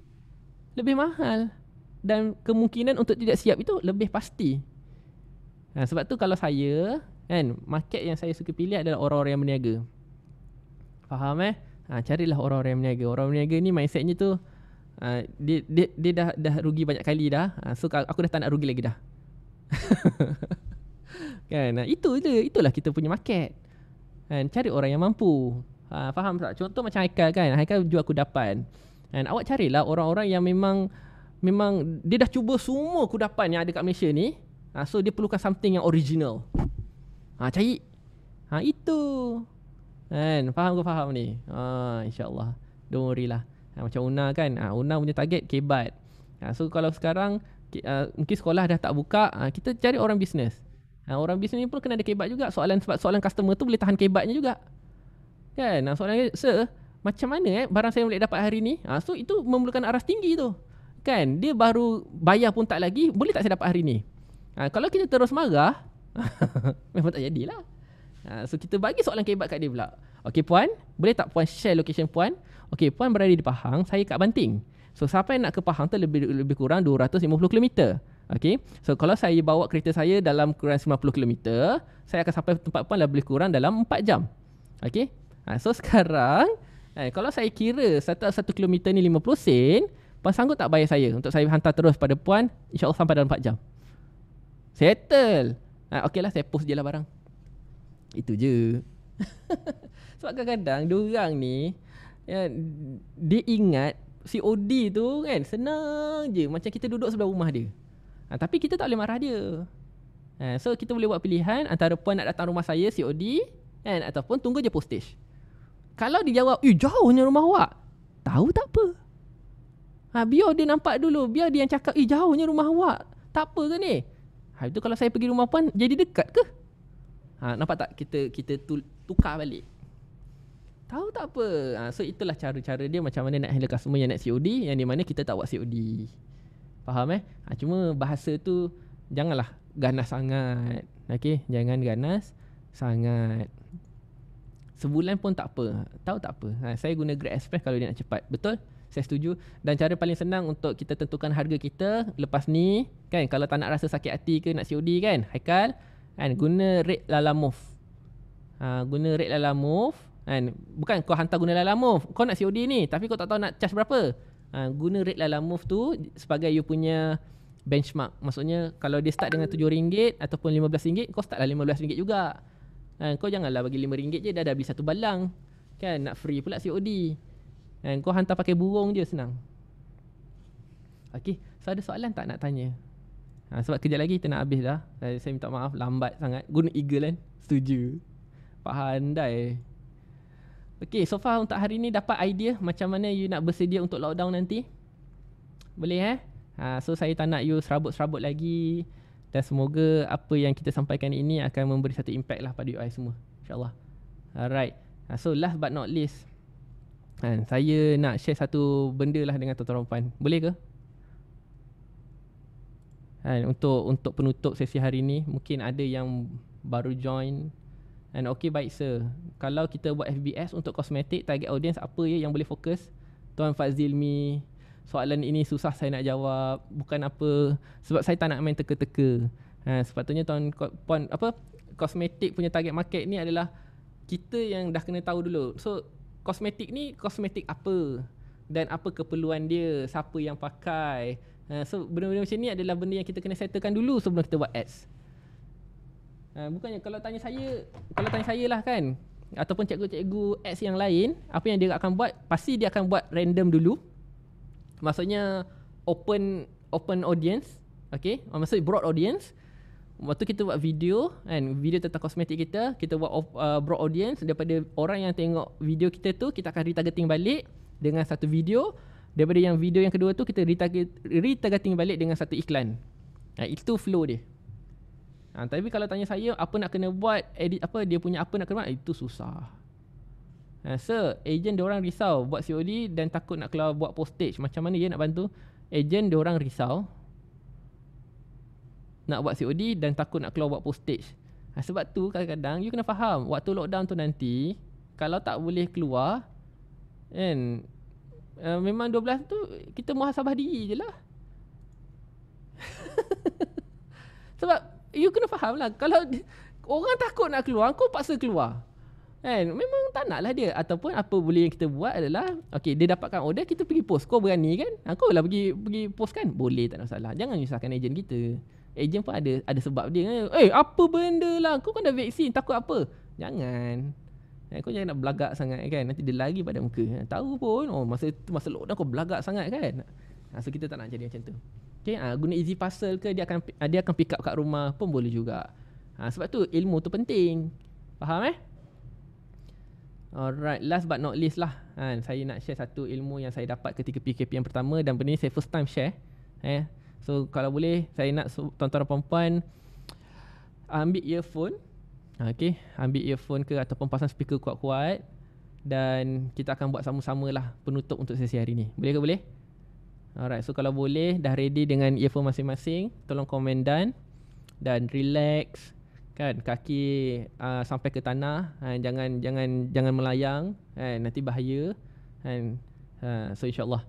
mahal, dan kemungkinan untuk tidak siap itu lebih pasti. Sebab tu kalau saya kan, market yang saya suka pilih adalah orang-orang yang berniaga. Faham carilah orang-orang yang berniaga. Orang berniaga ni mindsetnya tu, dia dah rugi banyak kali dah. So aku dah tak nak rugi lagi dah. Kan, itulah kita punya market. Kan, cari orang yang mampu. Faham tak? Contoh macam Haikal kan, Haikal jual kudapan. Dan awak carilah orang-orang yang memang dia dah cuba semua kudapan yang ada kat Malaysia ni. So dia perlukan something yang original. Cari. Itu. Kan, faham ke faham ni? InsyaAllah. Don't worry lah. Macam Una kan, Una punya target kebat. So kalau sekarang mungkin sekolah dah tak buka, kita cari orang bisnes. Orang bisnes ni pun kena ada kebat juga. Sebab soalan customer tu boleh tahan kebatnya juga. Kan, soalan sir, macam mana barang saya boleh dapat hari ni? So itu memerlukan aras tinggi tu. Kan, dia baru bayar pun tak lagi, boleh tak saya dapat hari ni? Kalau kita terus marah, memang tak jadilah. So kita bagi soalan kebat kat dia pula. Okey puan, boleh tak puan share location puan? Okey, puan berada di Pahang, saya kat Banting. So sampai nak ke Pahang tu lebih kurang 250 km. Okey. So kalau saya bawa kereta saya dalam kurang 50 km, saya akan sampai tempat puan lebih kurang dalam 4 jam. Okey. So sekarang kalau saya kira 1 km ni 50 sen, puan sanggup tak bayar saya untuk saya hantar terus pada puan, insya-Allah sampai dalam 4 jam. Settle. Okeylah, saya post je lah barang. Itu je. Sebab kadang-kadang diorang ni dia ingat COD tu kan senang je, macam kita duduk sebelah rumah dia. Tapi kita tak boleh marah dia. So kita boleh buat pilihan antara puan nak datang rumah saya COD kan, ataupun tunggu je postage. Kalau dia jawab, jauhnya rumah awak, tahu tak apa. Biar dia nampak dulu, biar dia yang cakap, jauhnya rumah awak, tak apa ke ni? Itu kalau saya pergi rumah puan, jadi dekat ke? Nampak tak? Kita tukar balik. Tahu tak apa. So itulah cara-cara dia macam mana nak handle customer yang nak COD, yang di mana kita tak buat COD. Faham Cuma bahasa tu janganlah ganas sangat. Okey, jangan ganas sangat. Sebulan pun tak apa. Tahu tak apa. Saya guna Grab Express kalau dia nak cepat. Betul? Saya setuju. Dan cara paling senang untuk kita tentukan harga kita lepas ni kan, kalau tak nak rasa sakit hati ke nak COD kan, Haikal kan, guna rate Lalamove. Guna rate Lalamove kan. Bukan kau hantar guna Lalamove, kau nak COD ni tapi kau tak tahu nak charge berapa. Guna rate Lalamove tu sebagai you punya benchmark. Maksudnya kalau dia start dengan RM7 ataupun RM15, kau start lah RM15 juga. Kau janganlah bagi RM5 je dah beli satu balang kan, nak free pula COD. Kau hantar pakai burung je, senang. Okey, so ada soalan tak nak tanya? Sebab kejap lagi kita nak habis dah. Saya minta maaf lambat sangat. Guna Eagle kan? Setuju. Pandai. Okey, so far untuk hari ni dapat idea macam mana you nak bersedia untuk lockdown nanti? Boleh so saya tak nak you serabut-serabut lagi. Dan semoga apa yang kita sampaikan ini akan memberi satu impact lah pada you semua, InsyaAllah. Alright. So last but not least, saya nak share satu benda lah dengan tuan-tuan puan. Boleh ke? Untuk penutup sesi hari ni, mungkin ada yang baru join And okay, baik sir. Kalau kita buat FBS untuk kosmetik, target audience apa ya yang boleh fokus? Tuan Fazilmi, soalan ini susah saya nak jawab. Bukan apa, sebab saya tak nak main teka-teka. Sepatutnya tuan kosmetik punya target market ni adalah kita yang dah kena tahu dulu. So kosmetik ni kosmetik apa dan apa keperluan dia, siapa yang pakai. So benda-benda macam ni adalah benda yang kita kena settlekan dulu sebelum kita buat ads. Bukannya kalau tanya saya lah kan, ataupun cikgu-cikgu ads yang lain, apa yang dia akan buat, pasti dia akan buat random dulu. Maksudnya open audience, okay? Maksudnya broad audience. Waktu kita buat video kan, video tentang kosmetik kita buat broad audience. Daripada orang yang tengok video kita tu, kita akan retargeting balik dengan satu video. Daripada yang video yang kedua tu, kita retargeting balik dengan satu iklan. Itu flow dia. Tapi kalau tanya saya apa nak kena buat, edit apa dia punya apa nak kena buat, itu susah. Sir, ejen diorang risau buat COD dan takut nak keluar buat postage. Macam mana dia nak bantu? Ejen diorang risau nak buat COD dan takut nak keluar buat postage. Sebab tu kadang-kadang you kena faham, waktu lockdown tu nanti kalau tak boleh keluar kan, memang 12 tu kita muhasabah diri je lah. Sebab you kena faham lah, kalau orang takut nak keluar, kau paksa keluar kan, memang tak nak lah dia. Ataupun apa boleh yang kita buat adalah, okay, dia dapatkan order, kita pergi post. Kau berani kan, kau lah pergi post kan, boleh, tak ada masalah. Jangan nyusahkan ejen kita. Ejen pun ada sebab dia. Apa benda lah, kau kan dah vaksin, takut apa? Jangan. Kau jangan nak belagak sangat kan, nanti dia lari pada muka. Tahu pun, masa lockdown kau belagak sangat kan. So kita tak nak jadi macam tu. Okay, guna easy parcel ke, dia akan pick up kat rumah pun boleh juga. Sebab tu ilmu tu penting. Faham Alright, last but not least lah, saya nak share satu ilmu yang saya dapat ketika PKP yang pertama, dan benda ni saya first time share. So kalau boleh, saya nak tuan-tuan dan puan-puan ambil earphone. Okay, ambil earphone ke ataupun pasang speaker kuat-kuat, dan kita akan buat sama-sama lah penutup untuk sesi hari ni. Boleh ke boleh? Alright, so kalau boleh dah ready dengan earphone masing-masing, tolong komen dan relax kan, kaki sampai ke tanah, jangan melayang kan, nanti bahaya kan. So insyaallah.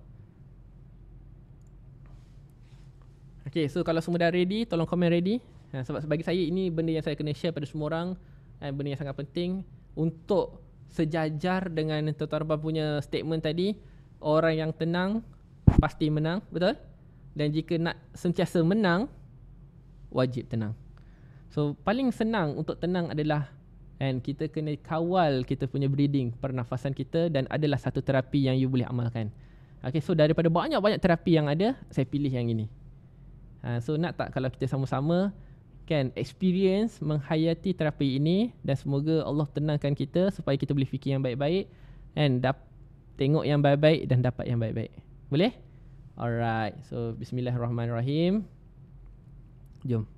Okay, so kalau semua dah ready, tolong komen ready. Sebab bagi saya ini benda yang saya kena share pada semua orang, benda yang sangat penting untuk sejajar dengan tuan-tuan punya statement tadi. Orang yang tenang pasti menang, betul? Dan jika nak sentiasa menang, wajib tenang. So paling senang untuk tenang adalah kita kena kawal kita punya breathing, pernafasan kita, dan adalah satu terapi yang you boleh amalkan. Okay, so daripada banyak-banyak terapi yang ada, saya pilih yang ini. So nak tak kalau kita sama-sama kan experience menghayati terapi ini, dan semoga Allah tenangkan kita supaya kita boleh fikir yang baik-baik and tengok yang baik-baik dan dapat yang baik-baik. Boleh? Alright, so bismillahirrahmanirrahim. Jom.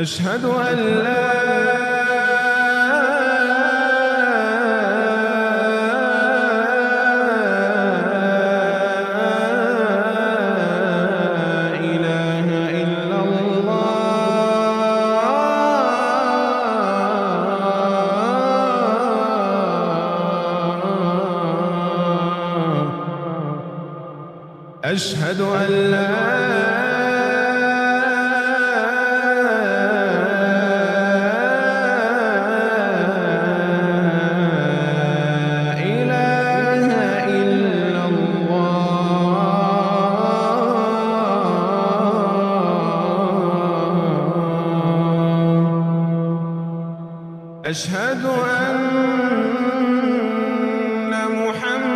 أشهد أن لا إله إلا الله أشهد أن لا إله إلا الله أشهد أن محمدا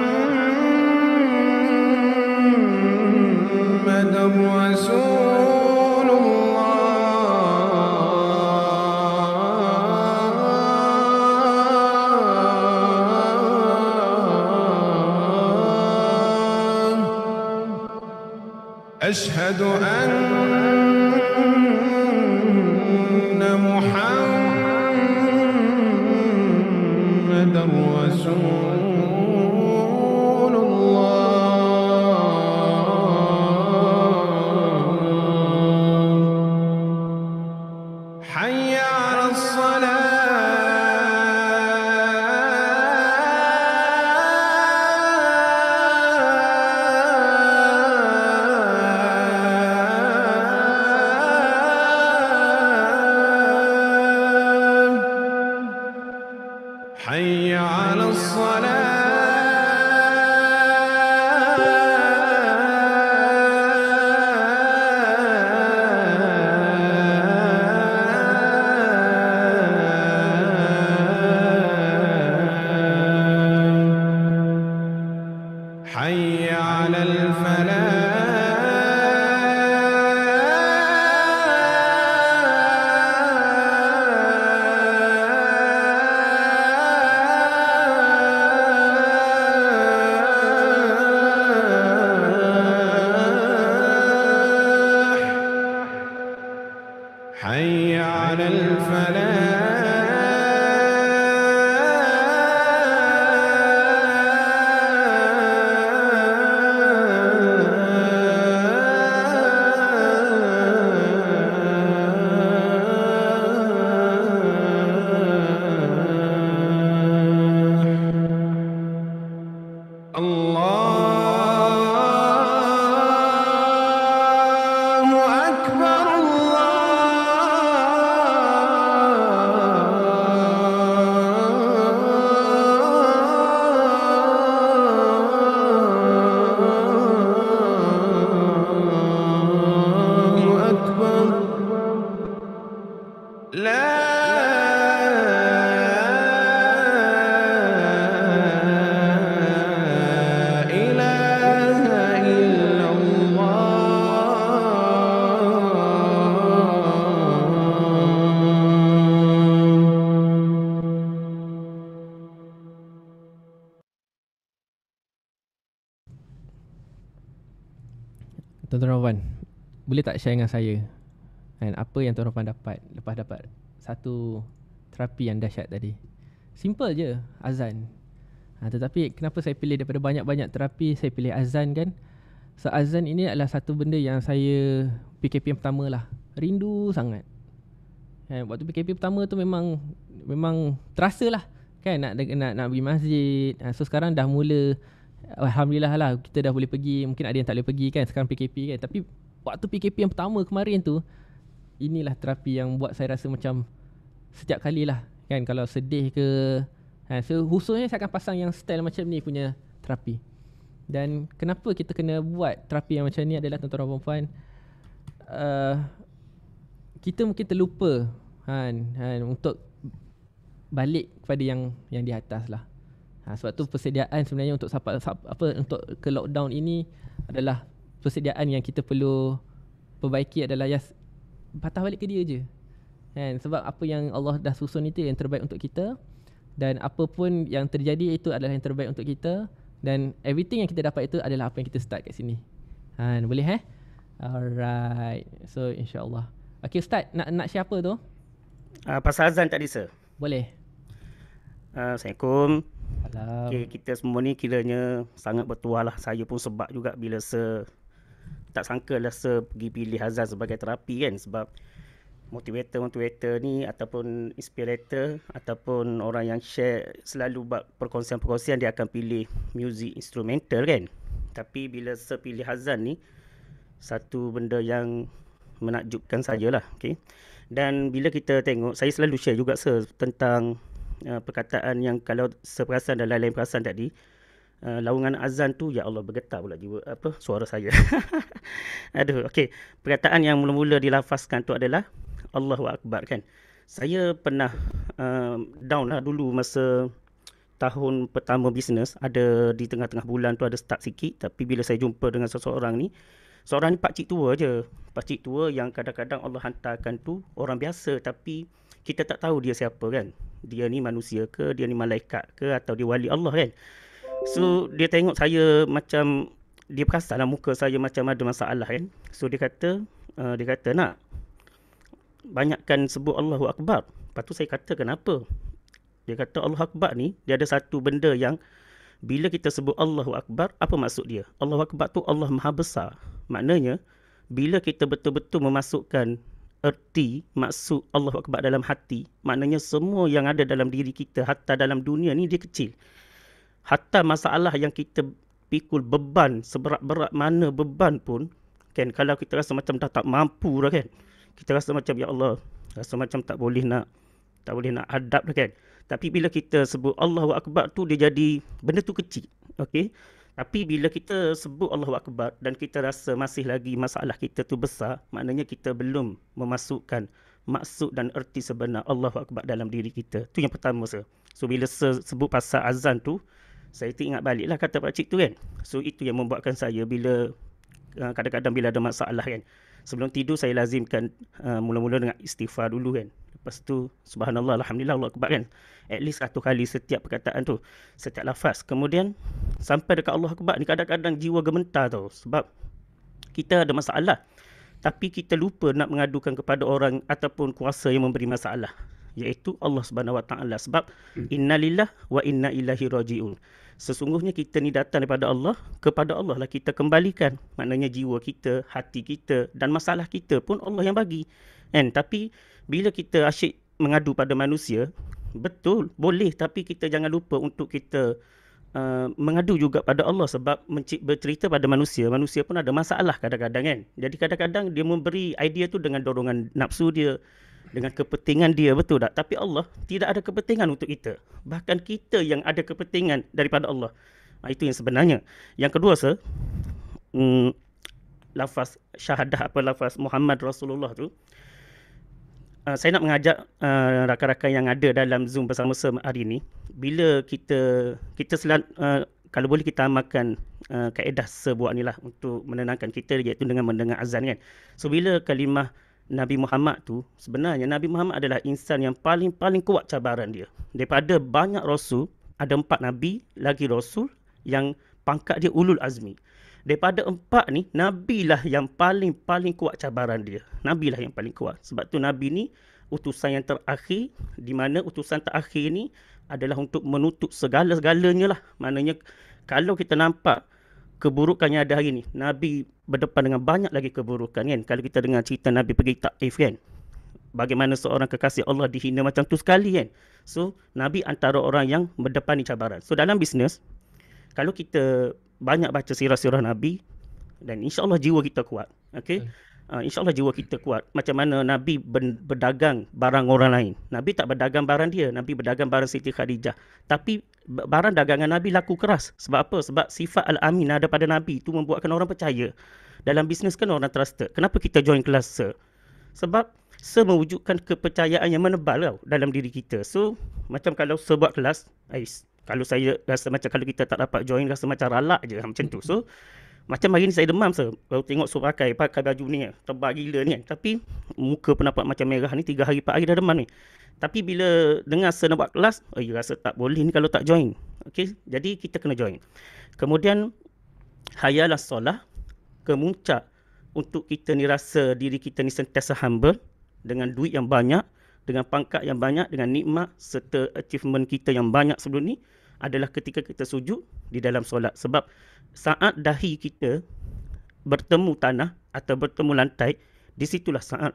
رسول الله أشهد أن محمدا رسول الله حي على الصلاة حي على الصلاة حي على الفلاح حي على الفلاح الله أكبر الله أكبر لا إله إلا Tuan-tuan dan puan, boleh tak share dengan saya kan, apa yang tuan-tuan puan dapat lepas dapat satu terapi yang dahsyat tadi? Simple je, azan. Tetapi kenapa saya pilih daripada banyak-banyak terapi, saya pilih azan kan? So azan ini adalah satu benda yang saya PKP yang pertama lah, rindu sangat. Waktu PKP pertama tu memang terasa lah kan, nak pergi masjid. So sekarang dah mula, alhamdulillah lah, kita dah boleh pergi. Mungkin ada yang tak boleh pergi kan sekarang PKP kan. Tapi waktu PKP yang pertama kemarin tu, inilah terapi yang buat saya rasa macam setiap kali lah kan, kalau sedih ke so khususnya saya akan pasang yang style macam ni punya terapi. Dan kenapa kita kena buat terapi yang macam ni adalah, tuan-tuan dan puan, kita mungkin terlupa untuk balik kepada yang di atas lah. Sebab tu persediaan sebenarnya untuk untuk ke lockdown ini adalah persediaan yang kita perlu perbaiki, adalah patah balik ke dia je. Sebab apa yang Allah dah susun itu yang terbaik untuk kita, dan apa pun yang terjadi itu adalah yang terbaik untuk kita, dan everything yang kita dapat itu adalah apa yang kita start kat sini. Boleh Alright. So insya-Allah. Okay Ustaz, nak share apa tu? Pasal azan tadi sir. Boleh. Assalamualaikum. Salam. Okay, kita semua ni kiranya sangat bertuah lah. Saya pun sebab juga bila tak sangka lah pergi pilih azan sebagai terapi kan. Sebab motivator ni ataupun inspirator ataupun orang yang share selalu buat perkongsian-perkongsian, dia akan pilih music instrumental kan. Tapi bila sepilih azan ni, satu benda yang menakjubkan sajalah. Okay. Dan bila kita tengok, saya selalu share juga tentang perkataan yang kalau seperasan dan lain-lain perasan tadi, laungan azan tu, ya Allah, bergetar pula jiwa suara saya. Aduh, okey. Perkataan yang mula-mula dilafazkan tu adalah Allahu Akbar kan. Saya pernah down lah dulu masa tahun pertama bisnes, ada di tengah-tengah bulan tu ada start sikit, tapi bila saya jumpa dengan seorang ni pakcik tua je. Pakcik tua yang kadang-kadang Allah hantarkan tu orang biasa, tapi kita tak tahu dia siapa kan. Dia ni manusia ke, dia ni malaikat ke, atau dia wali Allah kan. So dia tengok saya macam, dia perasan lah muka saya macam ada masalah kan. So dia kata nak banyakkan sebut Allahu Akbar. Lepas tu saya kata kenapa? Dia kata Allahu Akbar ni dia ada satu benda yang bila kita sebut Allahu Akbar, apa maksud dia? Allahu Akbar tu Allah Maha Besar. Maknanya bila kita betul-betul memasukkan erti maksud Allahu Akbar dalam hati, maknanya semua yang ada dalam diri kita, hatta dalam dunia ni, dia kecil. Hatta masalah yang kita pikul, beban seberat-berat mana beban pun kan, kalau kita rasa macam dah tak mampu dah kan, kita rasa macam ya Allah, rasa macam tak boleh nak hadap dah kan. Tapi bila kita sebut Allahu Akbar tu, dia jadi benda tu kecil. Okey. Tapi bila kita sebut Allahu Akbar dan kita rasa masih lagi masalah kita tu besar, maknanya kita belum memasukkan maksud dan erti sebenar Allahu Akbar dalam diri kita. Tu yang pertama sir. So bila sebut pasal azan tu, saya teringat baliklah kata pakcik tu kan. So itu yang membuatkan saya bila kadang-kadang bila ada masalah kan, sebelum tidur saya lazimkan mula-mula dengan istighfar dulu kan. Lepas tu subhanallah, alhamdulillah, Allah Akbar kan. At least 1 kali setiap perkataan tu, setiap lafaz. Kemudian sampai dekat Allah Akbar ni kadang-kadang jiwa gementar tau. Sebab kita ada masalah, tapi kita lupa nak mengadukan kepada orang ataupun kuasa yang memberi masalah, iaitu Allah Subhanahu Wa Taala. Sebab innalillah wa inna ilaihi rajiun. Sesungguhnya kita ni datang daripada Allah, kepada Allah lah kita kembalikan. Maknanya jiwa kita, hati kita dan masalah kita pun Allah yang bagi. Kan? Tapi bila kita asyik mengadu pada manusia, betul, boleh, tapi kita jangan lupa untuk kita mengadu juga pada Allah. Sebab bercerita pada manusia pun ada masalah kadang-kadang kan. Jadi kadang-kadang dia memberi idea tu dengan dorongan nafsu dia, dengan kepentingan dia, betul tak? Tapi Allah tidak ada kepentingan untuk kita. Bahkan kita yang ada kepentingan daripada Allah. Itu yang sebenarnya. Yang kedua sir, lafaz syahadah lafaz Muhammad Rasulullah tu, saya nak mengajak rakan-rakan yang ada dalam Zoom bersama-sama hari ini, bila kita kalau boleh kita amalkan kaedah sebuah ni lah untuk menenangkan kita, iaitu dengan mendengar azan kan. So bila kalimah Nabi Muhammad tu, sebenarnya Nabi Muhammad adalah insan yang paling kuat cabaran dia. Daripada banyak rasul, ada 4 nabi lagi rasul yang pangkat dia ulul azmi. Daripada 4 ni, Nabi lah yang paling kuat cabaran dia. Nabi lah yang paling kuat. Sebab tu Nabi ni utusan yang terakhir, di mana utusan terakhir ni adalah untuk menutup segala-galanya lah. Maknanya kalau kita nampak keburukan yang ada hari ni, Nabi berdepan dengan banyak lagi keburukan kan. Kalau kita dengar cerita Nabi pergi Taif kan, bagaimana seorang kekasih Allah dihina macam tu sekali kan. So Nabi antara orang yang berdepani cabaran. So dalam bisnes, kalau kita banyak baca sirah-sirah Nabi, dan insya-Allah jiwa kita kuat. Okey. InsyaAllah jiwa kita kuat. Macam mana Nabi berdagang barang orang lain. Nabi tak berdagang barang dia. Nabi berdagang barang Siti Khadijah. Tapi barang dagangan Nabi laku keras. Sebab apa? Sebab sifat Al-Amin ada pada Nabi. Itu membuatkan orang percaya. Dalam bisnes kan orang trusted. Kenapa kita join kelas Sir? Sebab Sir mewujudkan kepercayaan yang menebal tau dalam diri kita. So, macam kalau Sir buat kelas, kalau saya rasa macam kalau kita tak dapat join, rasa macam ralak je macam tu. So, macam hari ni saya demam Sir. Baru tengok Sir pakai baju ni, tebal gila ni kan. Tapi muka pun nampak macam merah ni, 3 hari 4 hari dah demam ni. Tapi bila dengar Sir nak buat kelas, rasa tak boleh ni kalau tak join. Okay? Jadi kita kena join. Kemudian hayalah solah, kemuncak untuk kita ni rasa diri kita ni sentiasa humble, dengan duit yang banyak, dengan pangkat yang banyak, dengan nikmat serta achievement kita yang banyak sebelum ni, adalah ketika kita sujud di dalam solat. Sebab saat dahi kita bertemu tanah atau bertemu lantai, di situlah saat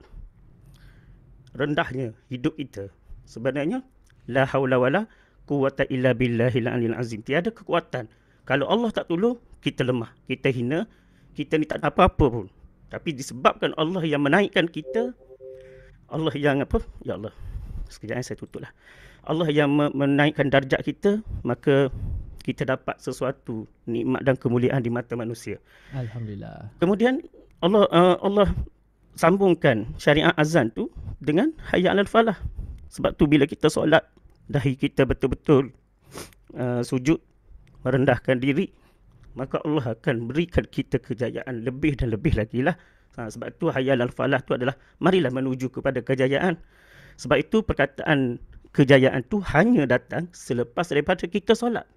rendahnya hidup kita. Sebenarnya la haula wala quwwata illa billahil aliyil azim. Tiada kekuatan Kalau Allah tak tolong, kita lemah, kita hina, kita ni tak ada apa-apa pun. Tapi disebabkan Allah yang menaikkan kita, Allah yang apa? Ya Allah, sekejap saya tutup lah. Allah yang menaikkan darjat kita, maka kita dapat sesuatu nikmat dan kemuliaan di mata manusia. Alhamdulillah. Kemudian Allah sambungkan syariat azan tu dengan hayya 'alal falah. Sebab tu bila kita solat, dahi kita betul-betul sujud, merendahkan diri, maka Allah akan berikan kita kejayaan lebih dan lebih lagi lah. Sebab tu hayya 'alal falah tu adalah marilah menuju kepada kejayaan. Sebab itu perkataan kejayaan tu hanya datang selepas daripada kita solat.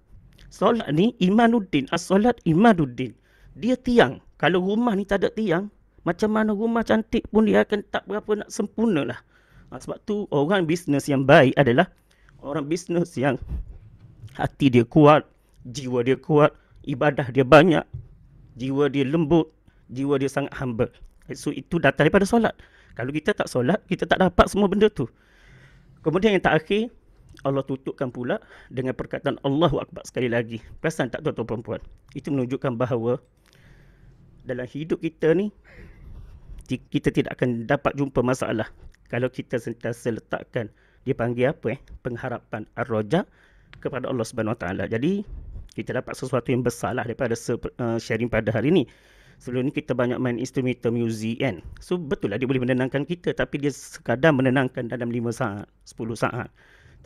Solat ni imanuddin, as-solat imanuddin. Dia tiang. Kalau rumah ni tak ada tiang, macam mana rumah cantik pun dia akan tak berapa nak sempurna lah. Sebab tu orang bisnes yang baik adalah orang bisnes yang hati dia kuat, jiwa dia kuat, ibadah dia banyak, jiwa dia lembut, jiwa dia sangat humble. So itu datang daripada solat. Kalau kita tak solat, kita tak dapat semua benda tu. Kemudian yang terakhir, Allah tutupkan pula dengan perkataan Allahu Akbar sekali lagi. Perasan tak tuan-tuan perempuan? Itu menunjukkan bahawa dalam hidup kita ni, kita tidak akan dapat jumpa masalah kalau kita sentiasa letakkan, dia panggil apa pengharapan ar-raja kepada Allah Subhanahu Wa Taala. Jadi kita dapat sesuatu yang besar lah daripada sharing pada hari ni. Sebelum ni kita banyak main instrumental music kan. So betul lah dia boleh menenangkan kita, tapi dia sekadar menenangkan dalam 5 saat, 10 saat.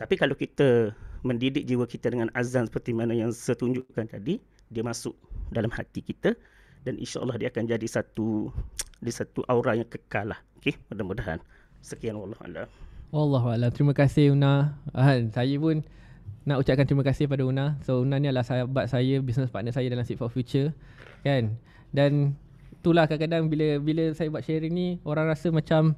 Tapi kalau kita mendidik jiwa kita dengan azan seperti mana yang saya tunjukkan tadi, dia masuk dalam hati kita dan insya-Allah dia akan jadi satu aura yang kekal lah. Okey, mudah-mudahan. Sekian, wallahu a'lam. Wallahu a'lam. Terima kasih Una. Saya pun nak ucapkan terima kasih pada Una. So Una ni adalah sahabat saya, business partner saya dalam Seek for Future, kan. Dan itulah kadang-kadang bila saya buat sharing ni, orang rasa macam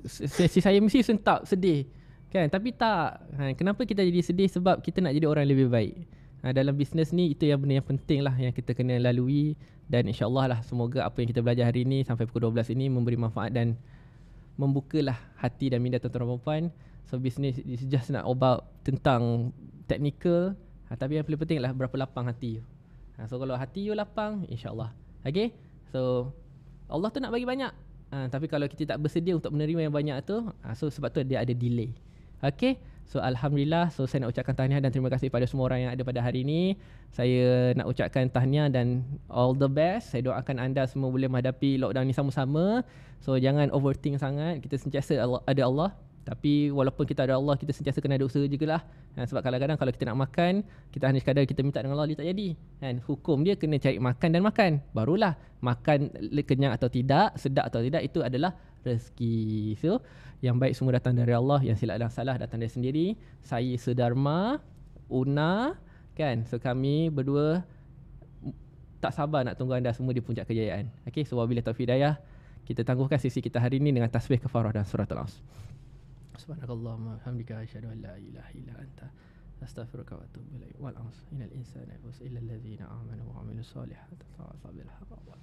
sesi saya mesti sentak, sedih, kan. Tapi tak. Kenapa kita jadi sedih? Sebab kita nak jadi orang yang lebih baik. Dalam bisnes ni itu yang benda yang penting lah yang kita kena lalui. Dan insyaAllah lah semoga apa yang kita belajar hari ni sampai pukul 12 ini memberi manfaat dan membukalah hati dan minda tuan-tuan perempuan. So business is just not about tentang technical, tapi yang paling penting lah berapa lapang hati you. So kalau hati you lapang, insyaAllah. Okay. So Allah tu nak bagi banyak, tapi kalau kita tak bersedia untuk menerima yang banyak tu, so sebab tu dia ada delay. Okay. So Alhamdulillah. So saya nak ucapkan tahniah dan terima kasih pada semua orang yang ada pada hari ini. Saya nak ucapkan tahniah dan all the best. Saya doakan anda semua boleh menghadapi lockdown ni sama-sama. So jangan overthink sangat. Kita sentiasa ada Allah. Tapi walaupun kita ada Allah, kita sentiasa kena ada usaha juga lah. Sebab kadang-kadang kalau kita nak makan, kita hanya sekadar kita minta dengan Allah, dia tak jadi. Hukum dia kena cari makan dan makan. Barulah makan kenyang atau tidak, sedap atau tidak, itu adalah rezeki. So yang baik semua datang dari Allah, yang silap dan salah datang dari sendiri. Saya Sedharma, Una, kan. So kami berdua tak sabar nak tunggu anda semua di puncak kejayaan. Okay, so wabillahi taufiq hidayah. Kita tangguhkan sesi kita hari ini dengan tasbih kafarah dan surah Al-As. Subhanakallahumma hamdika asyhadu an la ilaha illa anta astaghfiruka wa atubu ilaik. Wal 'asr innal insana lafi illa allazina amanu wa 'amilus solihati tawassaw bil haqqi wa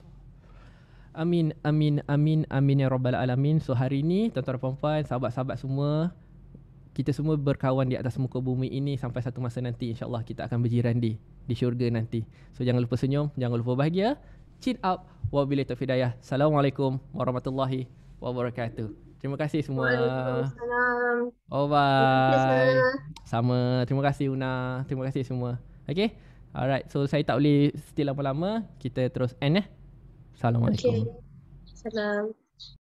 amin amin amin amin ya rabbal alamin. So hari ini tuan-tuan puan-puan, sahabat-sahabat semua, kita semua berkawan di atas muka bumi ini sampai satu masa nanti insya-Allah kita akan berjiran di syurga nanti. So jangan lupa senyum, jangan lupa bahagia. Chin up. Wabillahi taufiq hidayah. Assalamualaikum warahmatullahi wabarakatuh. Terima kasih semua. Waalaikumsalam. Oh bye. Sama. Terima kasih Una. Terima kasih semua. Okay. Alright. So saya tak boleh stay lama-lama. Kita terus end. Assalamualaikum. Okay. Salam.